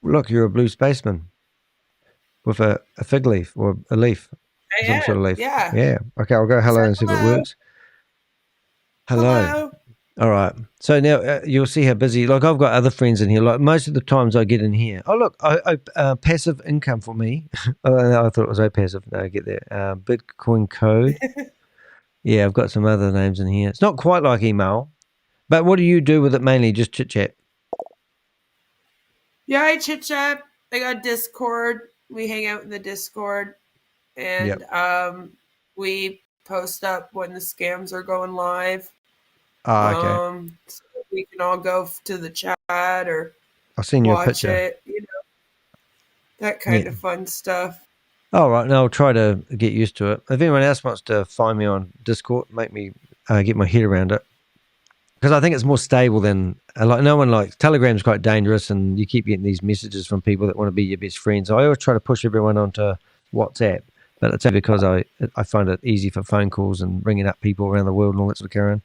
Look, you're a blue spaceman with a fig leaf or a leaf. Some sort of leaf. Yeah. Yeah. Okay, I'll go hello and see if it works. Hello. All right. So now you'll see how busy. Like I've got other friends in here. Like most of the times I get in here. Oh look, passive income for me. I thought it was passive. No, I get that. Bitcoin code. Yeah, I've got some other names in here. It's not quite like email, but what do you do with it mainly? Just chit chat. Yeah, I chit chat. I got Discord. We hang out in the Discord, and we post up when the scams are going live. Oh, okay. So we can all go to the chat or I've seen your watch picture. it, that kind of fun stuff. All right, now I'll try to get used to it. If anyone else wants to find me on Discord, make me get my head around it, because I think it's more stable than like no one likes Telegram's quite dangerous, and you keep getting these messages from people that want to be your best friends. I always try to push everyone onto WhatsApp, but it's only because I find it easy for phone calls and ringing up people around the world and all that sort of carry on.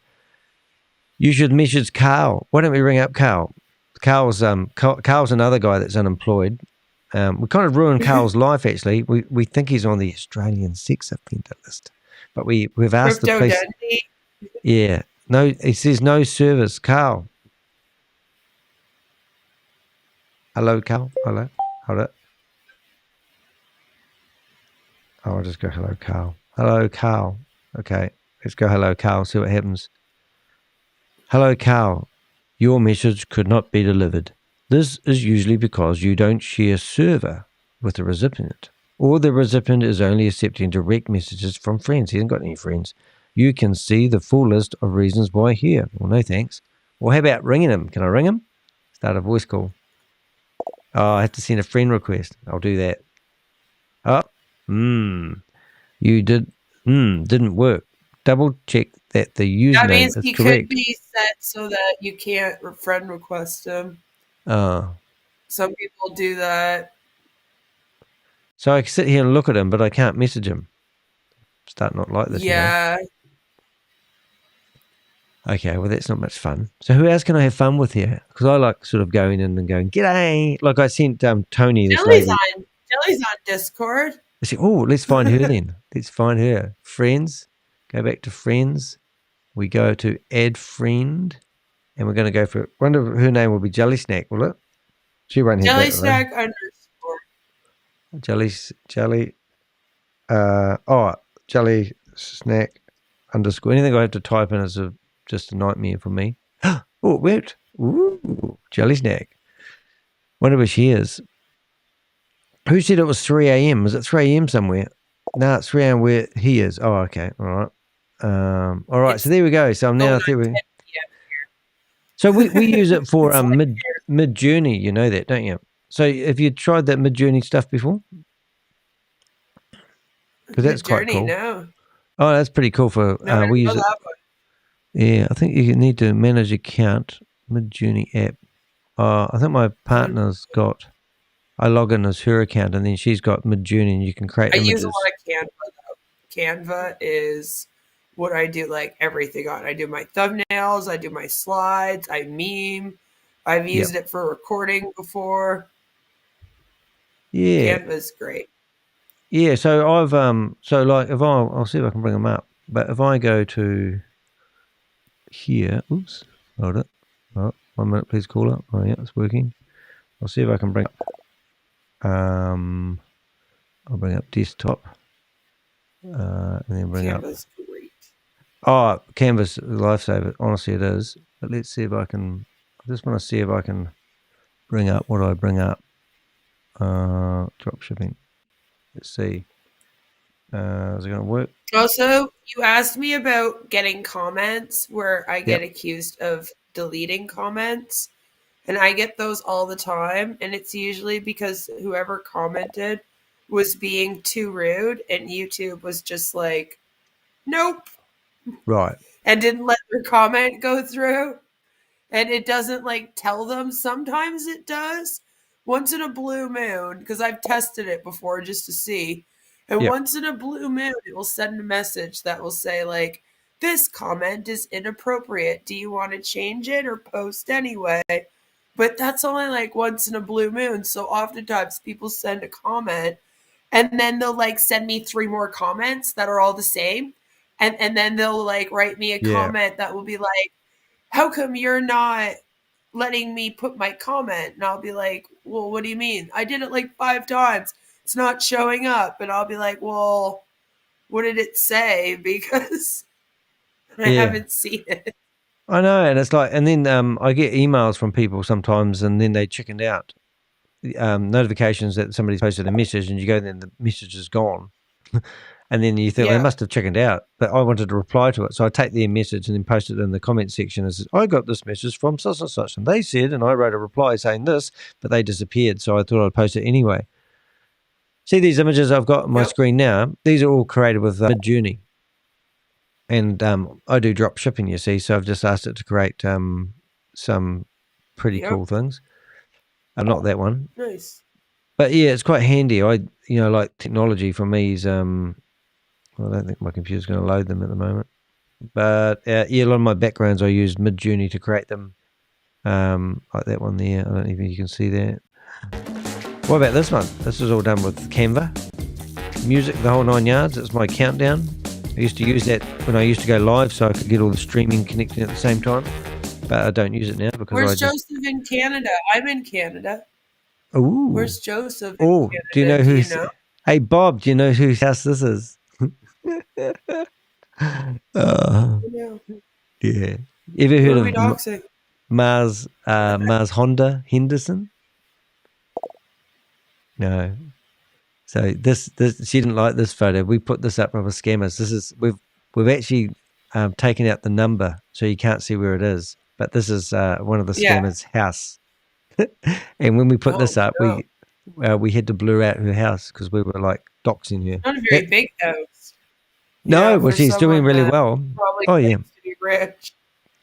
You should message Carl. Why don't we ring up Carl? Carl's another guy that's unemployed. We kind of ruined Carl's life, actually. We think he's on the Australian sex offender list, but we've asked the police. Yeah, no, it says no service. Carl. Hello, Carl. Hello. Hold it. Oh, I'll just go hello, Carl. Hello, Carl. Okay, let's go hello, Carl. See what happens. Hello, Carl. Your message could not be delivered. This is usually because you don't share server with the recipient, or the recipient is only accepting direct messages from friends. He hasn't got any friends. You can see the full list of reasons why here. Well, no thanks. Well, how about ringing him? Can I ring him? Start a voice call. Oh, I have to send a friend request. I'll do that. Oh, you didn't work. Double check that the username that means is he correct. could be set so that you can't friend request him. Some people do that. So I can sit here and look at him, but I can't message him. Start not like this. Yeah. Okay, well that's not much fun. So who else can I have fun with here? Because I like sort of going in and going, "G'day!" Like I sent Tony. Jelly's on Discord. I said, "Oh, let's find her then. Let's find her. Friends. Go back to friends. We go to add friend, and we're going to go for. Wonder if her name will be Jelly Snack, will it? She won't have Jelly that, Snack underscore. Jelly Snack underscore. Anything I have to type in is just a nightmare for me. Oh, it worked. Ooh, Jelly Snack. Wonder where she is. Who said it was 3 a.m.? Is it 3 a.m. somewhere? No, it's 3 a.m. where he is. Oh, okay. All right. All right. So there we go. So I'm now there. So we use it for mid journey. You know that, don't you? So have you tried that mid journey stuff before? Because that's quite cool. No. Oh, that's pretty cool for we use it. Yeah, I think you need to manage account mid-journey app. I think my partner's got. I log in as her account, and then she's got mid-journey, and you can create images. I use a lot of Canva. Though. Canva is what I do like everything on. I do my thumbnails, I do my slides, I meme. I've used it for recording before. Yeah. Canva's great. Yeah, so I've so like if I'll see if I can bring them up. But if I go to here, oops, hold it. Oh, 1 minute, please call up. Oh yeah, it's working. I'll see if I can bring up I'll bring up desktop. And then bring Canva's great. Oh, Canva's lifesaver. Honestly, it is. But let's see if I can. I just want to see if I can bring up what I bring up. Drop shipping. Let's see. Is it going to work? Also, you asked me about getting comments where I get Yep. accused of deleting comments, and I get those all the time, and it's usually because whoever commented was being too rude, and YouTube was just like, nope, Right. and didn't let their comment go through. And it doesn't like tell them. Sometimes it does. Once in a blue moon, because I've tested it before just to see. And Yep. once in a blue moon, it will send a message that will say, like, this comment is inappropriate. Do you want to change it or post anyway? But that's only like once in a blue moon. So oftentimes people send a comment and then they'll like send me 3 more comments that are all the same. And then they'll like write me a comment that will be like, how come you're not letting me put my comment? And I'll be like, well, what do you mean? I did it like 5 times. It's not showing up. And I'll be like, well, what did it say? Because I haven't seen it. I know, and it's like, and then I get emails from people sometimes, and then they chickened out. Notifications that somebody's posted a message, and you go, then the message is gone. And then you think, well, they must have chickened out. But I wanted to reply to it. So I take their message and then post it in the comment section as, I got this message from such and such. And they said, and I wrote a reply saying this, but they disappeared. So I thought I'd post it anyway. See these images I've got on my screen now? These are all created with Midjourney. And I do drop shipping, you see. So I've just asked it to create some pretty cool things. Not that one. Nice. But yeah, it's quite handy. Like technology for me is, I don't think my computer's going to load them at the moment. But yeah, a lot of my backgrounds I use Midjourney to create them. Like that one there. I don't know if you can see that. What about this one? This is all done with Canva. Music, the whole 9 yards. It's my countdown. I used to use that when I used to go live so I could get all the streaming connecting at the same time. But I don't use it now because Where's Joseph in Canada? I'm in Canada. Ooh. Where's Joseph in Canada? Do you know who's... Hey, Bob, do you know whose house this is? Yeah. Ever heard of Mars Honda Henderson? No. So this she didn't like this photo. We put this up from a scammers. This is we've actually taken out the number so you can't see where it is. But this is one of the scammers' house. And when we put this up, we had to blur out her house because we were like doxing her. Not a very big house. No, well, she's doing really well. Oh yeah. To be rich.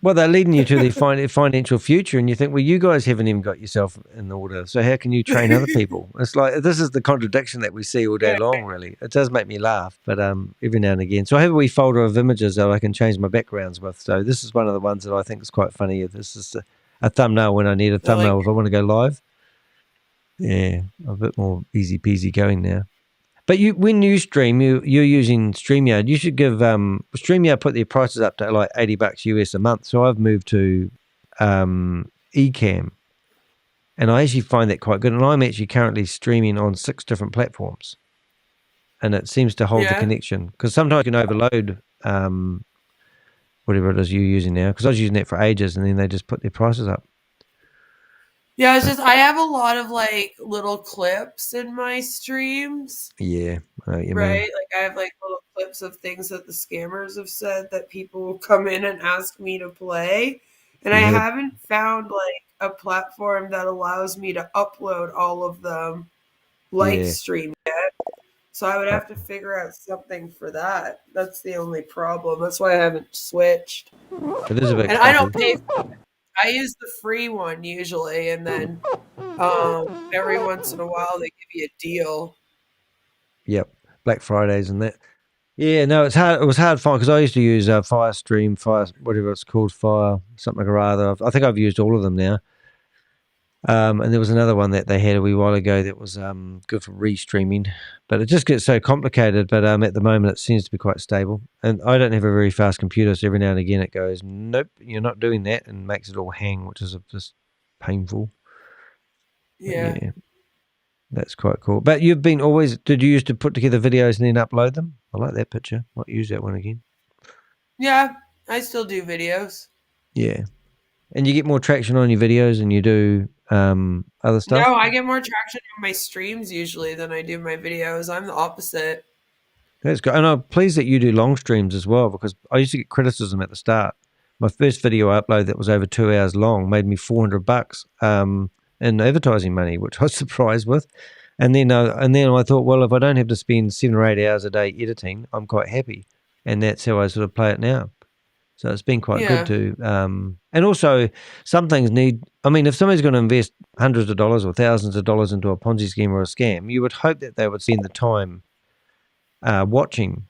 Well, they're leading you to the financial future, and you think, well, you guys haven't even got yourself in order, so how can you train other people? It's like this is the contradiction that we see all day long. Really, it does make me laugh, but every now and again. So I have a wee folder of images that I can change my backgrounds with. So this is one of the ones that I think is quite funny. This is a thumbnail when I need a thumbnail if I want to go live. Yeah, a bit more easy peasy going now. But when you stream, you're using StreamYard. You should give StreamYard put their prices up to like $80 US a month. So I've moved to Ecamm, and I actually find that quite good. And I'm actually currently streaming on 6 different platforms, and it seems to hold the connection because sometimes you can overload whatever it is you're using now. Because I was using that for ages, and then they just put their prices up. Yeah, it's just I have a lot of like little clips in my streams. Yeah, I know what you mean. Right? Like I have like little clips of things that the scammers have said that people will come in and ask me to play. And I haven't found like a platform that allows me to upload all of them like stream yet. So I would have to figure out something for that. That's the only problem. That's why I haven't switched. It is a bit and I don't pay for it. I use the free one usually, and then every once in a while they give you a deal. Yep, Black Fridays and that. Yeah, no, it's hard. It was hard to find because I used to use Firestream, whatever it's called, Fire something or other. I think I've used all of them now. And there was another one that they had a wee while ago that was good for restreaming, but it just gets so complicated. But at the moment, it seems to be quite stable. And I don't have a very fast computer, so every now and again it goes, nope, you're not doing that, and makes it all hang, which is just painful. Yeah. That's quite cool. But did you used to put together videos and then upload them? I like that picture. Might use that one again. Yeah, I still do videos. Yeah. And you get more traction on your videos than you do other stuff? No, I get more traction on my streams usually than I do my videos. I'm the opposite. That's good. And I'm pleased that you do long streams as well, because I used to get criticism at the start. My first video I uploaded that was over 2 hours long made me $400 in advertising money, which I was surprised with. And then I thought, well, if I don't have to spend 7 or 8 hours a day editing, I'm quite happy. And that's how I sort of play it now. So it's been quite good to, and also some things if somebody's going to invest hundreds of dollars or thousands of dollars into a Ponzi scheme or a scam, you would hope that they would spend the time watching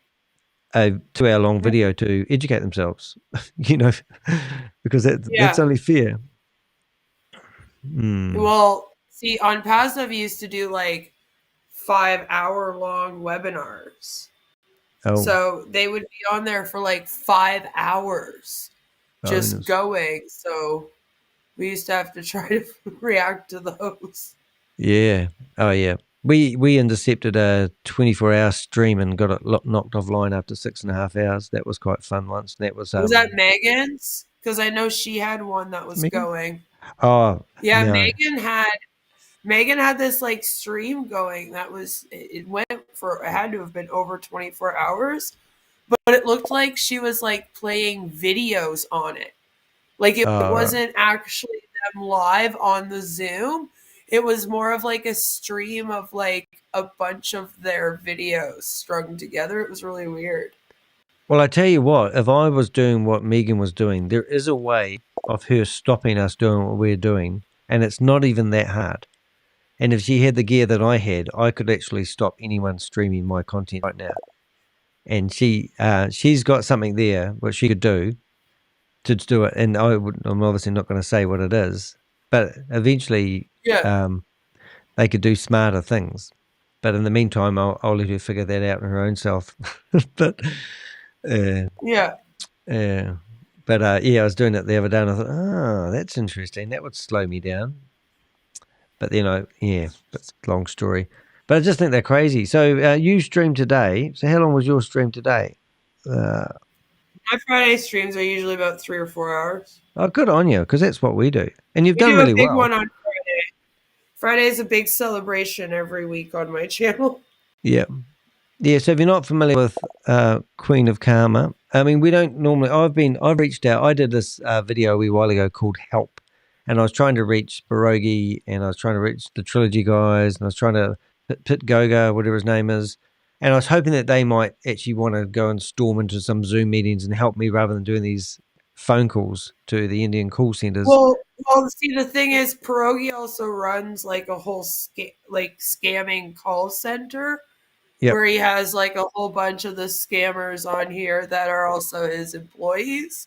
a 2-hour-long video to educate themselves, because that's only fair. Well, see, on Passive, you used to do like 5-hour-long webinars. Oh. So they would be on there for like 5 hours just going. So we used to have to try to react to those. Yeah. Oh, yeah. We intercepted a 24-hour stream and got it knocked offline after 6.5 hours. That was quite fun once. That was that Megan's? Because I know she had one that was going. Oh, yeah. No. Megan had this like stream going that it had to have been over 24 hours, but it looked like she was like playing videos on it. Like it wasn't actually them live on the Zoom. It was more of like a stream of like a bunch of their videos strung together. It was really weird. Well, I tell you what, if I was doing what Megan was doing, there is a way of her stopping us doing what we're doing, and it's not even that hard. And if she had the gear that I had, I could actually stop anyone streaming my content right now. And she's got something there which she could do to do it. And I'm obviously not going to say what it is, but eventually they could do smarter things. But in the meantime, I'll let her figure that out in her own self. But I was doing it the other day and I thought, that's interesting. That would slow me down. But that's a long story. But I just think they're crazy. So you streamed today. So how long was your stream today? My Friday streams are usually about 3 or 4 hours. Oh, good on you, because that's what we do. And you've done really well. We do a big one on Friday. Friday is a big celebration every week on my channel. Yeah. Yeah, so if you're not familiar with Queen of Karma, I mean, we don't normally, I've reached out. I did this video a wee while ago called Help. And I was trying to reach Pierogi, and I was trying to reach the Trilogy guys, and I was trying to Pit Goga, whatever his name is. And I was hoping that they might actually want to go and storm into some Zoom meetings and help me rather than doing these phone calls to the Indian call centers. Well, see, the thing is, Pierogi also runs like a whole scamming call center where he has like a whole bunch of the scammers on here that are also his employees.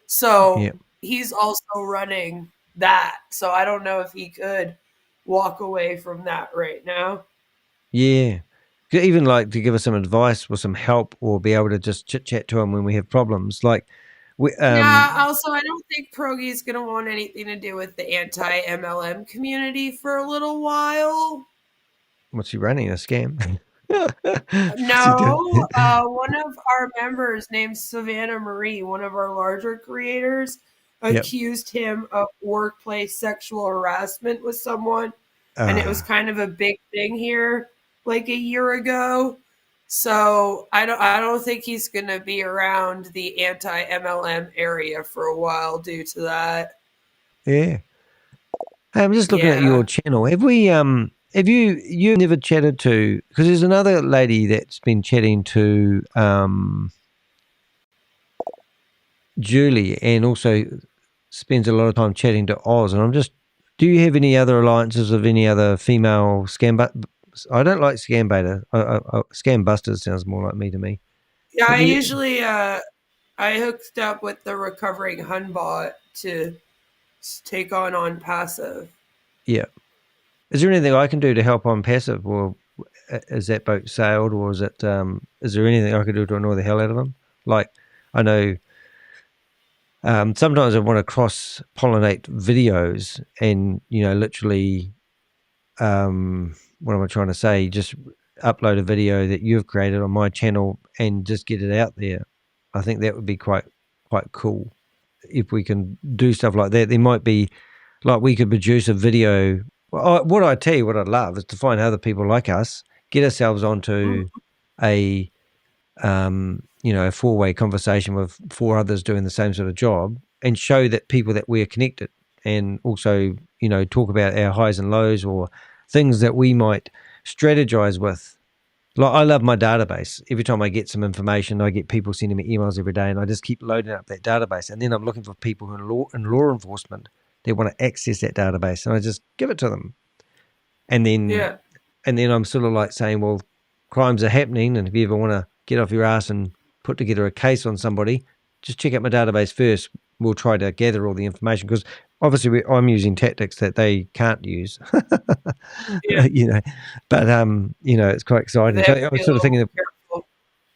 So he's also running that. So I don't know if he could walk away from that right now. Yeah. Even like to give us some advice or some help, or be able to just chit chat to him when we have problems. Like, also, I don't think Pierogi's going to want anything to do with the anti-MLM community for a little while. What's he running? A scam? No, one of our members named Savannah Marie, one of our larger creators, accused him of workplace sexual harassment with someone. And it was kind of a big thing here like a year ago. So I don't think he's going to be around the anti-MLM area for a while due to that. Yeah. Hey, I'm just looking at your channel. Have you never chatted to, because there's another lady that's been chatting to Julie, and also spends a lot of time chatting to Oz. And do you have any other alliances of any other female scam? I don't like scam beta. Scam busters sounds more like me to me. Yeah, I usually I hooked up with the recovering Hun bot to take on passive. Yeah. Is there anything I can do to help on passive, or is that boat sailed, or is it? Is there anything I could do to annoy the hell out of them? Like, I know sometimes I want to cross pollinate videos, and literally, what am I trying to say? Just upload a video that you've created on my channel and just get it out there. I think that would be quite cool if we can do stuff like that. There might be, like, we could produce a video. What I tell you, what I'd love is to find other people like us, get ourselves onto a four-way conversation with four others doing the same sort of job, and show that people that we're connected, and also talk about our highs and lows, or things that we might strategize with. Like, I love my database. Every time I get some information, I get people sending me emails every day, and I just keep loading up that database. And then I'm looking for people who are in law enforcement. They want to access that database, and I just give it to them. And then, I'm sort of like saying, well, crimes are happening, and if you ever want to get off your ass and put together a case on somebody, just check out my database first. We'll try to gather all the information, because obviously I'm using tactics that they can't use. But it's quite exciting. So I was sort of thinking that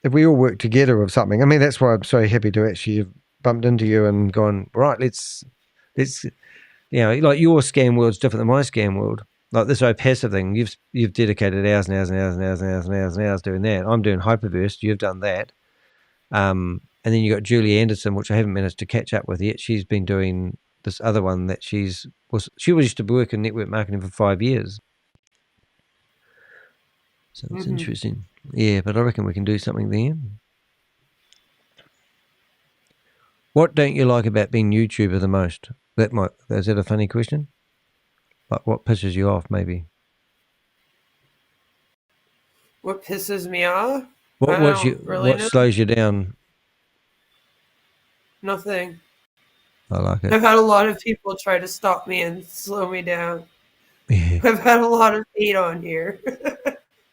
if we all work together with something, I mean, that's why I'm so happy to actually have bumped into you and gone, right, let's like, your scam world's different than my scam world. Like this passive thing, you've dedicated hours and hours and hours and hours and hours and hours and hours doing that. I'm doing Hyperverse. You've done that. And then you got Julie Anderson, which I haven't managed to catch up with yet. She's been doing this other one that she used to work in network marketing for 5 years. So it's interesting. Yeah, but I reckon we can do something there. What don't you like about being YouTuber the most? Is that a funny question? Like, what pisses you off, maybe? What pisses me off? What slows you down? Nothing. I like it. I've had a lot of people try to stop me and slow me down. Yeah. I've had a lot of hate on here.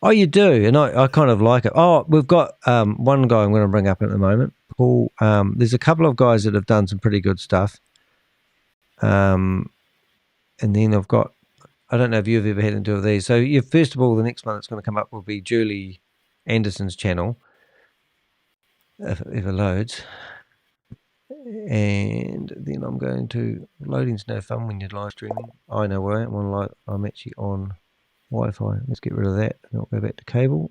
Oh, you do, and I kind of like it. Oh, we've got one guy I'm going to bring up at the moment, Paul. There's a couple of guys that have done some pretty good stuff. And then I've got, I don't know if you've ever had to do with these. So first of all, the next one that's going to come up will be Julie Anderson's channel, if it ever loads. And then I'm going to, loading's no fun when you're live streaming. I know where I am. I'm actually on Wi-Fi. Let's get rid of that, and I'll go back to cable.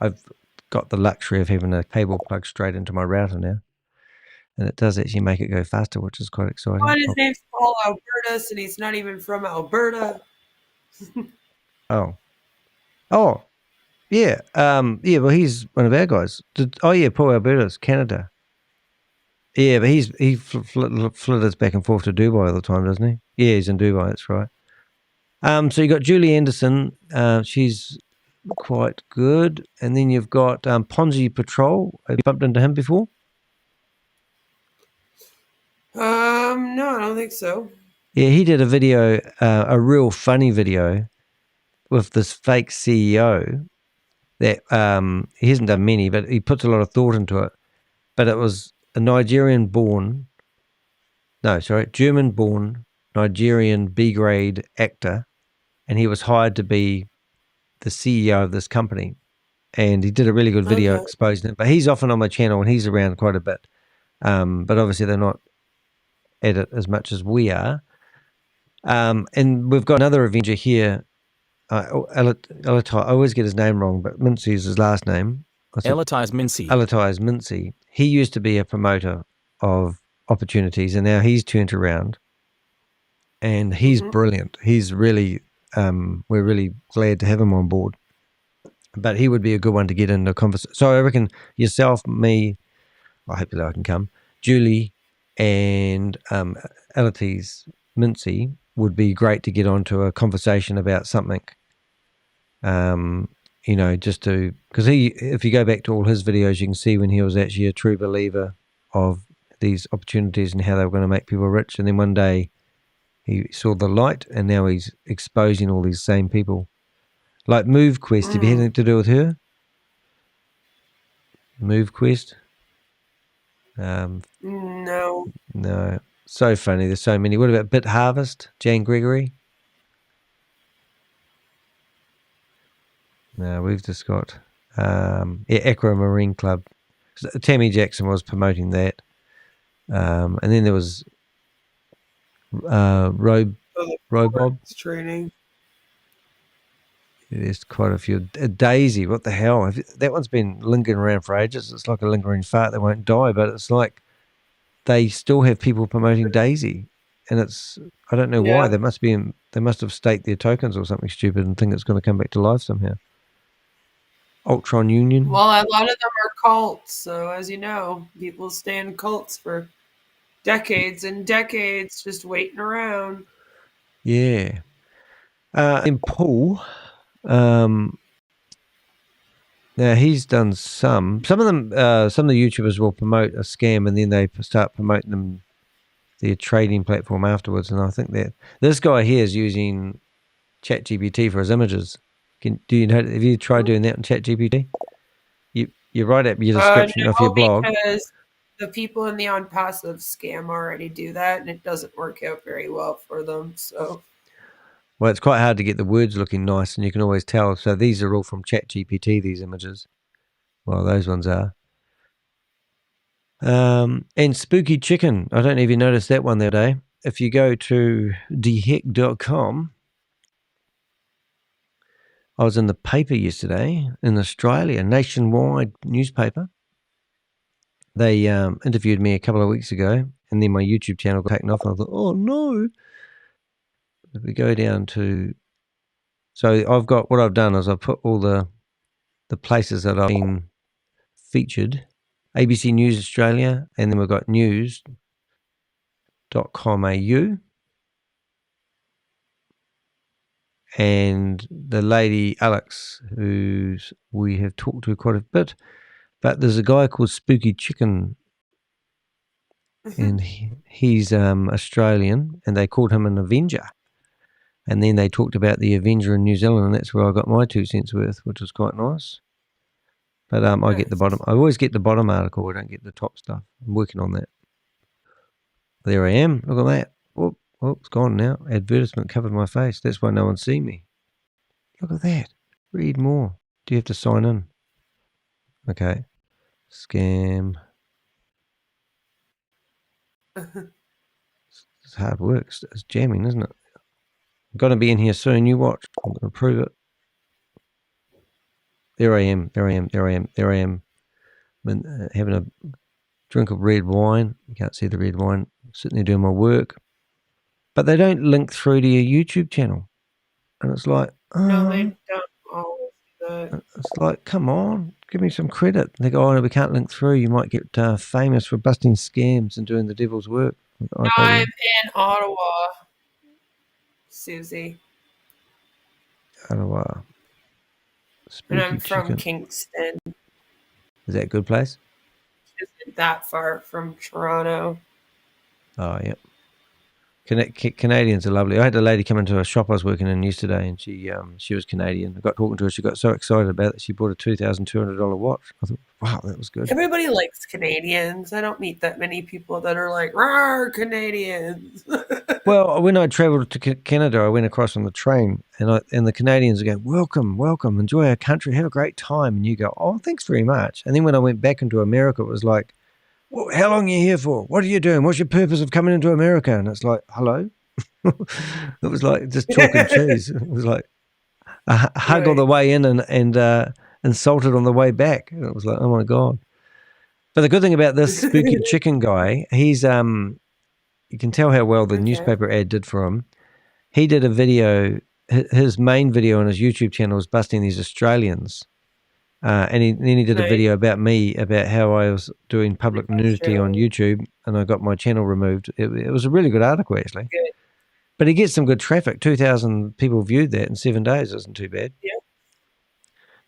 I've got the luxury of having a cable plug straight into my router now, and it does actually make it go faster, which is quite exciting. His name's Paul Albertus, and he's not even from Alberta. Oh, yeah. Well, he's one of our guys. Paul Albertus, Canada. Yeah, but he flitters back and forth to Dubai all the time, doesn't he? Yeah, he's in Dubai. That's right. So you got Julie Anderson. She's quite good, and then you've got Ponzi Patrol. Have you bumped into him before? No, I don't think so. Yeah, he did a video, a real funny video with this fake CEO that he hasn't done many, but he puts a lot of thought into it. But it was a German-born Nigerian B-grade actor, and he was hired to be the CEO of this company. And he did a really good video exposing it. But he's often on my channel, and he's around quite a bit. But obviously they're not at it as much as we are. And we've got another Avenger here. Alatai, I always get his name wrong, but Mincy is his last name. Alatai Mincy. Alatai Mincy. He used to be a promoter of opportunities, and now he's turned around, and he's brilliant. He's really, we're really glad to have him on board. But he would be a good one to get into a conversation. So I reckon yourself, me, I hope that I can come, Julie, and Alatai Mincy would be great to get onto a conversation about something. Just to, because if you go back to all his videos, you can see when he was actually a true believer of these opportunities and how they were going to make people rich. And then one day he saw the light, and now he's exposing all these same people. Like MoveQuest, have you had anything to do with her? MoveQuest. No. No. So funny. There's so many. What about Bit Harvest? Jane Gregory? No, we've just got Aquamarine Club. Tammy Jackson was promoting that. And then there was Robob training. There's quite a few. Daisy, what the hell? That one's been lingering around for ages. It's like a lingering fart that won't die, but it's like they still have people promoting Daisy, and I don't know why. They must have staked their tokens or something stupid and think it's going to come back to life somehow. Ultron Union. Well, a lot of them are cults, so as you know, people stay in cults for decades and decades, just waiting around. Yeah. In Paul, now he's done some of them. Some of the YouTubers will promote a scam and then they start promoting their trading platform afterwards. And I think that this guy here is using ChatGPT for his images. Have you tried doing that on ChatGPT? You write up your description of your blog. Because the people in the on passive scam already do that, and it doesn't work out very well for them. So. Well, it's quite hard to get the words looking nice, and you can always tell. So these are all from ChatGPT, these images. Well, those ones are. And Spooky Chicken. I don't know if you noticed that one the other day. If you go to dehek.com, I was in the paper yesterday in Australia, nationwide newspaper. They interviewed me a couple of weeks ago, and then my YouTube channel got taken off, and I thought, oh, no. If we go down to... So what I've done is I've put all the places that I've been featured. ABC News Australia, and then we've got news.com.au. And the lady Alex, who we have talked to quite a bit, but there's a guy called Spooky Chicken, and he's Australian, and they called him an Avenger. And then they talked about the Avenger in New Zealand, and that's where I got my 2 cents worth, which was quite nice. But I get the bottom. I always get the bottom article. I don't get the top stuff. I'm working on that. There I am. Look at that. Oh, it's gone now. Advertisement covered my face. That's why no one's seen me. Look at that. Read more. Do you have to sign in? Okay. Scam. It's hard work. It's jamming, isn't it? I'm going to be in here soon. You watch. I'm going to prove it. There I am. Been having a drink of red wine. You can't see the red wine. Sitting there doing my work. But they don't link through to your YouTube channel. And it's like, no, they don't always do that. It's like, come on, give me some credit. They go, oh, no, we can't link through. You might get famous for busting scams and doing the devil's work. No, I'm in Ottawa, Susie. Ottawa. And I'm from Kingston. Is that a good place? Isn't that far from Toronto. Oh, yep. Canadians are lovely. I had a lady come into a shop I was working in yesterday, and she was Canadian. I got talking to her. She got so excited about it. She bought a $2,200 watch. I thought, wow, that was good. Everybody likes Canadians. I don't meet that many people that are like, "Rawr, Canadians." Well, when I travelled to Canada, I went across on the train, and the Canadians go, welcome, enjoy our country, have a great time. And you go, oh, thanks very much. And then when I went back into America, it was like, well, how long are you here for? What are you doing? What's your purpose of coming into America? And it's like, hello? It was like just chalk and cheese. It was like a hug on the way in and insulted on the way back. And it was like, oh, my God. But the good thing about this Spooky Chicken guy, he's you can tell how well the newspaper ad did for him. He did a video, his main video on his YouTube channel was busting these Australians. And then he did a video about me, about how I was doing public nudity on YouTube, and I got my channel removed. It was a really good article, actually. Good. But he gets some good traffic. 2,000 people viewed that in 7 days. Isn't too bad. Yeah.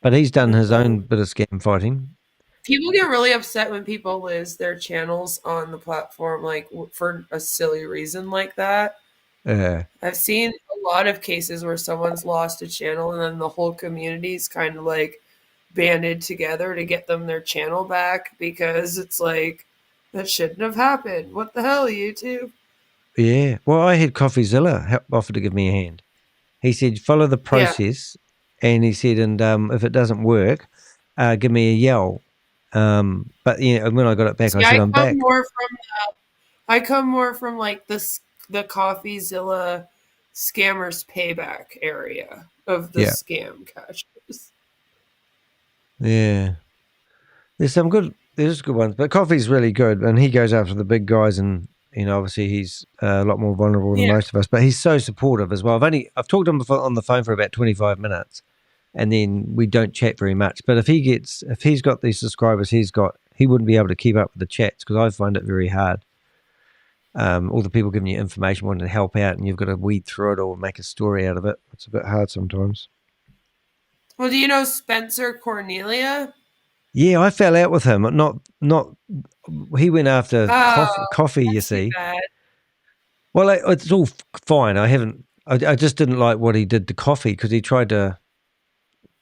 But he's done his own bit of scam fighting. People get really upset when people lose their channels on the platform, like for a silly reason like that. I've seen a lot of cases where someone's lost a channel and then the whole community's kind of like banded together to get them their channel back, because it's like, that shouldn't have happened. What the hell, YouTube? Yeah. Well, I had CoffeeZilla offer to give me a hand. He said, follow the process. And he said, and if it doesn't work, give me a yell. But when I got it back, I said, I'm back. I come more from like the CoffeeZilla scammers payback area of the scam catchers. Yeah. There's good ones, but Coffee's really good, and he goes after the big guys, and obviously he's a lot more vulnerable than most of us, but he's so supportive as well. I've talked to him on the phone for about 25 minutes, and then we don't chat very much. But if he's got these subscribers he wouldn't be able to keep up with the chats, because I find it very hard. All the people giving you information, wanting to help out, and you've got to weed through it or make a story out of it. It's a bit hard sometimes. Well, do you know Spencer Cornelia? Yeah, I fell out with him. He went after coffee. You see. Bad. Well, it's all fine. I just didn't like what he did to coffee, because he tried to.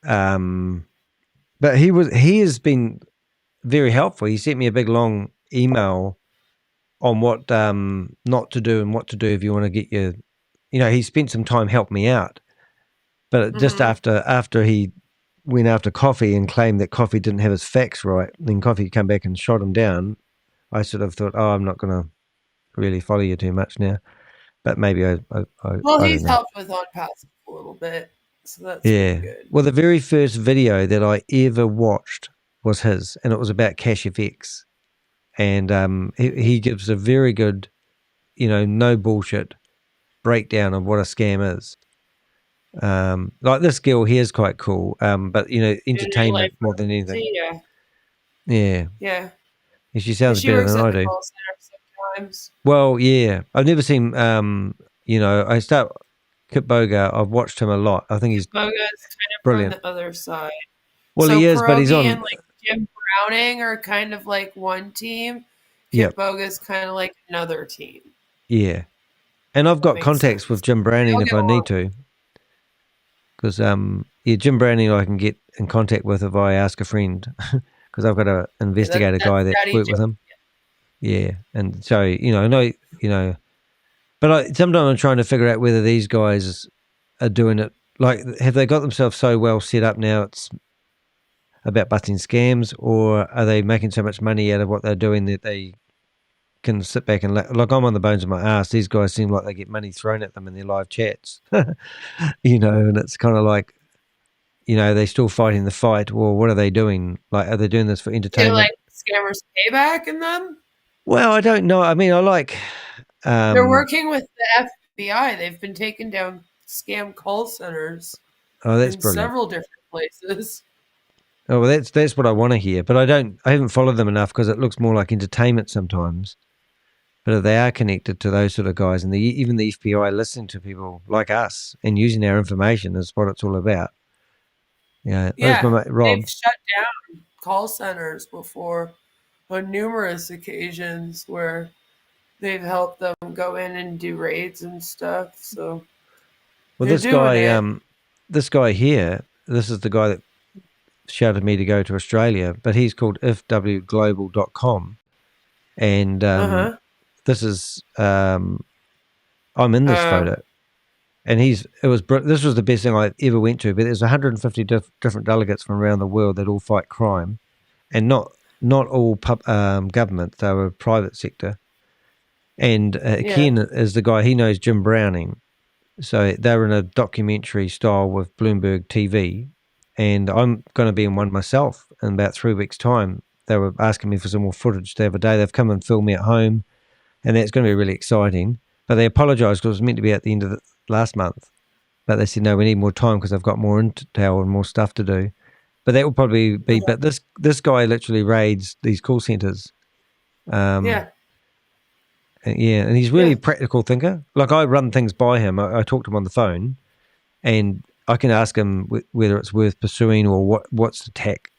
But he has been very helpful. He sent me a big long email on what not to do and what to do if you want to get your. He spent some time helping me out, but just after he went after Coffee and claimed that Coffee didn't have his facts right, then Coffee came back and shot him down. I sort of thought, I'm not going to really follow you too much now, but maybe I he's helped with On Passive a little bit, so that's good. Well, the very first video that I ever watched was his, and it was about Cash FX, and he gives a very good, no bullshit breakdown of what a scam is. Like this girl here is quite cool, but entertainment more than anything. Yeah. She sounds better than I do. Sometimes. Well, yeah, I've never seen. I start Kip Boga. I've watched him a lot. I think he's Boga's kind of brilliant. on the other side. Well, so he is, but he's on. And like Jim Browning are kind of like one team. Kip Boga's kind of like another team. Yeah, and I've got contacts with Jim Browning if I need to. Because Jim Browning I can get in contact with if I ask a friend, because I've got an investigator guy that worked with him. Yeah, and so but sometimes I'm trying to figure out whether these guys are doing it like, have they got themselves so well set up now it's about busting scams, or are they making so much money out of what they're doing that they can sit back and like I'm on the bones of my ass. These guys seem like they get money thrown at them in their live chats, and it's kind of like, they're still fighting the fight. Well, what are they doing? Like, are they doing this for entertainment? Like scammers payback in them? Well, I don't know. I mean, I like. They're working with the FBI. They've been taking down scam call centers. Oh, that's in brilliant. Several different places. Oh, well, that's what I want to hear, but I haven't followed them enough, because it looks more like entertainment sometimes. But if they are connected to those sort of guys, and even the FBI listening to people like us and using our information is what it's all about. Yeah, my mate, Rob. They've shut down call centers before on numerous occasions where they've helped them go in and do raids and stuff. So, well, this guy here, this is the guy that shouted me to go to Australia, but he's called ifwglobal.com, and this is I'm in this photo, and this was the best thing I ever went to. But there's 150 different delegates from around the world that all fight crime, and not all government. They were private sector. And Ken is the guy. He knows Jim Browning, so they're in a documentary style with Bloomberg TV, and I'm going to be in one myself in about 3 weeks' time. They were asking me for some more footage the other day. They've come and filmed me at home, and that's going to be really exciting. But they apologised, because it was meant to be at the end of last month. But they said, no, we need more time because they've got more intel and more stuff to do. But that will probably be, but this guy literally raids these call centres. And he's really a practical thinker. Like, I run things by him. I talk to him on the phone, and I can ask him whether it's worth pursuing, or what's the tack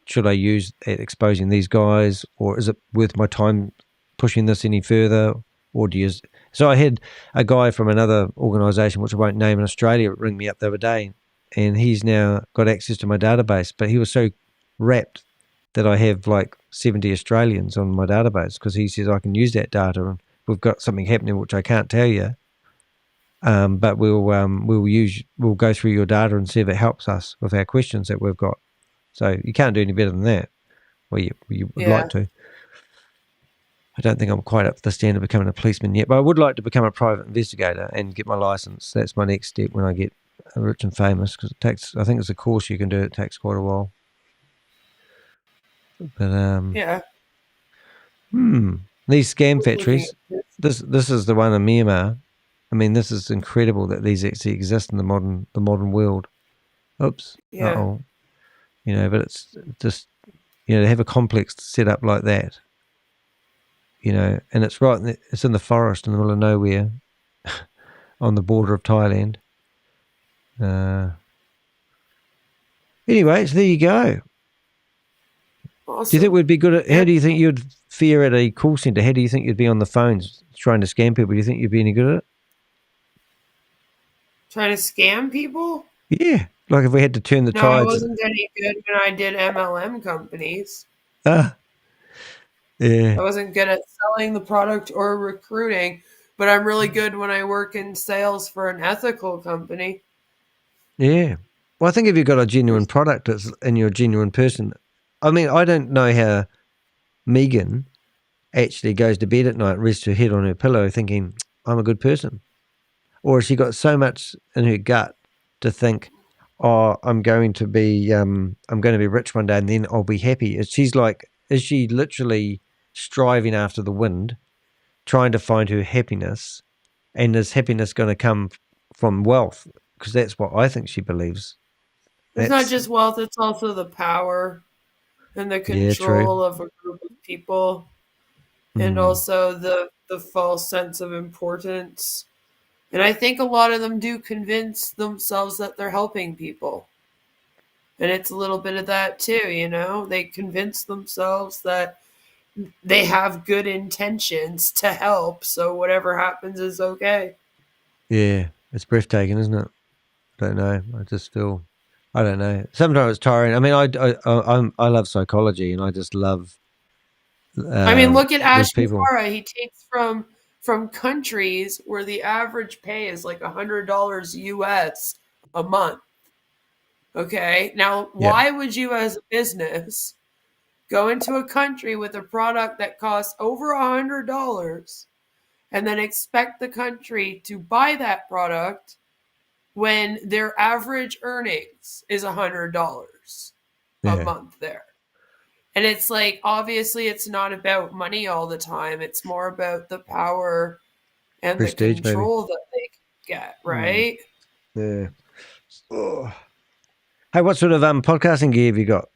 should I use at exposing these guys, or is it worth my time pushing this any further, or do you? So I had a guy from another organisation, which I won't name, in Australia, ring me up the other day, and he's now got access to my database. But he was so wrapped that I have like 70 Australians on my database, because he says I can use that data, and we've got something happening which I can't tell you. But we'll go through your data and see if it helps us with our questions that we've got. So you can't do any better than that. Well, you would like to. I don't think I'm quite up to the standard of becoming a policeman yet, but I would like to become a private investigator and get my license. That's my next step when I get rich and famous, because it takes, I think it's a course you can do. It takes quite a while. But these scam factories. This is the one in Myanmar. I mean, this is incredible that these actually exist in the modern world. Oops. Yeah. You know, but it's just, you know, to have a complex set up like that, you know, and it's it's in the forest in the middle of nowhere on the border of Thailand. Anyway, so there you go. Awesome. Do you think we'd be good at, how do you think you'd fare at a call center? How do you think you'd be on the phones trying to scam people? Do you think you'd be any good at it? Trying to scam people? Yeah. Like if we had to turn the No, tides. I wasn't any good when I did MLM companies. Yeah. I wasn't good at selling the product or recruiting, but I'm really good when I work in sales for an ethical company. Yeah. Well, I think if you've got a genuine product and you're a genuine person, I mean, I don't know how Megan actually goes to bed at night, rests her head on her pillow thinking, I'm a good person. Or has she got so much in her gut to think, oh, I'm going to be rich one day and then I'll be happy. Is she literally striving after the wind, trying to find her happiness, and is happiness going to come from wealth? Because that's what I think she believes. It's not just wealth, it's also the power and the control of a group of people, and also the false sense of importance. And I think a lot of them do convince themselves that they're helping people. And it's a little bit of that too, you know? They convince themselves that they have good intentions to help, so whatever happens is okay. Yeah, it's breathtaking, isn't it? I don't know. I just feel, I don't know. Sometimes it's tiring. I mean, I love psychology, and I just love. I mean, look at Ash Mara. He takes from countries where the average pay is like $100 US a month. Okay, now why would you, as a business, go into a country with a product that costs over $100 and then expect the country to buy that product when their average earnings is $100 a month there? And it's like, obviously it's not about money all the time. It's more about the power and prestige, the control that they get, right? Yeah. Oh. Hey, what sort of podcasting gear have you got?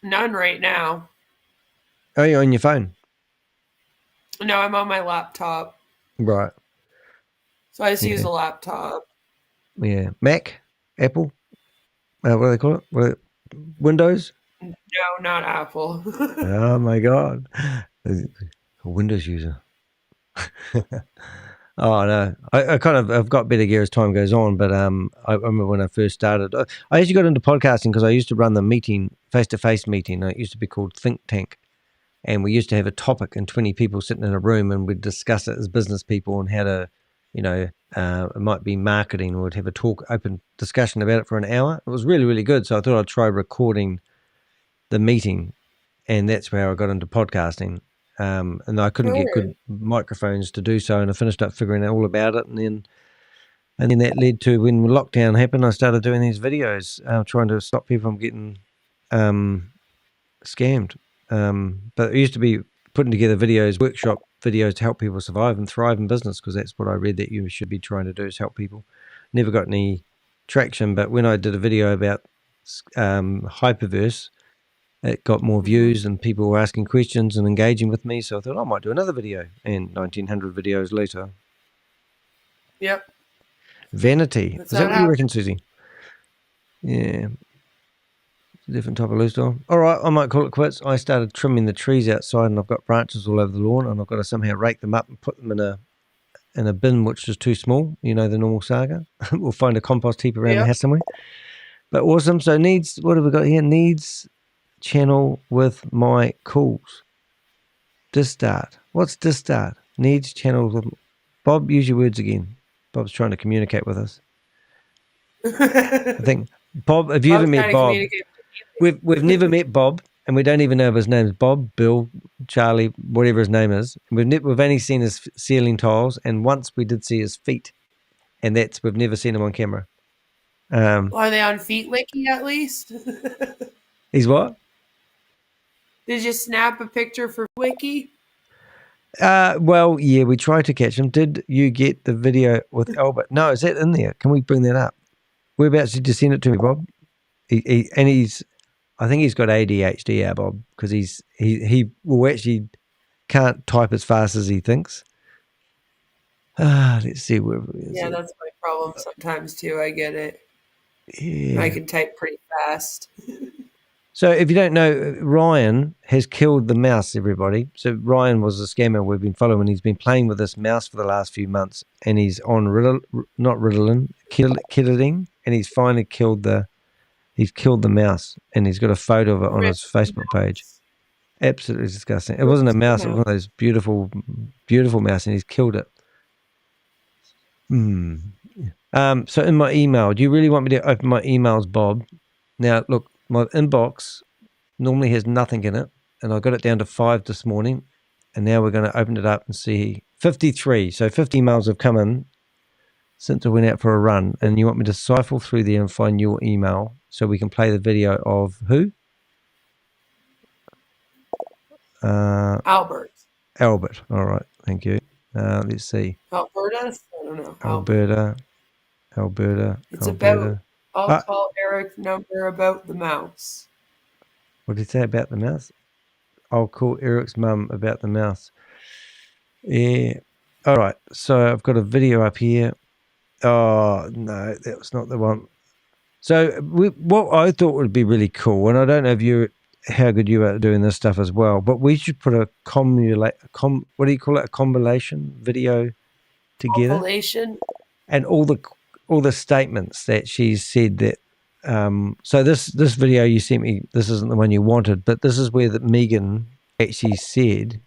None right now. Are you on your phone? No, I'm on my laptop. Right. So I just use a laptop. Yeah. Mac? Apple? What do they call it? Windows? No, not Apple. Oh my God. A Windows user. Oh no, I've got better gear as time goes on, but I remember when I first started, I actually got into podcasting because I used to run the face-to-face meeting. It used to be called Think Tank, and we used to have a topic and 20 people sitting in a room, and we'd discuss it as business people and how to, you know, it might be marketing, or we'd have a open discussion about it for an hour. It was really, really good. So I thought I'd try recording the meeting, and that's where I got into podcasting. And I couldn't get good microphones to do so, and I finished up figuring out all about it, and then that led to, when lockdown happened, I started doing these videos, trying to stop people from getting scammed. But it used to be putting together videos, workshop videos to help people survive and thrive in business, because that's what I read that you should be trying to do, is help people. Never got any traction, but when I did a video about Hyperverse, it got more views and people were asking questions and engaging with me. So I thought I might do another video, and 1,900 videos later. Yep. Vanity. Is that what you reckon, Susie? Yeah. It's a different type of lifestyle. All right, I might call it quits. I started trimming the trees outside, and I've got branches all over the lawn, and I've got to somehow rake them up and put them in a bin which is too small. You know, the normal saga. We'll find a compost heap around the house somewhere. But awesome. So needs, what have we got here? Needs channel with my calls. Distart. What's distart? Needs channel with... Bob, use your words again. Bob's trying to communicate with us. I think, Bob, have you ever met Bob? We've never met Bob, and we don't even know if his name's Bob, Bill, Charlie, whatever his name is. We've only seen his ceiling tiles, and once we did see his feet, and we've never seen him on camera. Are they on Feet Wiki at least? He's what? Did you snap a picture for Wiki? Well, yeah, we tried to catch him. Did you get the video with Albert? No, is that in there? Can we bring that up? Whereabouts did you send it to me, Bob? I think he's got ADHD, Bob, because he will actually can't type as fast as he thinks. Let's see where. Yeah, that's my problem sometimes too. I get it. Yeah. I can type pretty fast. So if you don't know, Ryan has killed the mouse, everybody. So Ryan was a scammer we've been following. He's been playing with this mouse for the last few months, and he's on Kidding, and he's finally killed the mouse, and he's got a photo of it on his Facebook page. Absolutely disgusting. It wasn't a mouse, it was one of those beautiful, beautiful mouse, and he's killed it. So in my email, do you really want me to open my emails, Bob? Now, look, my inbox normally has nothing in it, and I got it down to 5 this morning, and now we're going to open it up and see 53. So 50 emails have come in since I went out for a run, and you want me to siphon through there and find your email so we can play the video of who? Albert. Albert. All right. Thank you. Let's see. Alberta? I don't know. Alberta. It's about, I'll call Eric's number about the mouse. What did he say about the mouse? I'll call Eric's mum about the mouse. Yeah. All right. So I've got a video up here. Oh, no, that was not the one. So what I thought would be really cool, and I don't know if how good you are at doing this stuff as well, but we should put a what do you call it? A compilation video together. Compilation? And all the statements that she's said that. So this video you sent me, this isn't the one you wanted, but this is where that Megan actually said,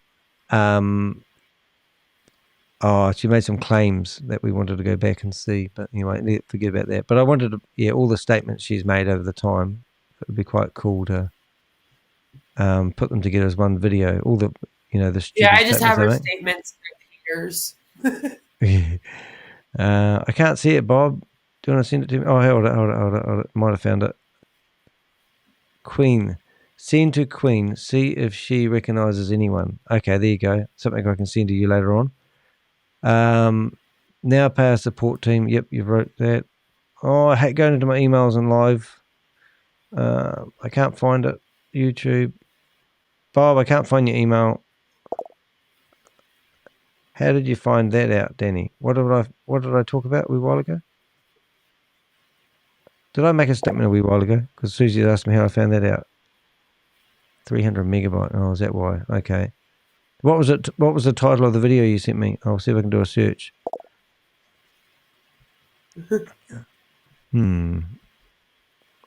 she made some claims that we wanted to go back and see, but anyway, forget about that. But I wanted to, all the statements she's made over the time. It would be quite cool to put them together as one video. All the, the stupid I just have her statements for years. I can't see it, Bob. Do you want to send it to me? Oh, hold it. Might have found it. Queen. Send to Queen. See if she recognizes anyone. Okay, there you go. Something I can send to you later on. Now pay our support team. Yep, you wrote that. Oh, I hate going into my emails and live. I can't find it. YouTube. Bob, I can't find your email. How did you find that out, Danny? What did I talk about a wee while ago? Did I make a statement a wee while ago? Because Susie asked me how I found that out. 300 megabyte. Oh, is that why? Okay. What was it? What was the title of the video you sent me? I'll see if I can do a search.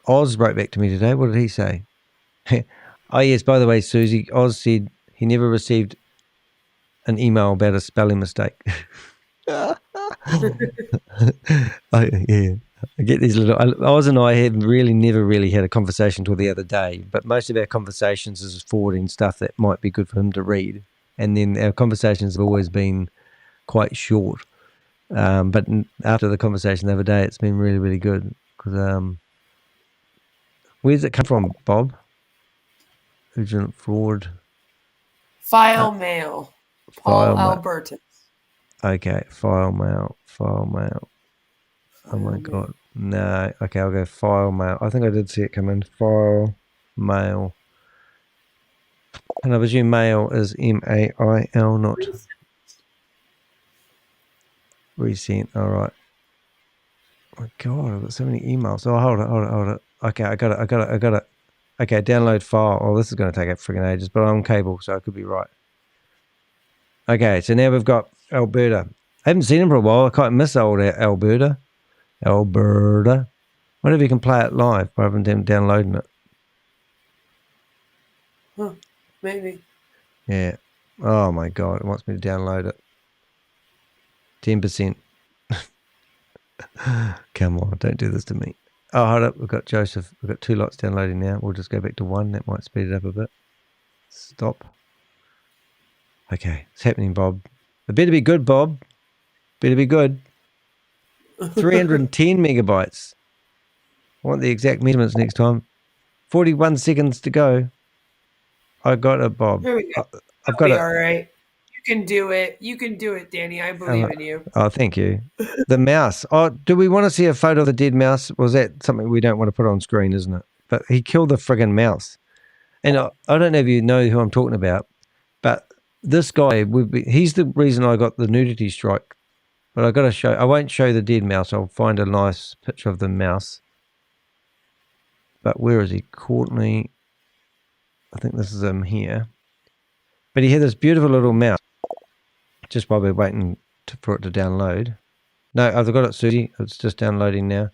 Oz wrote back to me today. What did he say? Oh, yes, by the way, Susie, Oz said he never received an email about a spelling mistake. Yeah. I get these little... Oz and I have never really had a conversation till the other day, but most of our conversations is forwarding stuff that might be good for him to read. And then our conversations have always been quite short. But after the conversation the other day, it's been really, really good. Because where does it come from, Bob? Urgent fraud. File mail. Paul Albertus. Okay, file mail. Oh my God. No. Okay, I'll go file mail. I think I did see it come in. File mail. And I presume mail is M-A-I-L, not resent. All right. Oh my God, I've got so many emails. Oh, hold it. Okay, I got it. Okay, download file. Oh, this is going to take up friggin' ages, but I'm on cable, so I could be right. Okay, so now we've got Alberta. I haven't seen him for a while. I quite miss old Alberta. Wonder if you can play it live rather than downloading it. Huh, maybe. Yeah. Oh my God, it wants me to download it. 10%. Come on, don't do this to me. Oh, hold up. We've got Joseph. We've got 2 lots downloading now. We'll just go back to 1. That might speed it up a bit. Stop. Okay, it's happening, Bob. It better be good, Bob. Better be good. 310 megabytes. I want the exact measurements next time. 41 seconds to go. I got it, Bob. Here we go. I've got it. All right. You can do it. You can do it, Danny. I believe in you. Oh, thank you. The mouse. Oh, do we want to see a photo of the dead mouse? Was that something we don't want to put on screen, isn't it? But he killed the friggin' mouse. And I don't know if you know who I'm talking about, but this guy, he's the reason I got the nudity strike. But I got to show, I won't show the dead mouse. I'll find a nice picture of the mouse. But where is he? Courtney. I think this is him here. But he had this beautiful little mouse. Just while we're waiting for it to download. No, I've got it, Susie. It's just downloading now.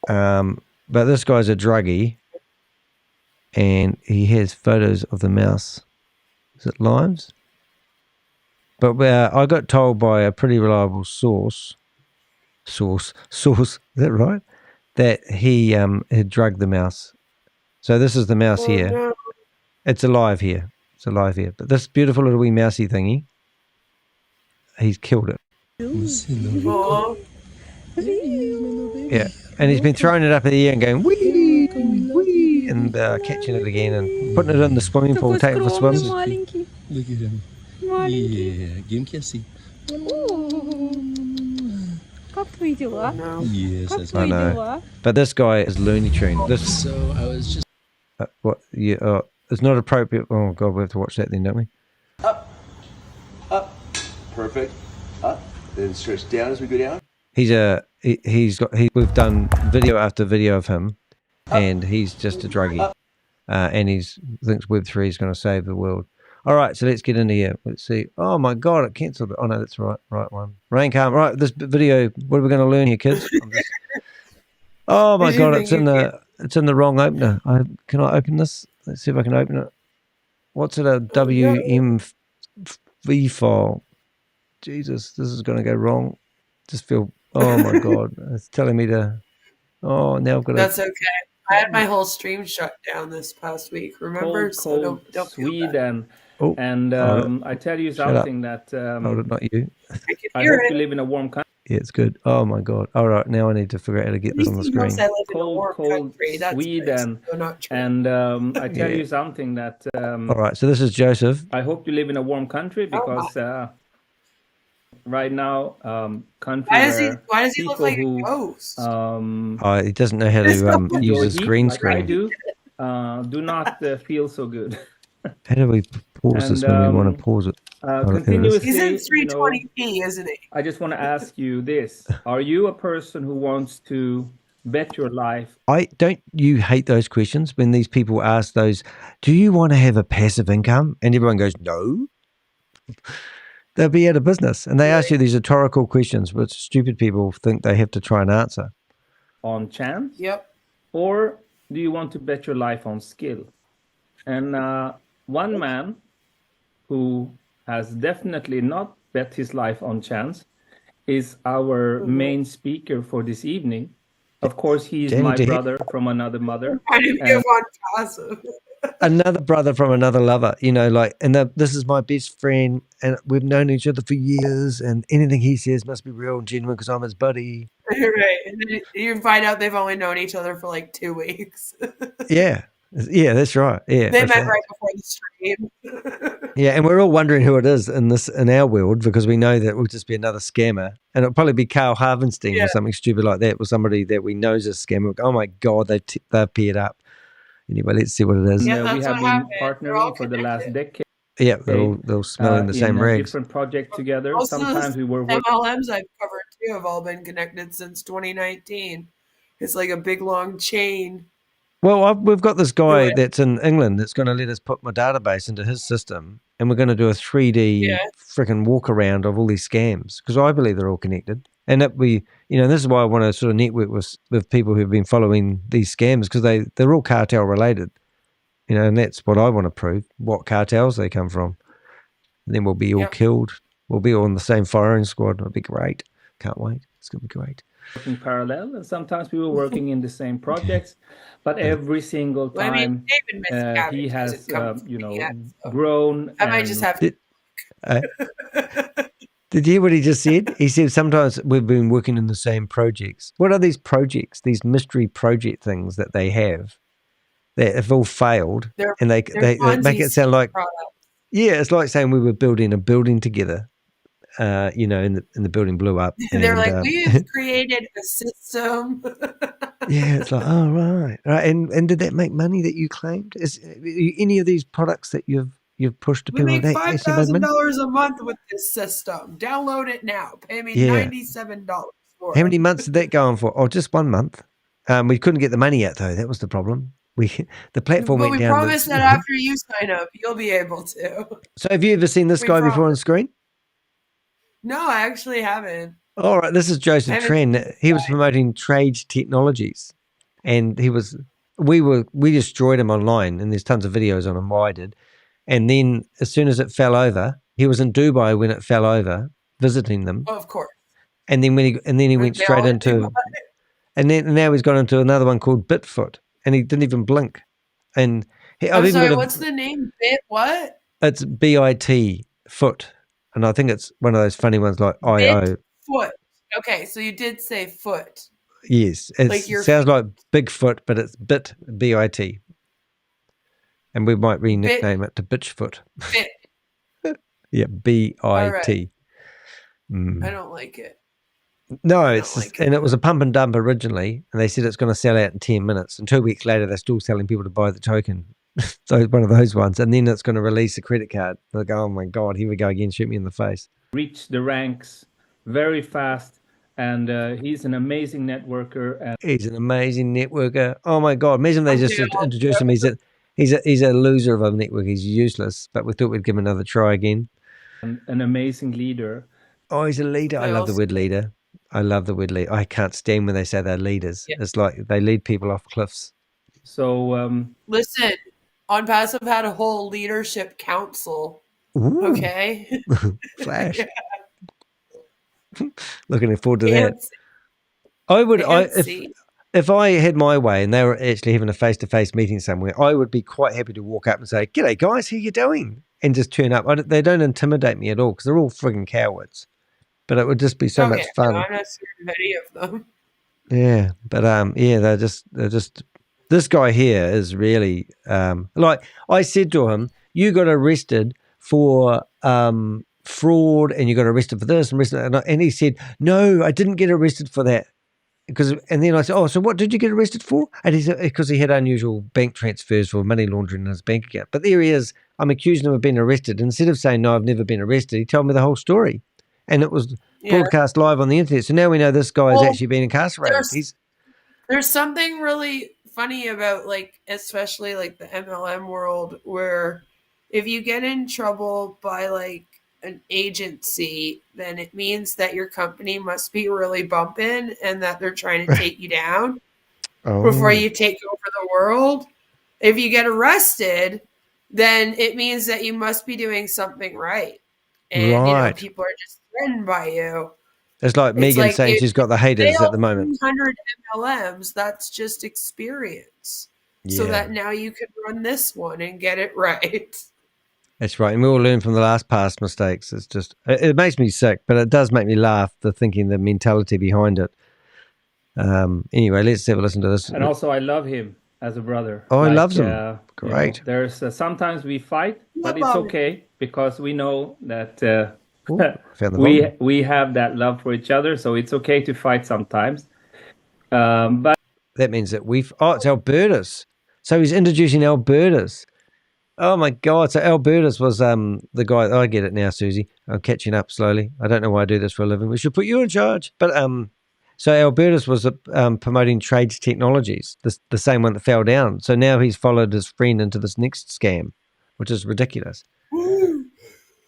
But this guy's a druggie. And he has photos of the mouse. Is it Limes? But I got told by a pretty reliable source, is that right? That he had drugged the mouse. So this is the mouse here. No. It's alive here. It's alive here. But this beautiful little wee mousey thingy, he's killed it. Aww. Yeah. And he's been throwing it up in the air and going, wee, wee, and catching it again and putting it in the swimming pool, taking it for swims. Look at him. Yeah, give him kissy. No. Yes, I know. But this guy is Looney Tune. This, so I was just... what? Yeah, it's not appropriate. Oh, God, we have to watch that then, don't we? Up. Perfect. Up. Then stretch down as we go down. We've done video after video of him, and he's just a druggie. And thinks Web3 is going to save the world. All right, so let's get into here. Let's see. Oh my God, it cancelled it. Oh no, that's the right one. Rain calm. Right, this video. What are we going to learn here, kids? Oh my God, it's in the wrong opener. Can I open this? Let's see if I can open it. What's it? A WMV file. Jesus, this is going to go wrong. Just feel. Oh my God, it's telling me to. Oh, now I've got to. That's okay. I had my whole stream shut down this past week. Remember? Cold Sweden. Oh, and I tell you something that hold it, not you. I hope you live in a warm country. Yeah, it's good. Oh my God. All right, now I need to figure out how to get this on the screen. Cold Sweden. And I tell you something that all right, so this is Joseph. I hope you live in a warm country because right now country why does he look like a ghost? He doesn't know how to use his green screen. I do not feel so good. How do we pause this when we want to pause it? Continuously, he's in 320p, isn't he? I just want to ask you this. Are you a person who wants to bet your life? Don't you hate those questions when these people ask those, do you want to have a passive income? And everyone goes, no. They'll be out of business. And they ask you these rhetorical questions, which stupid people think they have to try and answer. On chance? Yep. Or do you want to bet your life on skill? And one man who has definitely not bet his life on chance is our main speaker for this evening. Of course, he's Danny my de Hek. brother from another mother. I didn't give one passive. Another brother from another lover, this is my best friend and we've known each other for years and anything he says must be real and genuine because I'm his buddy. Right. And then you find out they've only known each other for like 2 weeks. Yeah, that's right. Yeah, they met right before the stream. Yeah, and we're all wondering who it is in our world because we know that it will just be another scammer and it'll probably be Carl Harvenstein or something stupid like that, or somebody that we know is a scammer. Oh my God, they've paired up. Anyway, let's see what it is. Yeah, we have been partnering for the last decade. Yeah, they're smelling the same rags. Different projects together. Also, sometimes we were working. MLMs I've covered too have all been connected since 2019. It's like a big long chain. Well, we've got this guy that's in England that's going to let us put my database into his system, and we're going to do a 3D freaking walk around of all these scams because I believe they're all connected. And that this is why I want to sort of network with people who've been following these scams, because they're all cartel related, and that's what I want to prove, what cartels they come from. And then we'll be all killed. We'll be all in the same firing squad. It'll be great. Can't wait. It's going to be great. Working parallel, and sometimes we were working in the same projects, but every single time he has, grown. I might just have to. Did you hear what he just said? He said sometimes we've been working in the same projects. What are these projects? These mystery project things that they have that have all failed, and they make it sound like it's like saying we were building a building together. And the building blew up. They're like, we've created a system. It's like, oh right. And did that make money that you claimed? Is any of these products that you've pushed to people? We make $5,000 a month with this system. Download it now. Pay me $97 for it. How many months did that go on for? Oh, just 1 month. We couldn't get the money yet though. That was the problem. The platform went down. We promise that after you sign up, you'll be able to. So have you ever seen this guy before on screen? No, I actually haven't. All right, this is Joseph Tren. He was promoting Trade Technologies, and we destroyed him online, and there's tons of videos on him. Why I did, and then as soon as it fell over, he was in Dubai when it fell over, visiting them. Oh, of course. And then he went straight into, and now he's gone into another one called Bitfoot, and he didn't even blink. And what's the name? What? It's BIT Foot. And I think it's one of those funny ones like IO. Foot. Okay, so you did say foot. Yes. It sounds like Bigfoot, but it's BIT. And we might re-nickname it to Bitchfoot. Bit. Yeah, BIT. Right. I don't like it. No, it was a pump and dump originally, and they said it's going to sell out in 10 minutes. And 2 weeks later, they're still telling people to buy the token. So it's one of those ones. And then it's going to release a credit card. They'll go, oh my God, here we go again, shoot me in the face. Reach the ranks very fast. And he's an amazing networker. He's an amazing networker. Oh my God. Imagine they just introduced him. He's a loser of a network. He's useless, but we thought we'd give him another try again. An amazing leader. Oh, he's a leader. I love the word leader. I can't stand when they say they're leaders. Yeah. It's like they lead people off cliffs. So listen, On Passive had a whole leadership council. Ooh. Okay. Flash. Looking forward to that. I would if I had my way and they were actually having a face-to-face meeting somewhere, I would be quite happy to walk up and say, "G'day guys, how you doing?" and just turn up. They don't intimidate me at all because they're all frigging cowards. But it would just be so much fun. No, I'm not seeing any of them. Yeah, but they're just. This guy here is really like I said to him, you got arrested for fraud and you got arrested for this and he said, no, I didn't get arrested for that. And then I said, oh, so what did you get arrested for? And he said, because he had unusual bank transfers for money laundering in his bank account. But there he is. I'm accusing him of being arrested. Instead of saying, no, I've never been arrested, he told me the whole story. And it was broadcast live on the internet. So now we know this guy has actually been incarcerated. There's something really funny about, like, especially like the MLM world, where if you get in trouble by like an agency, then it means that your company must be really bumping and that they're trying to take you down before you take over the world. If you get arrested, then it means that you must be doing something right. And people are just threatened by you. It's like Megan saying she's got the haters at the moment. 100 MLMs, that's just experience. So that now you can run this one and get it right. That's right. And we all learn from the past mistakes. It's just, it makes me sick, but it does make me laugh, the mentality behind it. Anyway, let's have a listen to this. And also, I love him as a brother. Oh, he loves him. Great. There's sometimes we fight, but it's okay because we know that we have that love for each other. So it's okay to fight sometimes. But that means that it's Albertus. So he's introducing Albertus. Oh my God! So Albertus was the guy. I get it now, Susie. I'm catching up slowly. I don't know why I do this for a living. We should put you in charge. But so Albertus was promoting Trade Technologies, the same one that fell down. So now he's followed his friend into this next scam, which is ridiculous.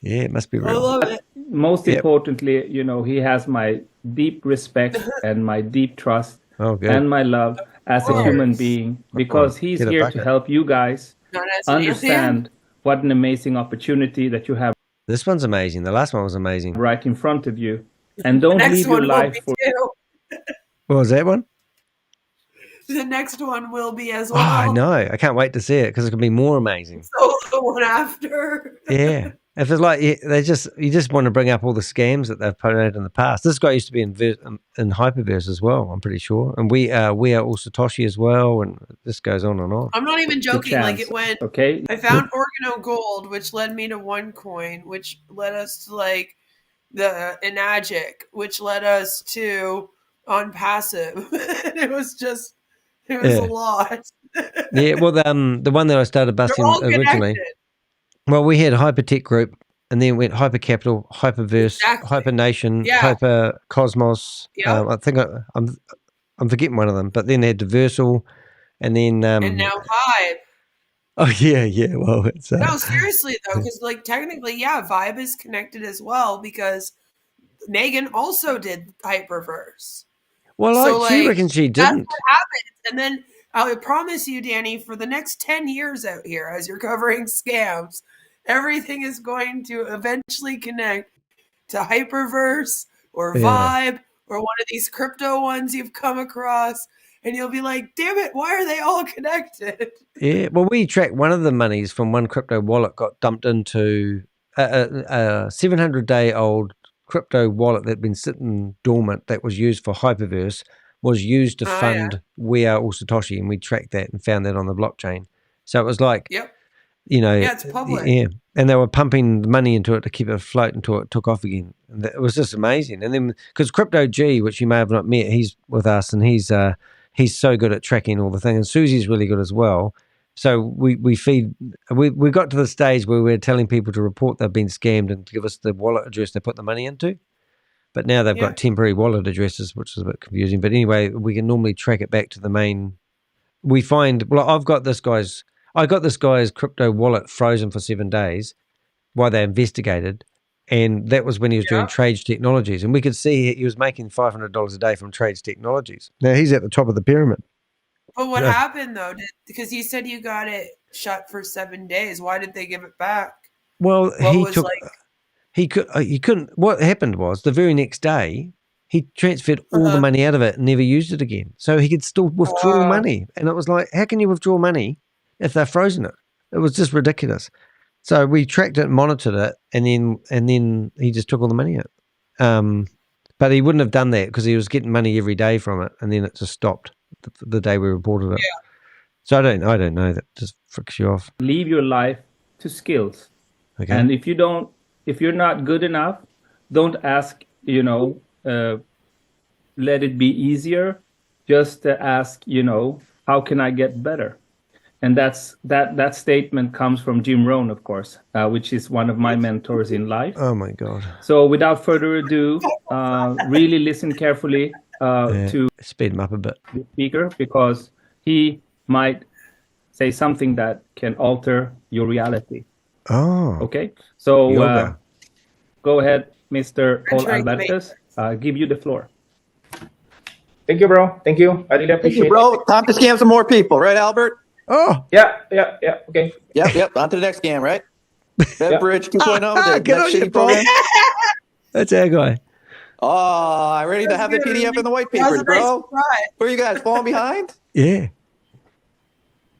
Yeah, it must be I real. love it. Most importantly, you know, he has my deep respect and my deep trust and my love as a human being, because he's here to help you guys understand what an amazing opportunity that you have. This one's amazing. The last one was amazing. Right in front of you. And don't leave your life for... What was that one? The next one will be as Oh, well. I know. I can't wait to see it because it's going to be more amazing. So the one after. Yeah. If it's like you just want to bring up all the scams that they've put out in the past. This guy used to be in Hyperverse as well, I'm pretty sure, and we are all Satoshi as well, and this goes on and on. I'm not even joking. Like it went. Okay. I found Organo Gold, which led me to OneCoin, which led us to like the Enagic, which led us to on Passive. It was a lot. Yeah. Well, the one that I started busting originally. Well, we had Hypertech Group, and then went Hyper Capital, Hyperverse, Hypernation, Hyper Cosmos. I think I'm forgetting one of them, but then they had Diversal, and then and now Vibe. Oh yeah. Well, it's no, seriously though, because like technically, Vibe is connected as well because Megan also did Hyperverse. Well, so, she reckons she didn't. That's what happened, and then I promise you, Danny, for the next 10 years out here, as you're covering scams, everything is going to eventually connect to Hyperverse or Vibe or one of these crypto ones you've come across. And you'll be like, damn it, why are they all connected? Yeah, well, we tracked one of the monies from one crypto wallet got dumped into a 700-day-old crypto wallet that had been sitting dormant that was used for Hyperverse, was used to fund We Are All Satoshi, and we tracked that and found that on the blockchain. So it was like, you know, it's public. Yeah, and they were pumping money into it to keep it afloat until it took off again. And it was just amazing. And then because Crypto G, which you may have not met, he's with us, and he's so good at tracking all the things. And Susie's really good as well. So we got to the stage where we're telling people to report they've been scammed and to give us the wallet address they put the money into. But now they've got temporary wallet addresses, which is a bit confusing. But anyway, we can normally track it back to the main. We find, well, I got this guy's crypto wallet frozen for 7 days while they investigated. And that was when he was doing Trades Technologies. And we could see he was making $500 a day from Trades Technologies. Now he's at the top of the pyramid. But what happened though? Because you said you got it shut for 7 days. Why did they give it back? Well, he couldn't. What happened was the very next day he transferred all the money out of it and never used it again. So he could still withdraw money. And it was like, how can you withdraw money if they're frozen it? It was just ridiculous. So we tracked it, monitored it, and then he just took all the money out. But he wouldn't have done that because he was getting money every day from it, and then it just stopped the day we reported it. Yeah. So I don't know. That just freaks you off. Leave your life to skills. Okay. And if you're not good enough, don't ask. Let it be easier. Just ask. How can I get better? And that statement comes from Jim Rohn, of course, which is one of my mentors in life. Oh my God! So without further ado, really listen carefully to speed him up a bit, the speaker, because he might say something that can alter your reality. Oh, okay. So go ahead, Mr. Paul Albertus. Give you the floor. Thank you, bro. Thank you. I really appreciate it. Bro. Time to scam some more people, right, Albert? Oh. Yeah. Okay. Yep. On to the next scam, right? Beverage 2.0. Get on your program. That's our guy. Oh, I'm ready to have the PDF and the white papers, bro. Where are you guys falling behind? Yeah.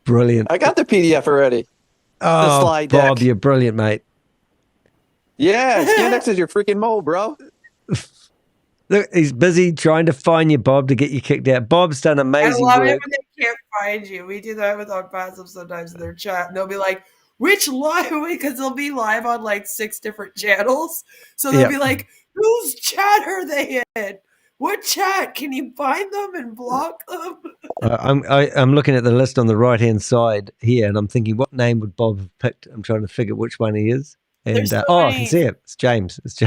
Brilliant. I got the PDF already. Oh, the slide Bob, deck. you're brilliant, mate. Yeah, Scandex is your freaking mole, bro. Look, he's busy trying to find you, Bob, to get you kicked out. Bob's done amazing work. I love it when they can't find you. We do that with our passive sometimes in their chat. And they'll be like, which live? Because they'll be live on like 6 different channels. So they'll be like, whose chat are they in? What chat? Can you find them and block them? I'm looking at the list on the right-hand side here, and I'm thinking, what name would Bob have picked? I'm trying to figure which one he is. And so I can see it. It's James. So,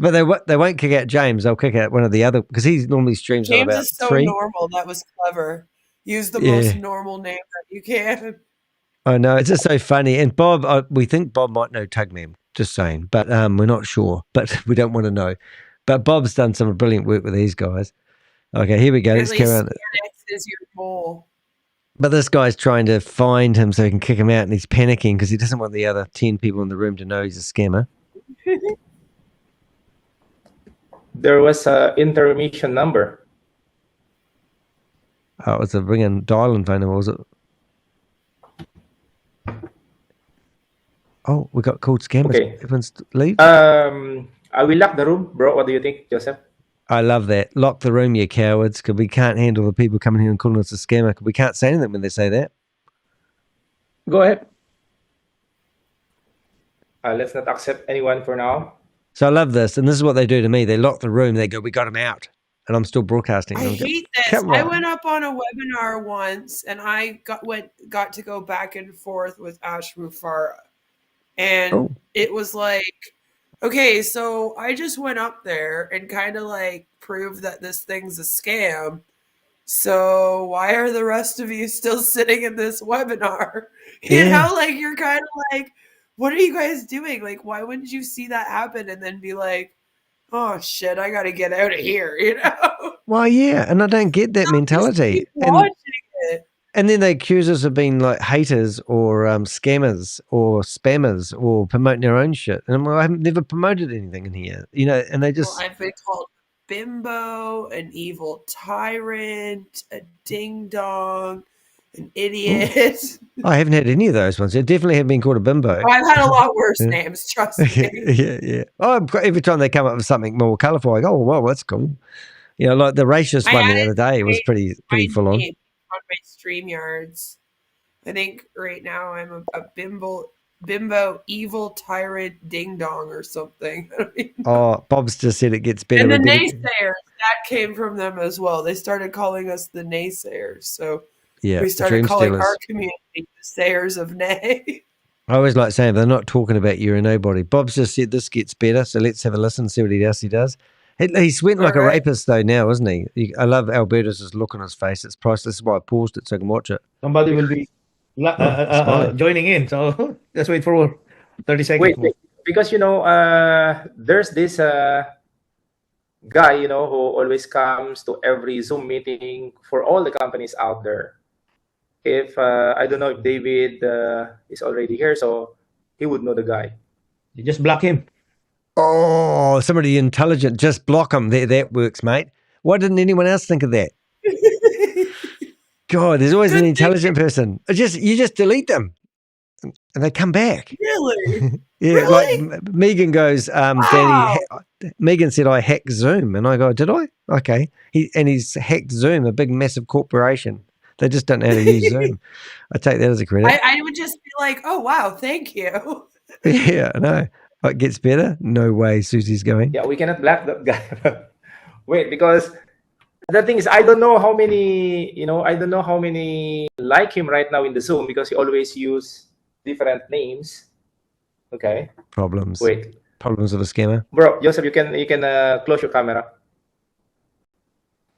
but they won't kick out James. They'll kick out one of the other because he normally streams James on about is so 3. normal. That was clever. Use the most normal name that you can. I know. It's just so funny. And Bob, we think Bob might know Tugman Just saying. But we're not sure. But we don't want to know. But Bob's done some brilliant work with these guys. Okay, here we go. Let's carry on. Titanic is your mole. But this guy's trying to find him so he can kick him out, and he's panicking because he doesn't want the other 10 people in the room to know he's a scammer. There was an intermission number. Oh, it was a ringing dial-in phone number, was it? Oh, we got called scammers. Okay. Everyone's leave? I will lock the room, bro. What do you think, Joseph? I love that. Lock the room, you cowards, because we can't handle the people coming here and calling us a scammer. We can't say anything when they say that. Go ahead. Let's not accept anyone for now. So I love this, and this is what they do to me. They lock the room. They go, "We got him out," and I'm still broadcasting. I hate this. I went up on a webinar once, and I got to go back and forth with Ash Mufara, and it was like, okay, so I just went up there and kind of like proved that this thing's a scam. So why are the rest of you still sitting in this webinar? You know, like you're kind of like, what are you guys doing? Like, why wouldn't you see that happen and then be like, oh shit, I got to get out of here, you know? Well, yeah, and I don't get that mentality. And then they accuse us of being like haters or scammers or spammers or promoting their own shit. And I'm like, I've never promoted anything in here, you know, and they just... Well, I've been called bimbo, an evil tyrant, a ding-dong, an idiot. I haven't had any of those ones. I definitely have been called a bimbo. Oh, I've had a lot worse names, trust me. Yeah. Oh, every time they come up with something more colourful, I go, oh, well, that's cool. You know, like the racist one the other day was pretty full on. On my StreamYards. I think right now I'm a bimbo, evil tyrant, ding dong or something. Oh, Bob's just said it gets better. And the naysayers, that came from them as well. They started calling us the naysayers. So we started calling our community the sayers of nay. I always like saying they're not talking about you or nobody. Bob's just said this gets better, so let's have a listen, see what else he does. He's sweating like a rapist though now, isn't he? I love Alberto's look on his face. It's priceless. This is why I paused it so I can watch it. Somebody will be joining in, so let's wait for 30 seconds. Wait, because, you know, there's this guy, you know, who always comes to every Zoom meeting for all the companies out there. If, I don't know if David is already here, so he would know the guy. You just block him. Oh, somebody intelligent, just block them. That works, mate. Why didn't anyone else think of that? God, there's always an intelligent person. You just delete them, and they come back. Really? Yeah, really? Like Megan goes, Danny. Megan said I hacked Zoom, and I go, did I? Okay. He's hacked Zoom, a big, massive corporation. They just don't know how to use Zoom. I take that as a credit. I would just be like, oh wow, thank you. Yeah, I know. It gets better? No way Susie's going. Yeah, we cannot black that guy. Wait, because the thing is, I don't know how many like him right now in the Zoom because he always use different names. Okay. Problems. Wait. Problems of a scammer. Bro, Joseph, you can close your camera.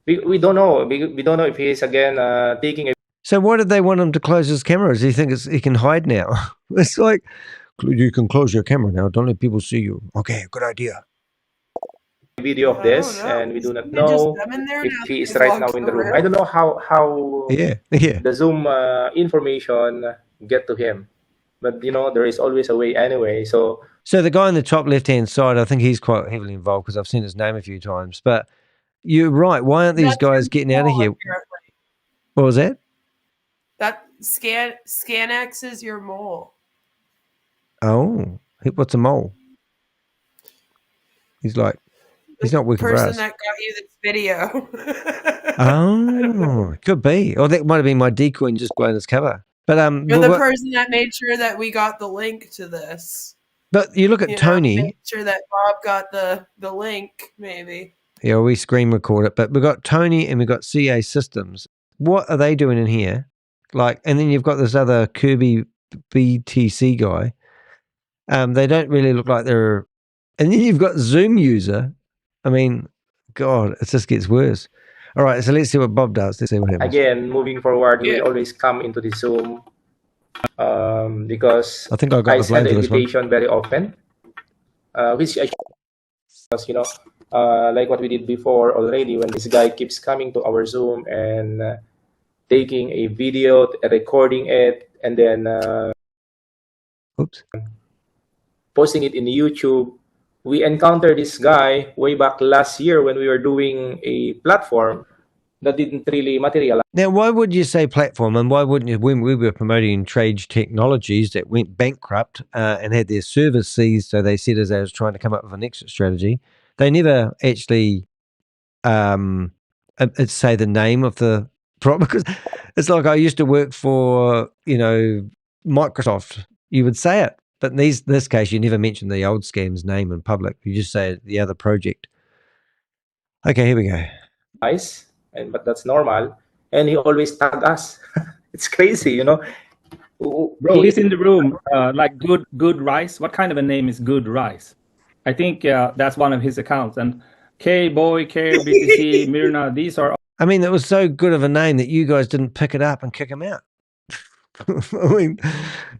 We don't know. We don't know if he is again taking a... So why did they want him to close his camera? Does he think he can hide now? It's like... You can close your camera now. Don't let people see you. Okay, good idea. Video of this, and we do not know if he is right now in the room. I don't know how the Zoom information get to him, but you know there is always a way anyway. So the guy in the top left-hand side, I think he's quite heavily involved because I've seen his name a few times. But you're right. Why aren't these guys getting out of here? Apparently. What was that? That ScanX is your mole. Oh, what's a mole? He's not working for us. The person that got you this video. Oh, could be. Or that might have been my decoy and just blown his cover. But you're the person that made sure that we got the link to this. But you look at Tony. Made sure that Bob got the link, maybe. Yeah, we screen record it. But we've got Tony and we've got CA Systems. What are they doing in here? Like, and then you've got this other Kirby BTC guy. They don't really look like they're... And then you've got Zoom user. I mean, God, it just gets worse. All right, so let's see what Bob does. Let's see what happens. Again, moving forward, we always come into the Zoom because I think I got the send the invitation very often. which I was, like what we did before already, when this guy keeps coming to our Zoom and taking a video, recording it, and then posting it in YouTube. We encountered this guy way back last year when we were doing a platform that didn't really materialize. Now, why would you say platform, and why wouldn't you, when we were promoting Trade Technologies that went bankrupt and had their servers seized, so they said as they was trying to come up with an exit strategy, they never actually say the name of the product, because it's like I used to work for, Microsoft. You would say it, but in this case, you never mention the old scam's name in public. You just say the other project. Okay, here we go. Nice, but that's normal. And he always tag us. It's crazy, Bro, he's in the room. Like good rice. What kind of a name is Good Rice? I think that's one of his accounts. And K-Boy, BTC, Myrna, these are... I mean, it was so good of a name that you guys didn't pick it up and kick him out. I mean,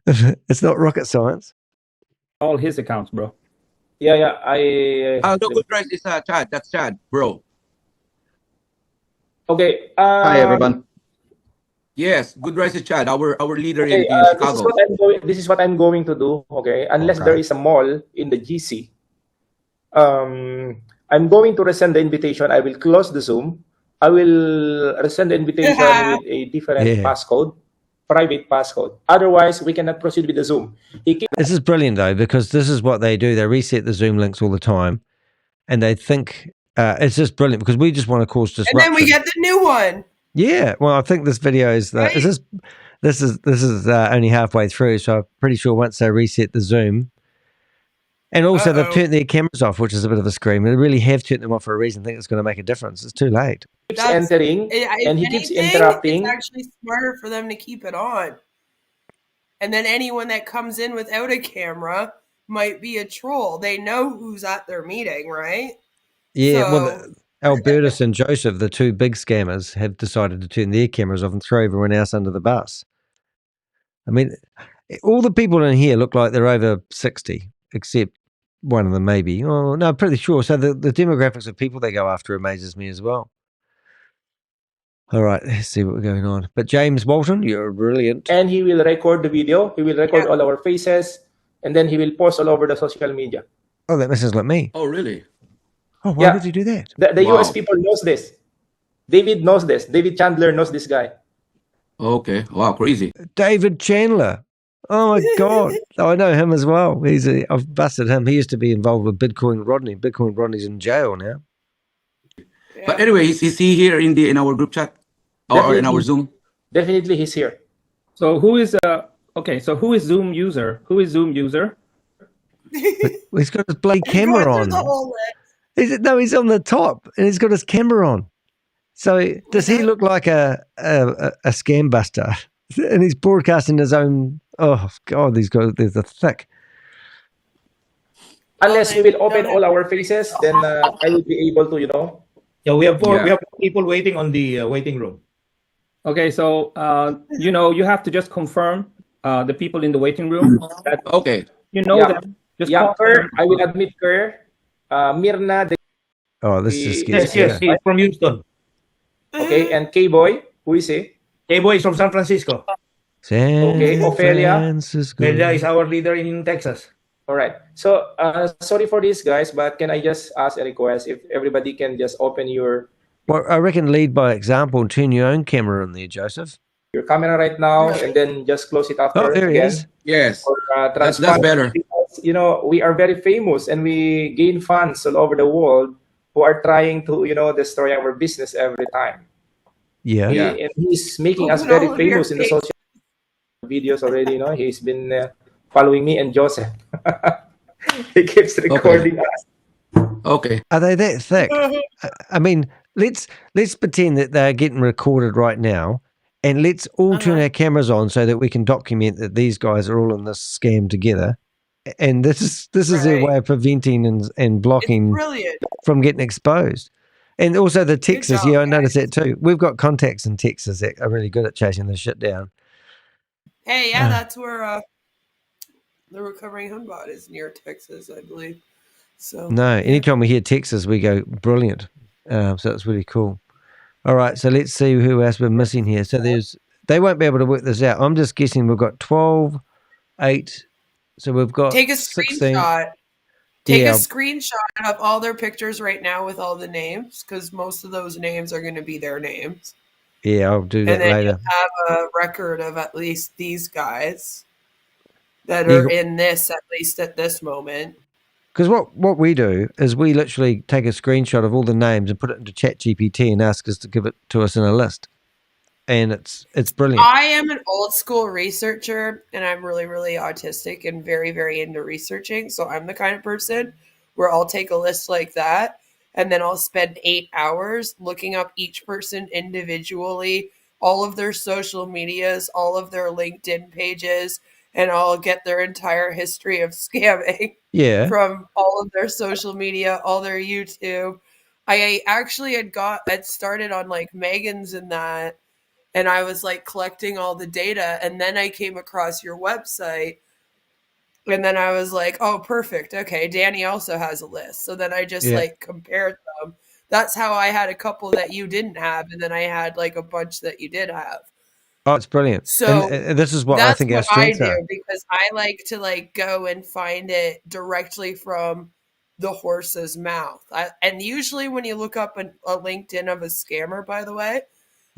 it's not rocket science. All his accounts, bro. Yeah. No, Good Rice is Chad. That's Chad, bro. Okay. Hi, everyone. Yes, Good Rice is Chad, our leader Okay, in Chicago. This is what I'm going to do, okay? Unless there is a mall in the GC. I'm going to resend the invitation. I will close the Zoom. I will resend the invitation with a different passcode, private passcode. Otherwise, we cannot proceed with the Zoom. This is brilliant, though, because this is what they do. They reset the Zoom links all the time, and they think it's just brilliant because we just want to cause disruption. And then we get the new one. Yeah, well, I think this video is right? This is only halfway through, so I'm pretty sure once they reset the Zoom, and also they've turned their cameras off, which is a bit of a scream. They really have turned them off for a reason. I think it's going to make a difference. It's too late. Keeps entering, and he keeps interrupting. It's actually smarter for them to keep it on, and then anyone that comes in without a camera might be a troll. They know who's at their meeting, right? Yeah, well, Albertus and Joseph, the two big scammers, have decided to turn their cameras off and throw everyone else under the bus. I mean, all the people in here look like they're over 60, except one of them maybe. Oh, no, I'm pretty sure. So the demographics of people they go after amazes me as well. All right, let's see what's going on. But James Walton, you're brilliant. And he will record the video. He will record all our faces, and then he will post all over the social media. Oh, that sounds like me. Oh, really? Oh, why would you do that? The US people knows this. David knows this. David Chandler knows this guy. Okay. Wow, crazy. David Chandler. Oh my God. Oh, I know him as well. I've busted him. He used to be involved with Bitcoin Rodney. Bitcoin Rodney's in jail now. Yeah. But anyway, is he here in our group chat or in our Zoom? Definitely he's here. So who is who is Zoom user? Who is Zoom user? He's got his bloody camera on. He's on the top and he's got his camera on. So does he look like a scam buster? And he's broadcasting his own. Oh God, there's a thick. Unless we will open all our faces, then I will be able to, Yeah, we have four people waiting on the waiting room. Okay, so you have to just confirm the people in the waiting room. That, them. Just Kerr, I will admit Kerr. Myrna. Oh, this is yes, he's from Houston. Okay, and K-Boy, who is he? K-Boy is from San Francisco. Ophelia. Ophelia is our leader in Texas. All right. So, sorry for this, guys, but can I just ask a request? If everybody can just open your... Well, I reckon lead by example and turn your own camera on there, Joseph. Your camera right now, and then just close it after. Oh, there he is. Yes. Or, that's better. Because, we are very famous and we gain fans all over the world who are trying to, destroy our business every time. Yeah. And he's making us very famous in the social videos already. He's been following me and Joseph. He keeps recording us. Okay. Are they that thick? I mean, let's pretend that they're getting recorded right now, and let's all turn our cameras on so that we can document that these guys are all in this scam together. And this is their way of preventing and blocking from getting exposed. And also the Texas, I noticed that too. We've got contacts in Texas that are really good at chasing this shit down. Hey, that's where the recovering Humbot is, near Texas, I believe. So no, anytime we hear Texas, we go brilliant. So it's really cool. All right, so let's see who else we're missing here. So they won't be able to work this out. I'm just guessing we've got 12, 8. So we've got take a 16. screenshot. Take a screenshot of all their pictures right now with all the names, because most of those names are going to be their names. Yeah, I'll do that and then later. You'll have a record of at least these guys that are in this, at least at this moment. Because what we do is we literally take a screenshot of all the names and put it into ChatGPT and ask us to give it to us in a list. And it's brilliant. I am an old school researcher, and I'm really, really autistic and very, very into researching. So I'm the kind of person where I'll take a list like that, and then I'll spend 8 hours looking up each person individually, all of their social medias, all of their LinkedIn pages, and I'll get their entire history of scamming from all of their social media, all their YouTube. I actually had started on like Megan's and that, and I was like collecting all the data, and then I came across your website, and then I was like, oh, perfect. Okay, Danny also has a list. So then I just like compared them. That's how I had a couple that you didn't have, and then I had like a bunch that you did have. Oh, it's brilliant. So and this is what I think our strengths are. Because I like to like go and find it directly from the horse's mouth. And usually when you look up a LinkedIn of a scammer, by the way,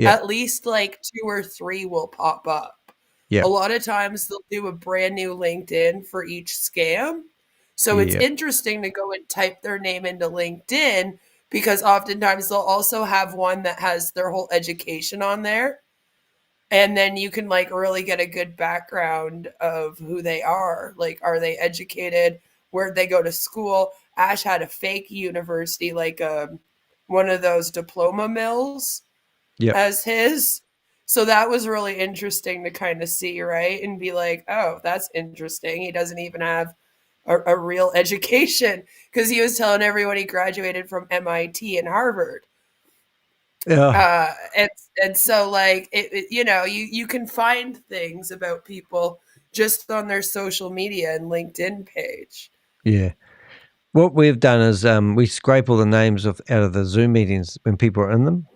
at least like 2 or 3 will pop up. A lot of times they'll do a brand new LinkedIn for each scam. So it's interesting to go and type their name into LinkedIn, because oftentimes they'll also have one that has their whole education on there. And then you can like really get a good background of who they are. Like, are they educated? Where'd they go to school? Ash had a fake university, like one of those diploma mills as his. So that was really interesting to kind of see, right? And be like, oh, that's interesting. He doesn't even have a real education, because he was telling everyone he graduated from MIT and Harvard. And so like you can find things about people just on their social media and LinkedIn page. What we've done is we scrape all the names out of the Zoom meetings when people are in them,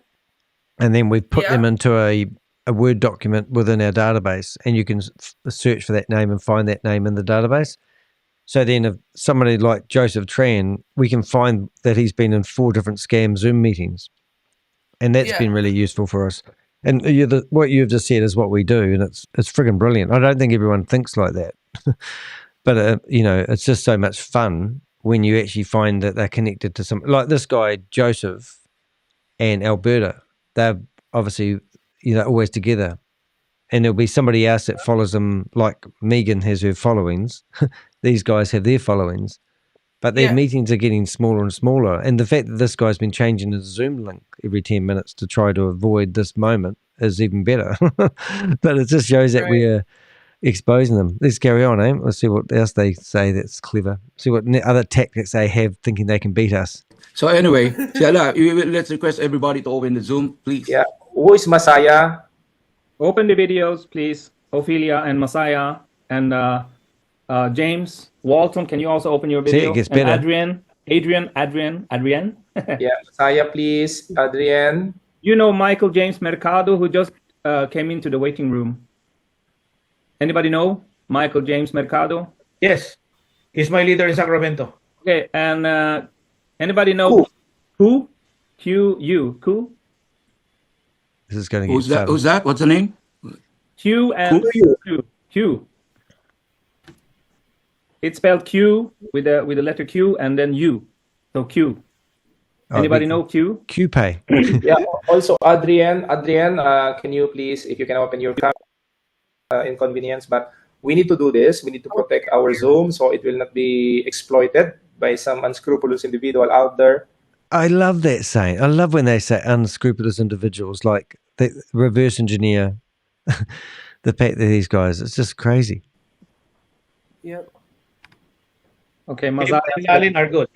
and then we put them into a Word document within our database, and you can search for that name and find that name in the database. So then if somebody like Joseph Tran, we can find that he's been in 4 different scam Zoom meetings. And that's been really useful for us. And what you've just said is what we do, and it's friggin' brilliant. I don't think everyone thinks like that. But, it's just so much fun when you actually find that they're connected to some... Like this guy, Joseph, and Alberta, they're obviously, always together. And there'll be somebody else that follows them, like Megan has her followings. These guys have their followings. But their meetings are getting smaller and smaller. And the fact that this guy's been changing his Zoom link every 10 minutes to try to avoid this moment is even better. But it just shows that we're exposing them. Let's carry on, eh? Let's see what else they say that's clever. See what other tactics they have thinking they can beat us. So anyway, let's request everybody to open the Zoom, please. Yeah. Who is Masaya? Open the videos, please. Ophelia and Masaya and James. Walton, can you also open your video? See, it gets better. And Adrian. Yeah, Masaya, please. Adrian. You know Michael James Mercado, who just came into the waiting room. Anybody know Michael James Mercado? Yes, he's my leader in Sacramento. Okay, and anybody know who? Q? This is going to get Who's that? What's the name? Q and Q. It's spelled Q with the letter Q and then U. So Q. Anybody know Q? QPay. Yeah. Also, Adrian, can you please, if you can open your camera, inconvenience, but we need to do this. We need to protect our Zoom so it will not be exploited by some unscrupulous individual out there. I love that saying. I love when they say unscrupulous individuals, like they reverse engineer the fact that these guys, it's just crazy. Yep. Okay, Alin are good.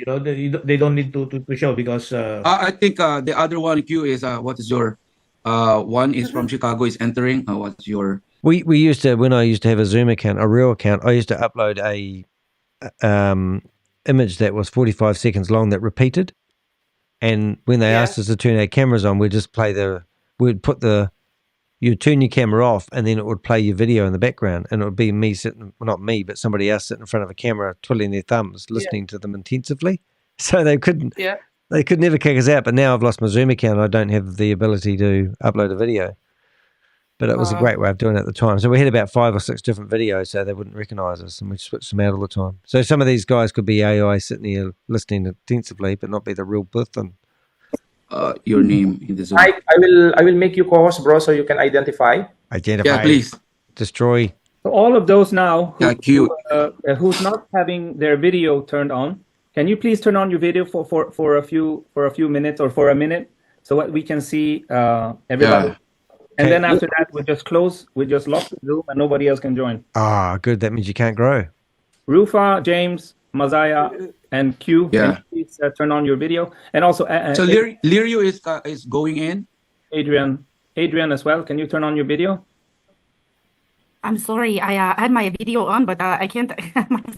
They don't need to show because I think the other one Q is what is your one is from Chicago is entering. What's your? We used to, when I used to have a Zoom account, a real account, I used to upload image that was 45 seconds long that repeated. And when they asked us to turn our cameras on, we'd just play you'd turn your camera off and then it would play your video in the background, and it would be me sitting, well, not me, but somebody else sitting in front of a camera, twiddling their thumbs, listening to them intensively. So they could never kick us out. But now I've lost my Zoom account. I don't have the ability to upload a video. But it was a great way of doing it at the time. So we had about 5 or 6 different videos so they wouldn't recognize us, and we switched them out all the time. So some of these guys could be AI sitting here listening intensively, but not be the real person. Your name in the Zoom. I will make you co-host, bro, so you can identify. Yeah, please. Destroy. So all of those now who's not having their video turned on, can you please turn on your video for a few minutes or for a minute so that we can see everybody? Yeah. And then after that, we just lock the Zoom and nobody else can join. Ah, good. That means you can't grow. Rufa, James, Mazaya, and Q, can you please turn on your video? And also, so Lirio is going in. Adrian as well. Can you turn on your video? I'm sorry, I had my video on, but I can't.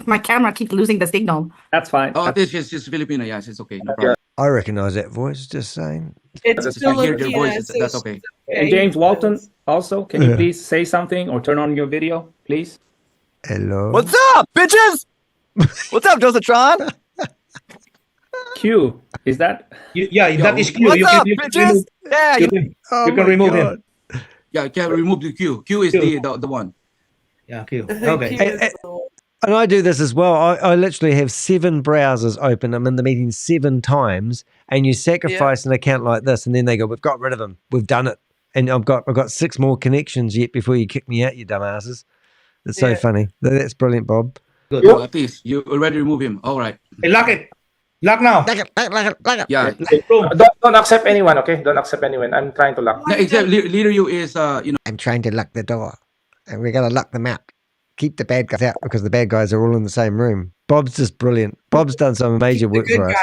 My camera keeps losing the signal. That's fine. Oh, this is just Filipino. Yes, it's okay. No problem. I recognize that voice. Just saying. It's I hear your voice. That's okay. And James Walton also, can you please say something or turn on your video, please? Hello. What's up, bitches? What's up, Josatron? Q, is that? That is Q. What's up, bitches? You can remove him. Yeah, you can remove the Q. Q is the one. Yeah, Q. Okay. And I do this as well. I literally have 7 browsers open. I'm in the meeting 7 times, and you sacrifice an account like this, and then they go, "We've got rid of him. We've done it." And I've got 6 more connections yet before you kick me out, you dumbasses. It's so funny. That's brilliant, Bob. Good. Oh, at least you already remove him. All right. Hey, lock it. Lock now. Lock it. Yeah. Don't accept anyone, okay? Don't accept anyone. I'm trying to lock. No, except leader you is I'm trying to lock the door, and we gotta lock them out. Keep the bad guys out because the bad guys are all in the same room. Bob's just brilliant. Bob's done some major work for us.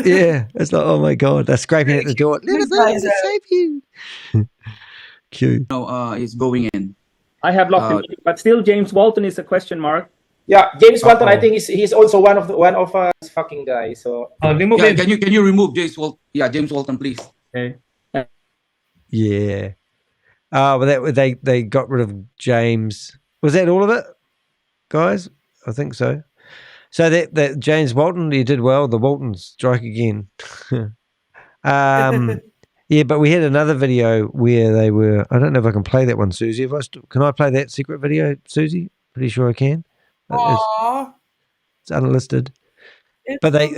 Yeah, it's like, oh my god, they're scraping at the door. Let us out to save you. Q. No, is going in. I have locked him, but still, James Walton is a question mark. Yeah, James Walton. I think he's also one of us fucking guys. So remove him. Can you remove James Walton? Yeah, James Walton, please. Okay. Yeah. Well, they got rid of James. Was that all of it, guys? I think so. So that James Walton, you did well. The Waltons strike again. Yeah, but we had another video where they were. I don't know if I can play that one, Susie. Can I play that secret video, Susie? Pretty sure I can. It's unlisted. But they.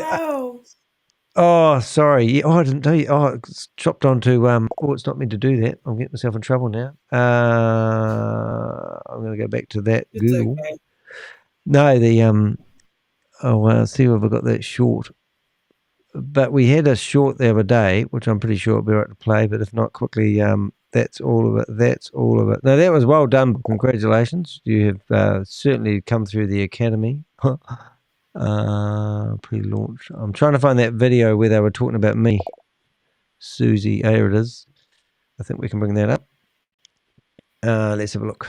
Oh, sorry. Yeah, I didn't know. Oh, it's chopped onto. It's not meant to do that. I'm getting myself in trouble now. I'm going to go back to that Google. Okay. No, the let's see if I got that short. But we had a short the other day, which I'm pretty sure will be right to play. But if not, quickly, that's all of it. That's all of it. No, that was well done. Congratulations. You have certainly come through the academy. Pre-launch. I'm trying to find that video where they were talking about me. Susie, here it is. I think we can bring that up. Let's have a look.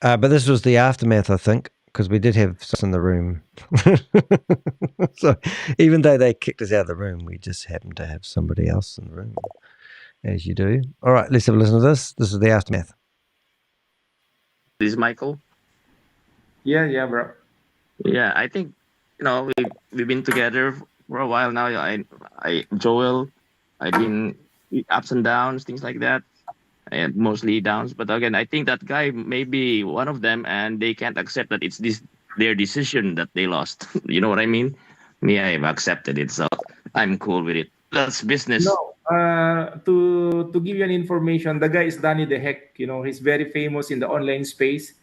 But this was the aftermath, I think, because we did have us in the room. So even though they kicked us out of the room, we just happened to have somebody else in the room, as you do. All right, let's have a listen to this. This is the aftermath. This is Michael. Yeah, bro. Yeah, I think we've been together for a while now. Joel, I've been ups and downs, things like that, and mostly downs. But again, I think that guy may be one of them, and they can't accept that it's their decision that they lost. You know what I mean? Me, I've accepted it, so I'm cool with it. That's business. No, to give you an information, the guy is Danny de Hek. He's very famous in the online space.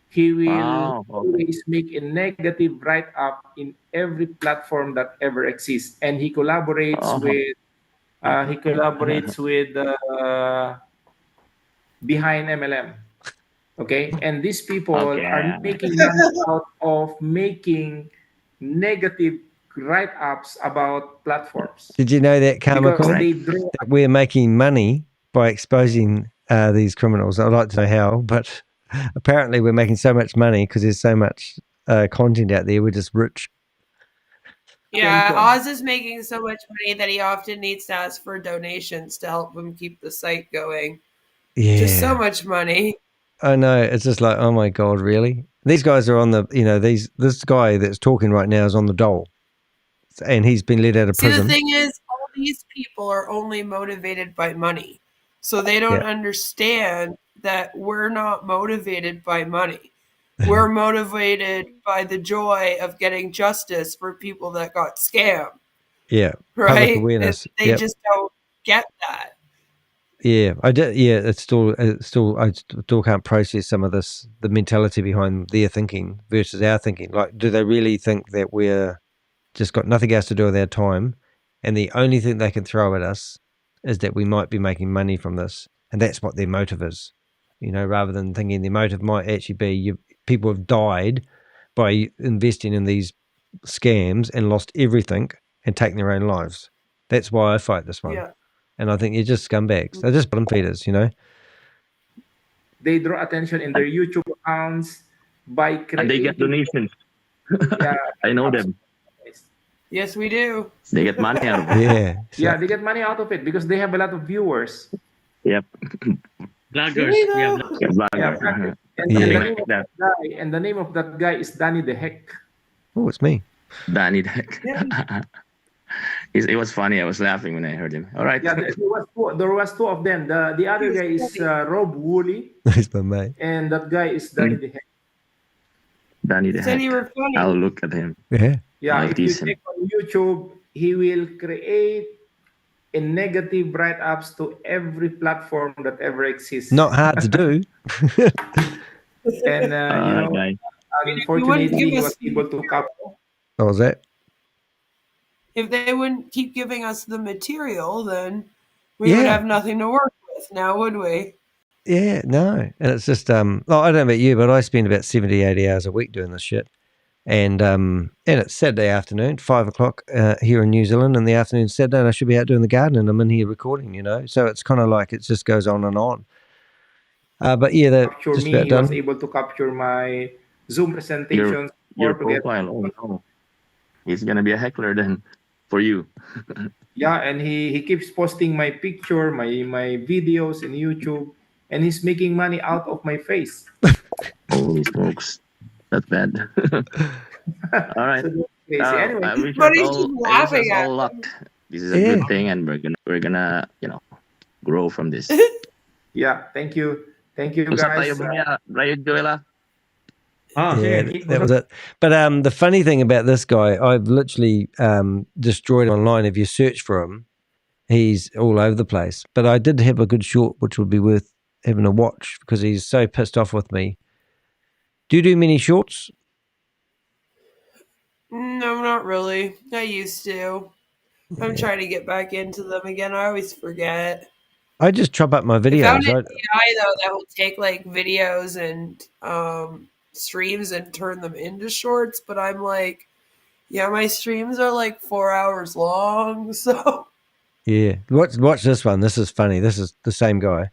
He will always make a negative write-up in every platform that ever exists, and he collaborates with behind MLM. Okay, and these people are making money out of making negative write-ups about platforms. Did you know that, Carmichael, that we're making money by exposing these criminals? I'd like to know how, but apparently we're making so much money because there's so much content out there. We're just rich. Yeah, Oz is making so much money that he often needs to ask for donations to help him keep the site going. Yeah. Just so much money. I know. It's just like, oh my God, really? These guys are on the, this guy that's talking right now is on the dole. And he's been let out of prison. See, the thing is, all these people are only motivated by money. So they don't understand that we're not motivated by money. We're motivated by the joy of getting justice for people that got scammed. Yeah. Right? Public awareness. And they just don't get that. Yeah, I did. Yeah, I still can't process some of this, the mentality behind their thinking versus our thinking. Like, do they really think that we're just got nothing else to do with our time, and the only thing they can throw at us is that we might be making money from this, and that's what their motive is, rather than thinking their motive might actually be people have died by investing in these scams and lost everything and taken their own lives. That's why I fight this one. Yeah. And I think you're just scumbags. They're just bottom feeders, They draw attention in their YouTube accounts by creating... And they get donations. Yeah, I know them. Yes, we do. They get money out of it. Yeah. Yeah, they get money out of it because they have a lot of viewers. Yep. Bloggers. We have bloggers. And the name of that guy is Danny de Hek. Oh, it's me. Danny de Hek. It was funny. I was laughing when I heard him. All right. Yeah, there was two of them. The other guy is Rob Woolley. He's my mate. And that guy is Danny de Hek. Danny de Hek. I'll look at him. Yeah. Yeah, if you check on YouTube, he will create a negative write-ups to every platform that ever exists. Not hard to do. And, unfortunately, he was able to capture. What was that? If they wouldn't keep giving us the material, then we would have nothing to work with now, would we? Yeah, no. And it's just, I don't know about you, but I spend about 70, 80 hours a week doing this shit. And it's Saturday afternoon, 5 o'clock here in New Zealand in the afternoon Saturday, and I should be out doing the garden, and I'm in here recording, So it's kind of like it just goes on and on. But yeah, that's just about done. He was able to capture my Zoom presentations. Your profile. Oh, no. He's going to be a heckler then for you. Yeah, and he keeps posting my picture, my videos in YouTube, and he's making money out of my face. Holy smokes. That's bad. All right. Anyway, I wish us all luck. This is a good thing, and we're gonna grow from this. Yeah, thank you, guys. Joella? That was it. But the funny thing about this guy, I've literally destroyed online. If you search for him, he's all over the place. But I did have a good short, which would be worth having a watch because he's so pissed off with me. Do you do many shorts? No, not really. I used to. I'm trying to get back into them again. I always forget. I just chop up my videos. I found an AI though that will take like videos and streams and turn them into shorts, but I'm like, yeah, my streams are like 4 hours long, so yeah. Watch this one. This is funny. This is the same guy.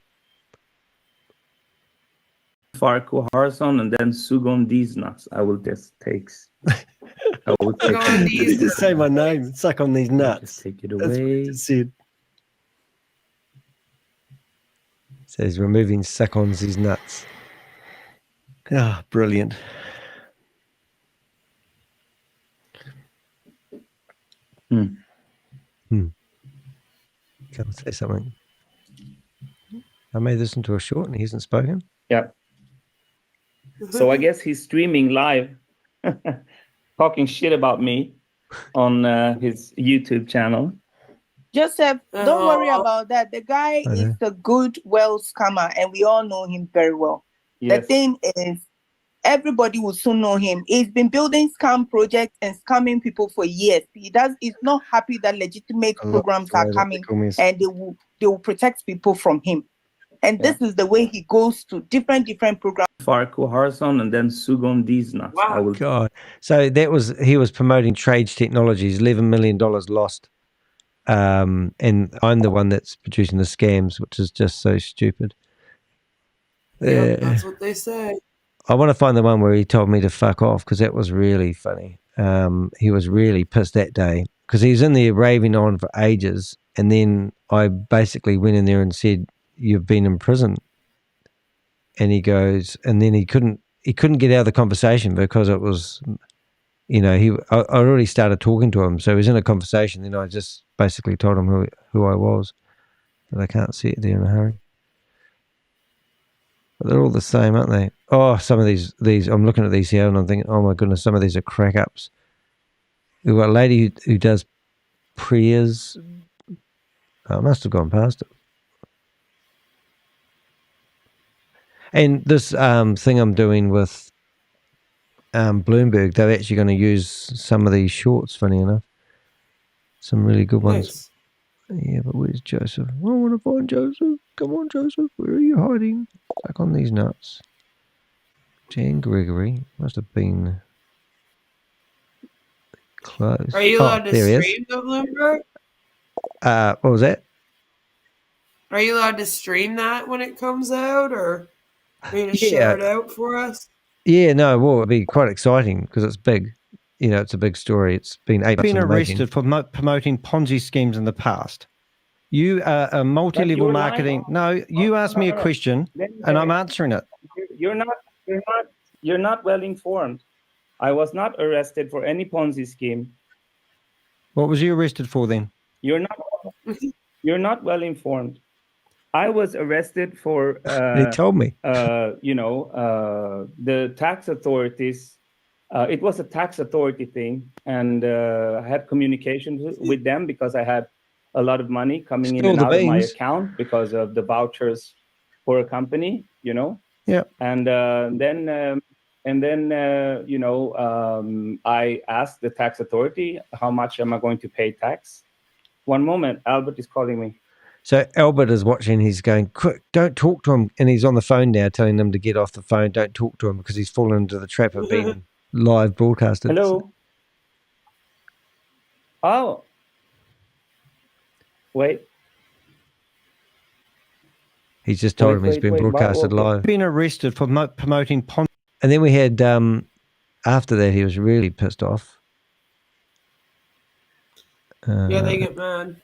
Farco Harrison and then Sugon these nuts. I will just take. I will take. Just say my name. Suck on these nuts. Just take it away. That's what it says removing suck on these nuts. Ah, brilliant. Come on, say something. I made this into a short and he hasn't spoken. Yeah. So I guess he's streaming live, talking shit about me on his YouTube channel. Joseph, don't worry about that. The guy is a good, well scammer, and we all know him very well. Yes. The thing is, everybody will soon know him. He's been building scam projects and scamming people for years. He's not happy that legitimate programs are coming and they will protect people from him. And this is the way he goes to different programs. Farco Harrison and then Sugon these nuts. Wow. God. So he was promoting Trades Technologies, $11 million lost. And I'm the one that's producing the scams, which is just so stupid. Yeah, that's what they say. I want to find the one where he told me to fuck off, because that was really funny. He was really pissed that day because he was in there raving on for ages, and then I basically went in there and said, "You've been in prison," and he goes, and then he couldn't get out of the conversation because it was, I already started talking to him, so he was in a conversation. Then I just basically told him who I was, but I can't see it there in a hurry. But they're all the same, aren't they? Oh, some of these I'm looking at these here and I'm thinking, oh my goodness, some of these are crack ups. We've got a lady who does prayers. I must have gone past it. And this thing I'm doing with Bloomberg, they're actually going to use some of these shorts, funny enough. Some really good ones. Nice. Yeah, but where's Joseph? I want to find Joseph. Come on, Joseph. Where are you hiding? Back on these nuts. Jan Gregory must have been close. Are you allowed to stream the Bloomberg? What was that? Are you allowed to stream that when it comes out, or are you going to share it out for us? Yeah, no, well, it'd be quite exciting because it's big. It's a big story. It's been 8 months in the making. Been arrested for promoting Ponzi schemes in the past. You are a multi-level marketing. No, you asked me a question, and I'm answering it. You're not well informed. I was not arrested for any Ponzi scheme. What was you arrested for then? You're not well informed. I was arrested for. He told me. The tax authorities. It was a tax authority thing, and I had communication with them because I had a lot of money coming in and out of my account because of the vouchers for a company, Yeah. And then I asked the tax authority, how much am I going to pay tax? One moment, Albert is calling me. So Albert is watching. He's going, quick, don't talk to him. And he's on the phone now telling them to get off the phone. Don't talk to him because he's fallen into the trap of being live broadcasted. Hello. Oh. Wait. He's just told him he's been broadcasted live. Been arrested for promoting Ponzi. And then we had, after that, he was really pissed off. Yeah, they get mad.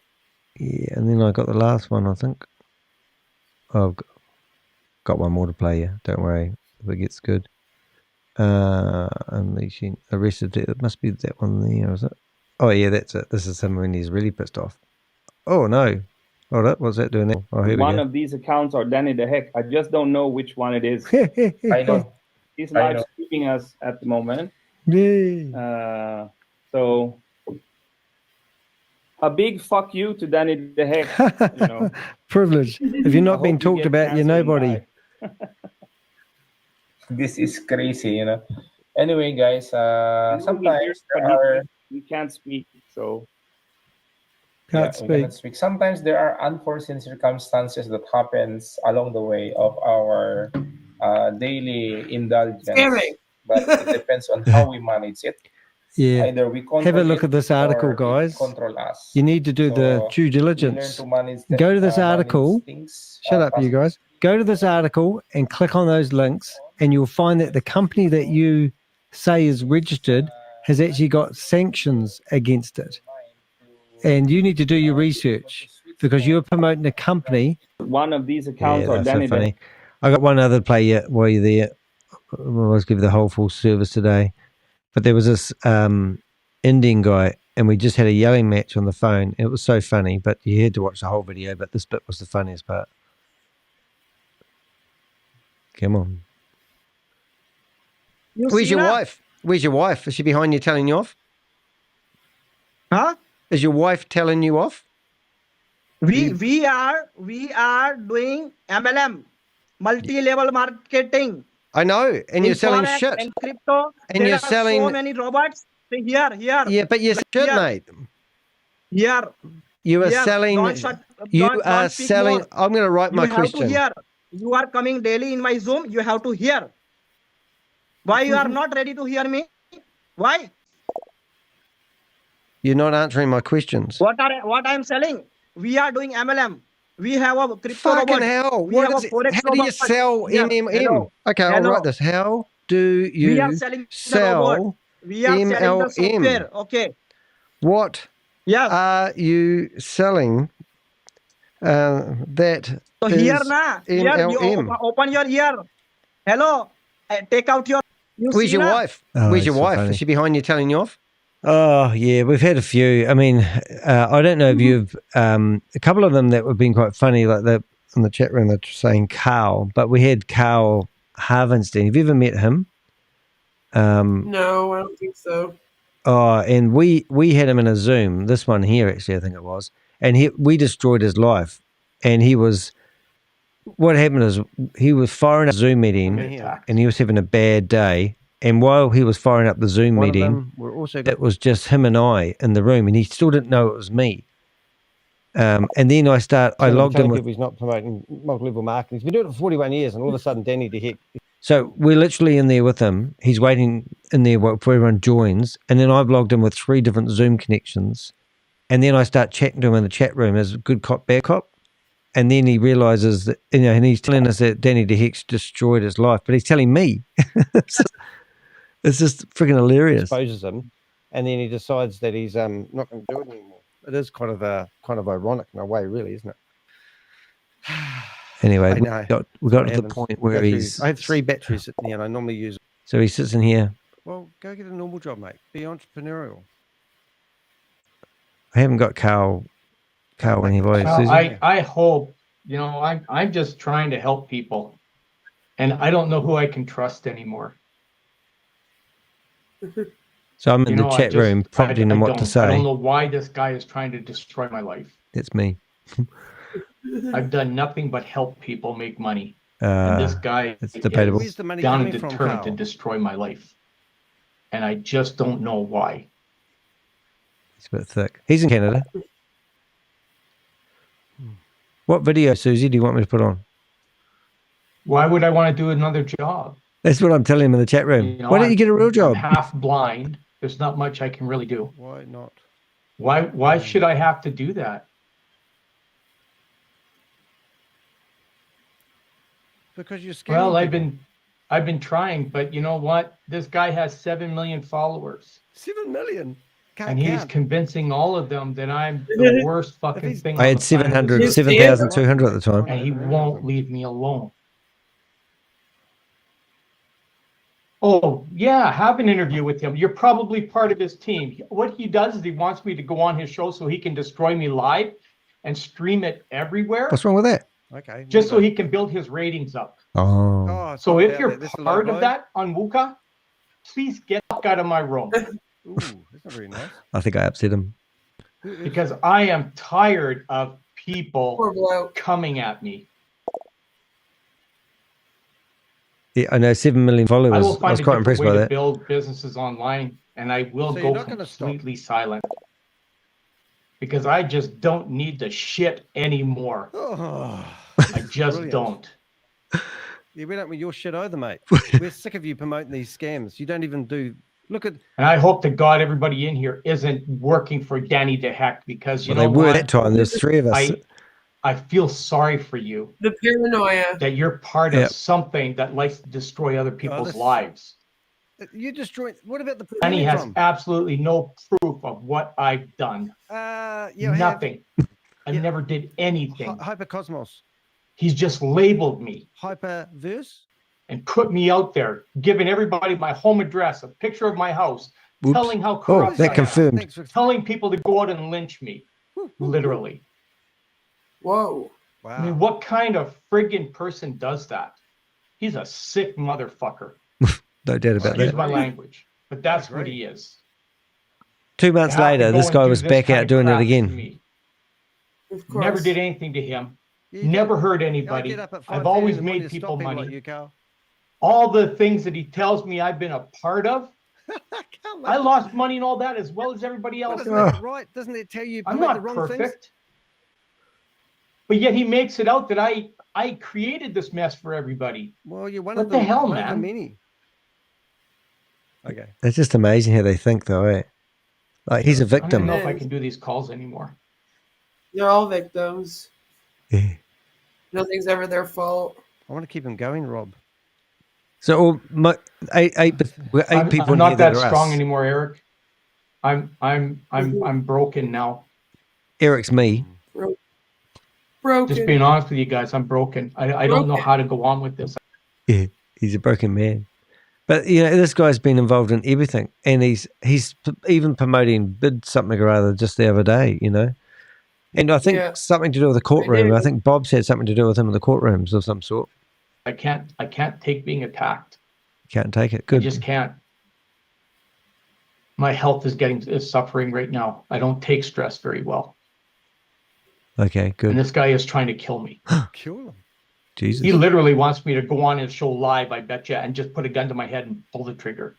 Yeah, and then I got the last one, I think. Oh, I've got one more to play you. Don't worry, if it gets good. Unleashing arrested. It must be that one there, is it? Oh yeah, that's it. This is him when he's really pissed off. Oh no! Hold up, what's that doing now? Oh, here one we go. Of these accounts are Danny de Hek. I just don't know which one it is. I know. He's live streaming us at the moment. Yeah. So a big fuck you to Danny de Hek. Privilege. If you're not being talked about, you're nobody. This is crazy, Anyway, guys, sometimes we can't speak, so can't speak. Sometimes there are unforeseen circumstances that happens along the way of our daily indulgence. But it depends on how we manage it. Yeah. Either we control have a look at this article, guys. Control us. You need to do the due diligence. Go to this article. Shut up, you guys. Go to this article and click on those links, and you'll find that the company that you say is registered has actually got sanctions against it. And you need to do your research because you're promoting a company. One of these accounts are Danny. So funny. I got one other play while you're there. I'll always give the whole full service today. But there was this Indian guy, and we just had a yelling match on the phone. It was so funny, but you had to watch the whole video, but this bit was the funniest part. Come on. Where's your wife? Where's your wife? Is she behind you telling you off? Huh? Is your wife telling you off? We are doing MLM, multi-level marketing. I know, and you're selling Forex shit. And crypto. And there you're are selling so many robots. Here. Yeah, but you're shit, here. mate. Here. You are here. selling. Don't selling. More. I'm going to write my question. You have to hear. You are coming daily in my Zoom. You have to hear. Why you are not ready to hear me? Why? You're not answering my questions. What I am selling? We are doing MLM. We have a crypto Fucking robot. hell. We have a forex How do you robot. sell Yes. MLM? Hello. Okay, I'll Hello. write this. How do We are you selling the robot. sell We are selling the software. MLM? Okay. What are you selling that So here is na, here you MLM? open your ear. Hello. Take out your. Where's your wife? Oh, Where's your it's so wife? funny. Is she behind you telling you off? Oh, yeah, we've had a few. I mean, I don't know if you've, a couple of them that have been quite funny, like in the chat room, they're saying Carl, but we had Carl Harvenstein. Have you ever met him? No, I don't think so. Oh, and we had him in a Zoom, this one here, actually, I think it was, and we destroyed his life. And what happened is he was firing up a Zoom meeting and he was having a bad day. And while he was firing up the Zoom meeting, it was just him and I in the room, and he still didn't know it was me. And then I logged in with. He's not promoting multi-level marketing. He's been doing it for 41 years, and all of a sudden, Danny de Hek. So we're literally in there with him. He's waiting in there before everyone joins, and then I've logged in with 3 different Zoom connections, and then I start chatting to him in the chat room as good cop, bad cop. And then he realizes that, and he's telling us that Danny de Hek's destroyed his life, but he's telling me. It's just freaking hilarious. Exposes him, and then he decides that he's not going to do it anymore. It is kind of ironic in a way, really, isn't it? Anyway, we got to the point where I have 3 batteries sitting there, and I normally use. So he sits in here. Well, go get a normal job, mate. Be entrepreneurial. I haven't got Carl in here. I hope, I'm just trying to help people, and I don't know who I can trust anymore. So I'm in the chat room prompting him what to say. I don't know why this guy is trying to destroy my life. It's me. I've done nothing but help people make money. And this guy it's debatable. is down and determined to destroy my life. And I just don't know why. He's a bit thick. He's in Canada. What video, Susie, do you want me to put on? Why would I want to do another job? That's what I'm telling him in the chat room. Why don't you get a real job? I'm half blind. There's not much I can really do. Why not? Why should I have to do that? Because you're scared. Well, I've been trying, but you know what? This guy has 7 million followers. 7 million. And he's convincing all of them that I'm the worst fucking thing. I had 7,200 at the time. And he won't leave me alone. Oh, yeah, have an interview with him. You're probably part of his team. What he does is he wants me to go on his show so he can destroy me live and stream it everywhere. What's wrong with that? Okay. Just so he can build his ratings up. Oh. So if you're part of that on WUKA, please get out of my room. Ooh, that's not very nice. I think I upset him. Because I am tired of people coming at me. Yeah, I know 7 million followers. I will find I was quite impressed by to that. build businesses online, and I will go completely silent. Because I just don't need the shit anymore. Oh, I just don't. Yeah, we don't want your shit either, mate. We're sick of you promoting these scams. You don't even do. Look at. And I hope to God everybody in here isn't working for Danny de Hek, because you know they were what? that time. There's 3 of us. I feel sorry for you. The paranoia. That you're part of something that likes to destroy other people's lives. You destroy. What about the? And he has absolutely no proof of what I've done. Nothing. I never did anything. Hypercosmos. He's just labeled me. Hyperverse. And put me out there, giving everybody my home address, a picture of my house, telling how corrupt that confirmed. I am, telling people to go out and lynch me, literally. Whoa. Wow. I mean, what kind of friggin' person does that? He's a sick motherfucker. No doubt about Excuse that. my language, but that's what he is. 2 months later, this guy was back out doing it again. Never did anything to him. Never hurt anybody. I've always made people money. All the things that he tells me I've been a part of, I lost money and all that as well as everybody else. Right? Doesn't it tell you I'm not the wrong perfect? things? But yet he makes it out that I created this mess for everybody. Well, you're one what of the hell, one of the man? many. Okay. It's just amazing how they think, though, eh? Like, he's a I don't victim. know if I can do these calls anymore. They're all victims. Nothing's ever their fault. I want to keep him going, Rob. So eight people I'm in not here that are strong us. anymore, Eric. I'm broken now. Eric's me. Broken. Just being honest with you guys, I'm broken. I don't know how to go on with this. Yeah, he's a broken man. But you know, this guy's been involved in everything, and he's even promoting bid something or other just the other day. You know, and I think something to do with the courtroom. I think Bob's had something to do with him in the courtrooms of some sort. I can't take being attacked. Can't take it. Good. I just can't. My health is suffering right now. I don't take stress very well. Okay, good. And this guy is trying to kill me. Kill him. Jesus. He literally wants me to go on his show live, I bet you, and just put a gun to my head and pull the trigger.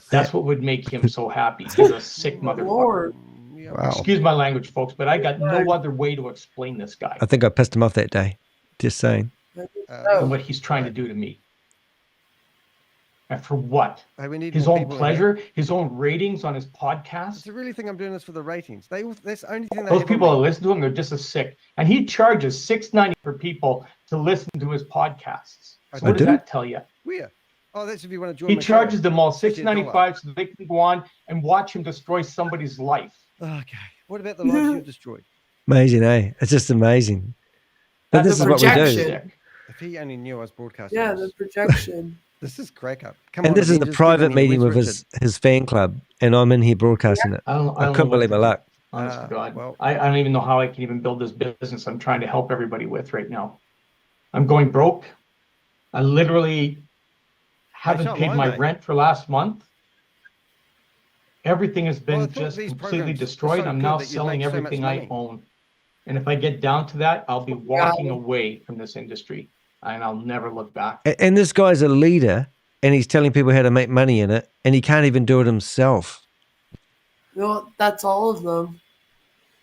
That's what would make him so happy. He's a sick motherfucker. Wow. Excuse my language, folks, but I got no other way to explain this guy. I think I pissed him off that day. Just saying. And what he's trying to do to me. And for what? His own pleasure, his own ratings on his podcast. I really think I'm doing this for the ratings. That's the only thing. Those people that listen to him, they're just as sick. And he charges $6.90 for people to listen to his podcasts. So what does that tell you? Where? Oh, that's if you want to join. He charges them all $6.95 so they can go on and watch him destroy somebody's life. Okay. What about the lives you've destroyed? Amazing, eh? It's just amazing. But this is what we do. If he only knew I was broadcasting. Yeah, the projection. This is crack up. And this is a private meeting with his fan club, and I'm in here broadcasting it. I couldn't believe my luck. Honest to God. Well, I don't even know how I can even build this business I'm trying to help everybody with right now. I'm going broke. I literally haven't paid my rent for last month. Everything has been just completely destroyed. I'm now selling everything I own. And if I get down to that, I'll be walking away from this industry. And I'll never look back. And this guy's a leader, and he's telling people how to make money in it, and he can't even do it himself. Well, that's all of them.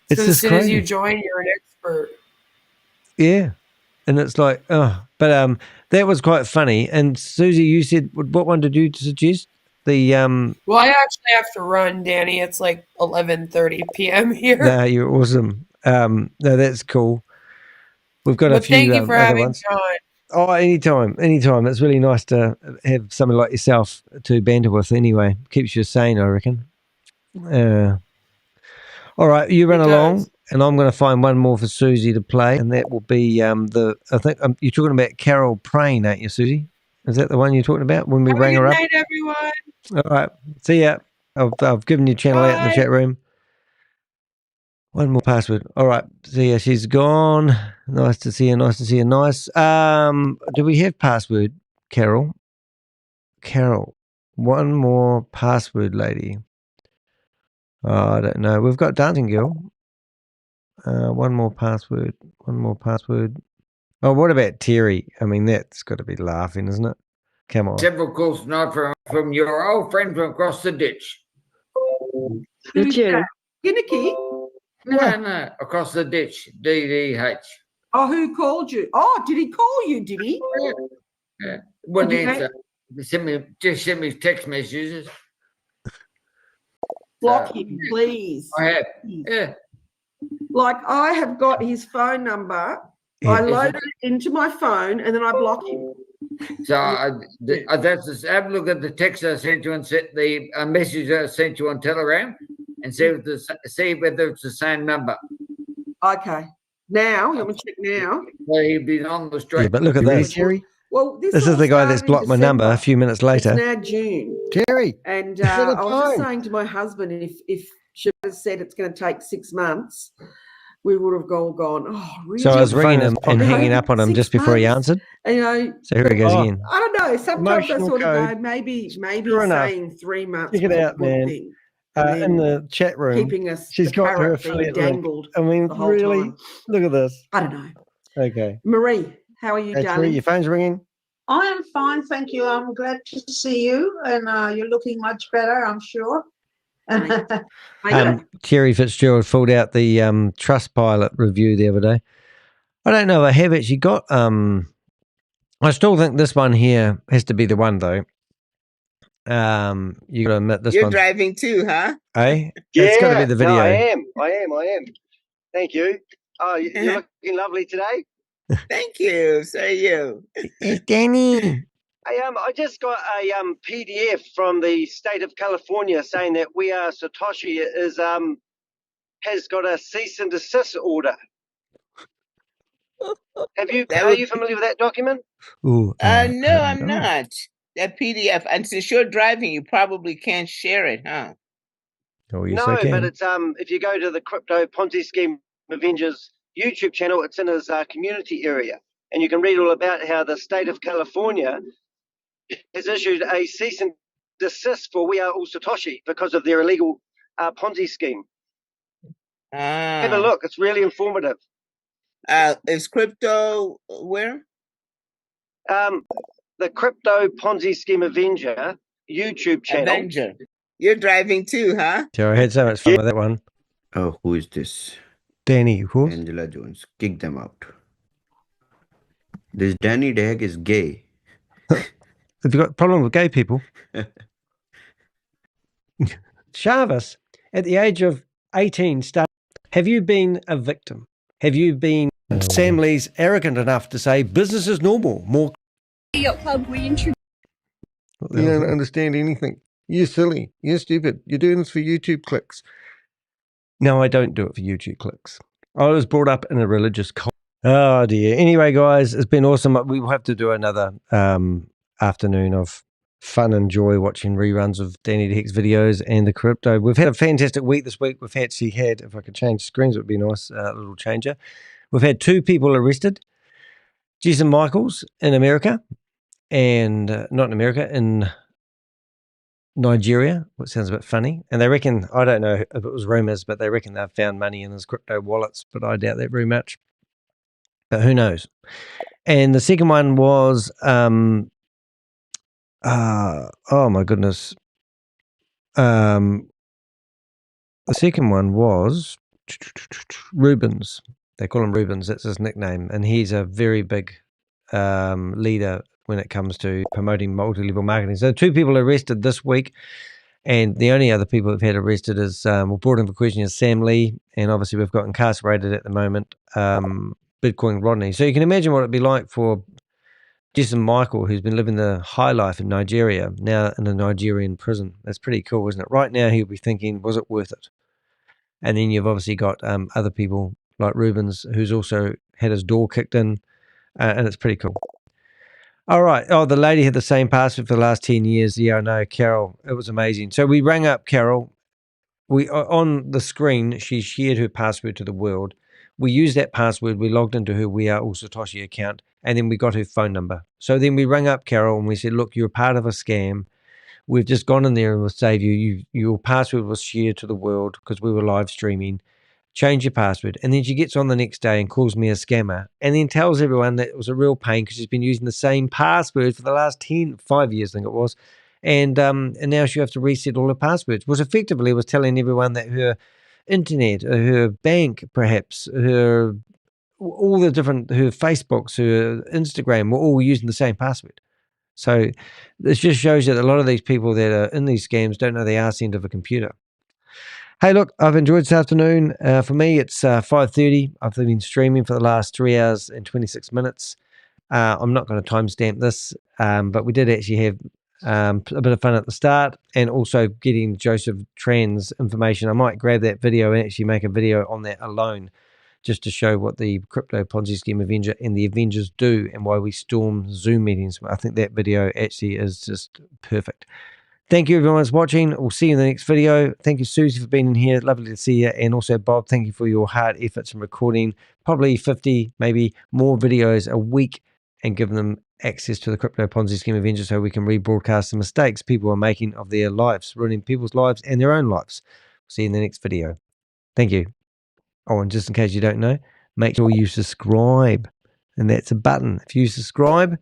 It's so as soon as you join, you're an expert. Yeah. And it's like, oh. But that was quite funny. And Susie, you said, what one did you suggest? The Well, I actually have to run, Danny. It's like 11:30 p.m. here. No, you're awesome. No, that's cool. We've got a few thank you for other having ones. John. Oh, anytime. It's really nice to have someone like yourself to banter with anyway. Keeps you sane, I reckon. All right, you run along, and I'm going to find one more for Susie to play, and that will be I think you're talking about Carol Prain, aren't you, Susie? Is that the one you're talking about when we rang her up? Good night, everyone. All right, see ya. I've given you channel out in the chat room. One more password. All right. See ya. She's gone. Nice to see you. Nice to see you. Nice. Do we have password, Carol? Carol. One more password, lady. Oh, I don't know. We've got Dancing Girl. One more password. One more password. Oh, what about Terry? I mean, that's got to be laughing, isn't it? Come on. Several calls tonight from your old friend from across the ditch. Who's that? Gimmicky? No, across the ditch. D-D-H. Oh, who called you? Oh, did he call you, did he? Yeah. Well, send me text messages. Block him, please. I have. Yeah. Like, I have got his phone number. Yeah. I load it into my phone and then I block him. So that's just have a look at the text I sent you and the message I sent you on Telegram and see whether it's the same number. Okay. Now, let me check now. Well, he'd be on the street. Yeah, but look at this. Well, This is the guy that's blocked my number a few minutes later. It's now June. Terry. And I was just saying to my husband, if she had said it's going to take 6 months, we would have gone, oh, really? So I was ringing him and hanging up on him just before he answered. And, you know, so here he goes again. I don't know. Sometimes I sort of code. go, maybe Sure enough. saying 3 months. Check it was a out, good man. thing. In the chat room, keeping us she's the got her carrot being affiliate link. dangled I mean, the whole really? time. Look at this. I don't know. Okay. Marie, how are you, Hey, darling? Terry, your phone's ringing. I am fine, thank you. I'm glad to see you, and you're looking much better, I'm sure. Terry Fitzgerald filled out the Trustpilot review the other day. I don't know if I have actually got. I still think this one here has to be the one though. You got to admit this You're one. driving too, huh? Eh? It's got to be the video. no, I am. I am. Thank you. Oh, you're looking lovely today. Thank you. So are you. It's Danny. Hey, I just got a PDF from the state of California saying that We Are Satoshi is has got a cease and desist order. Are you familiar with that document? Ooh, no, I'm not. That PDF. And since you're driving, you probably can't share it, huh? Oh, yes, No, I can. but it's if you go to the Crypto Ponzi Scheme Avengers YouTube channel, it's in his community area, and you can read all about how the state of California has issued a cease and desist for We Are All Satoshi because of their illegal Ponzi scheme. Have a look; it's really informative. Is crypto where? The Crypto Ponzi Scheme Avenger YouTube channel. Avenger. You're driving too, huh? So I had so much fun with that one. Oh, who is this? Danny, of course. Angela Jones. Kick them out. This Danny de Hek is gay. Have you got a problem with gay people? Sharvis, at the age of 18, have you been a victim? Have you been Sam Lee's arrogant enough to say business is normal? More. You don't understand anything. You're silly. You're stupid. You're doing this for YouTube clicks. No, I don't do it for YouTube clicks. I was brought up in a religious cult. Oh, dear. Anyway, guys, it's been awesome. We will have to do another afternoon of fun and joy watching reruns of Danny de Hek's videos and the crypto. We've had a fantastic week this week. We've actually had, if I could change screens, it would be nice, a little changer. We've had 2 people arrested. Jason Michaels in America and not in America, in Nigeria, which sounds a bit funny. And they reckon, I don't know if it was rumors, but they reckon they've found money in his crypto wallets, but I doubt that very much. But who knows? And the second one was, oh my goodness. The second one was Rubens. They call him Rubens. That's his nickname. And he's a very big leader when it comes to promoting multi-level marketing. So 2 people arrested this week, and the only other people who've had arrested is, brought in for question is Sam Lee, and obviously we've got incarcerated at the moment, Bitcoin Rodney. So you can imagine what it'd be like for Jason Michael, who's been living the high life in Nigeria, now in a Nigerian prison. That's pretty cool, isn't it? Right now he'll be thinking, was it worth it? And then you've obviously got other people like Rubens, who's also had his door kicked in, and it's pretty cool. All right. Oh, the lady had the same password for the last 10 years. Yeah, I know, Carol. It was amazing. So we rang up Carol. We on the screen, she shared her password to the world. We used that password. We logged into her We Are All Satoshi account, and then we got her phone number. So then we rang up Carol and we said, look, you're part of a scam. We've just gone in there and we'll save you. Your password was shared to the world because we were live streaming. Change your password. And then she gets on the next day and calls me a scammer, and then tells everyone that it was a real pain because she's been using the same password for the last 5 years, I think it was. And now she has to reset all her passwords, which effectively was telling everyone that her internet, her bank, perhaps, her Facebooks, her Instagram were all using the same password. So this just shows you that a lot of these people that are in these scams don't know the arse end of a computer. Hey, look, I've enjoyed this afternoon. For me, it's 5:30. I've been streaming for the last 3 hours and 26 minutes. I'm not going to timestamp this, but we did actually have a bit of fun at the start, and also getting Joseph Tran's information. I might grab that video and actually make a video on that alone, just to show what the Crypto Ponzi Scheme Avenger and the Avengers do and why we storm Zoom meetings. I think that video actually is just perfect. Thank you, everyone who's watching. We'll see you in the next video. Thank you, Susie, for being in here. Lovely to see you. And also, Bob, thank you for your hard efforts in recording probably 50, maybe more videos a week and giving them access to the Crypto Ponzi Scheme Avenger so we can rebroadcast the mistakes people are making of their lives, ruining people's lives and their own lives. See you in the next video. Thank you. Oh, and just in case you don't know, make sure you subscribe. And that's a button. If you subscribe,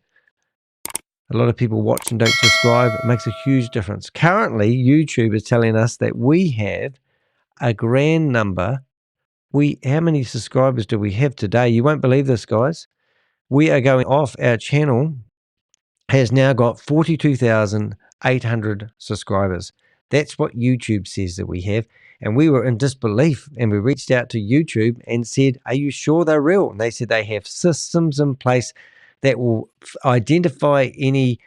a lot of people watch and don't subscribe. It makes a huge difference. Currently, YouTube is telling us that we have a grand number. How many subscribers do we have today? You won't believe this, guys. We are going off. Our channel has now got 42,800 subscribers. That's what YouTube says that we have. And we were in disbelief, and we reached out to YouTube and said, are you sure they're real? And they said they have systems in place that will identify any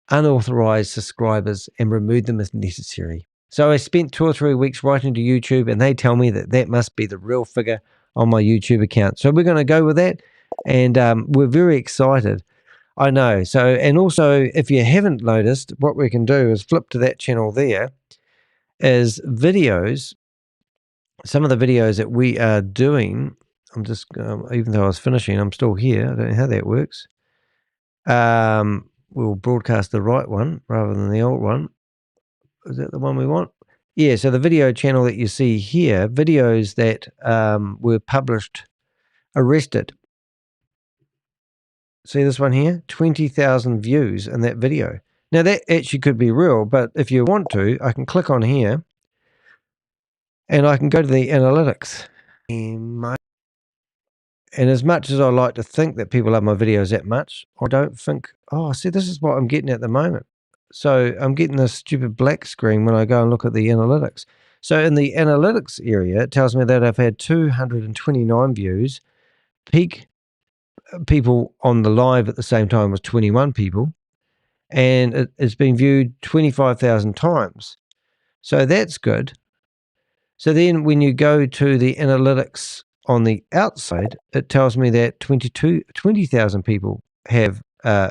unauthorized subscribers and remove them if necessary. So I spent 2 or 3 weeks writing to YouTube, and they tell me that that must be the real figure on my YouTube account. So we're going to go with that, and we're very excited. I know. So, and also, if you haven't noticed, what we can do is flip to that channel there, is videos. Some of the videos that we are doing, I'm just, even though I was finishing, I'm still here. I don't know how that works. We'll broadcast the right one rather than the old one. Is that the one we want? Yeah, so the video channel that you see here, videos that were published, arrested. See this one here? 20,000 views in that video. Now that actually could be real, but if you want to, I can click on here and I can go to the analytics. And as much as I like to think that people love my videos that much, I don't think, oh, see, this is what I'm getting at the moment. So I'm getting this stupid black screen when I go and look at the analytics. So in the analytics area, it tells me that I've had 229 views. Peak people on the live at the same time was 21 people. And it's been viewed 25,000 times. So that's good. So then when you go to the analytics on the outside, it tells me that 20,000 people have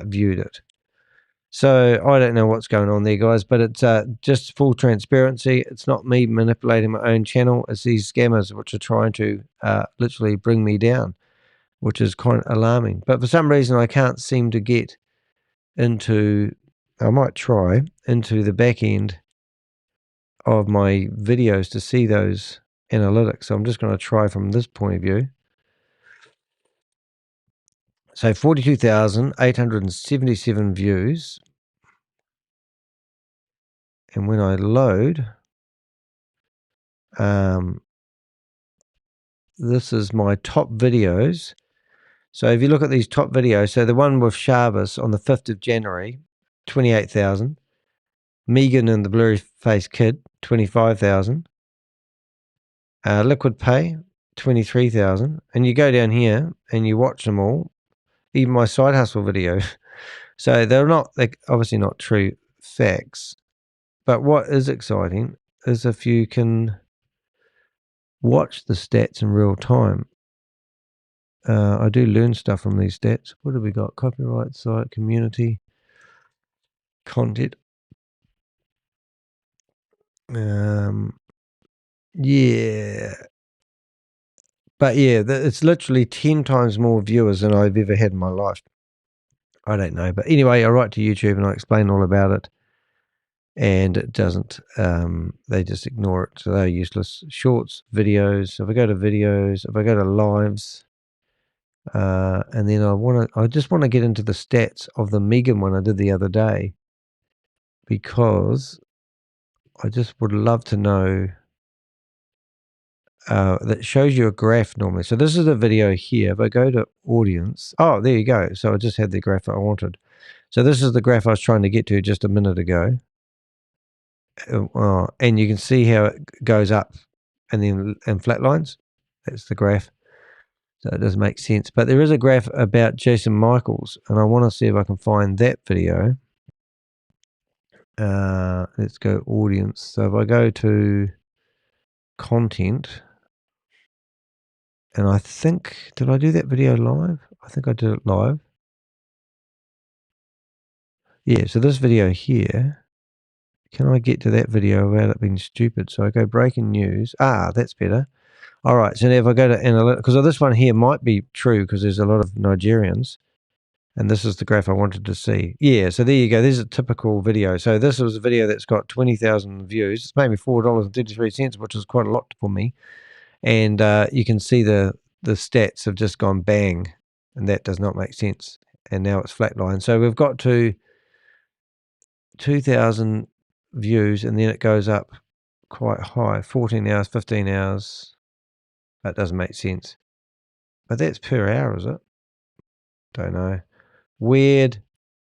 viewed it. So I don't know what's going on there, guys, but it's just full transparency. It's not me manipulating my own channel. It's these scammers which are trying to literally bring me down, which is kind of alarming. But for some reason, I can't seem to get into, I might try, into the back end of my videos to see those analytics. So I'm just going to try from this point of view. So 42,877 views. And when I load, this is my top videos. So if you look at these top videos, so the one with Sharvis on the 5th of January, 28,000. Megan and the Blurry Face Kid, 25,000. Liquid Pay, 23,000. And you go down here and you watch them all, even my side hustle video. So they're obviously not true facts. But what is exciting is if you can watch the stats in real time. I do learn stuff from these stats. What have we got? Copyright, site, community, content. Yeah. But yeah, it's literally 10 times more viewers than I've ever had in my life. I don't know. But anyway, I write to YouTube and I explain all about it. And it doesn't, they just ignore it. So they're useless. Shorts, videos. If I go to videos, if I go to lives, and then I just want to get into the stats of the Megan one I did the other day, because I just would love to know, that shows you a graph normally. So this is a video here. If I go to audience, oh, there you go. So I just had the graph I wanted. So this is the graph I was trying to get to just a minute ago. And you can see how it goes up and then and flatlines. That's the graph. So it does make sense. But there is a graph about Jason Michaels, and I want to see if I can find that video. Let's go audience. So if I go to content, and I think, did I do that video live? I think I did it live. Yeah, so this video here, can I get to that video without it being stupid? So I go breaking news. Ah, that's better. All right, so now if I go to analytics, because this one here might be true because there's a lot of Nigerians, and this is the graph I wanted to see. Yeah, so there you go. There's a typical video. So this was a video that's got 20,000 views. It's made me $4.33, which is quite a lot for me. And you can see the stats have just gone bang, and that does not make sense. And now it's flatline. So we've got to 2,000 views, and then it goes up quite high, 14 hours, 15 hours. That doesn't make sense. But that's per hour, is it? Don't know. Weird.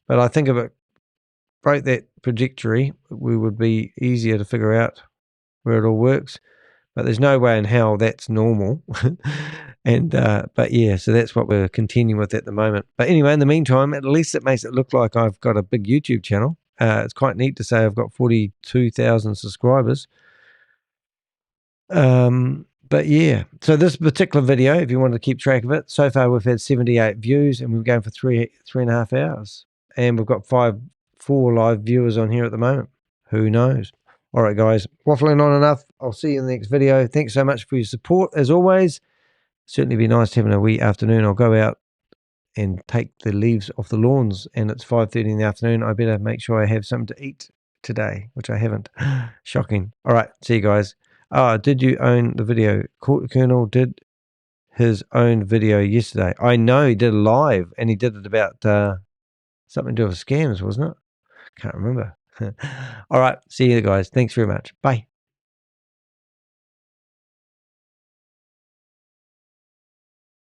But I think if it broke that trajectory, we would be easier to figure out where it all works. But there's no way in hell that's normal. And but yeah, so that's what we're continuing with at the moment. But anyway, in the meantime, at least it makes it look like I've got a big YouTube channel. It's quite neat to say I've got 42,000 subscribers. But yeah, so this particular video, if you want to keep track of it, so far we've had 78 views and we're going for three and a half hours, and we've got 4 live viewers on here at the moment. Who knows? All right, guys, waffling on enough. I'll see you in the next video. Thanks so much for your support as always. Certainly be nice having a wee afternoon. I'll go out and take the leaves off the lawns, and it's 5:30 in the afternoon. I better make sure I have something to eat today, which I haven't. Shocking. All right, see you guys. Did you own the video? Colonel did his own video yesterday. I know he did a live, and he did it about something to do with scams, wasn't it? Can't remember. All right, see you guys. Thanks very much. Bye.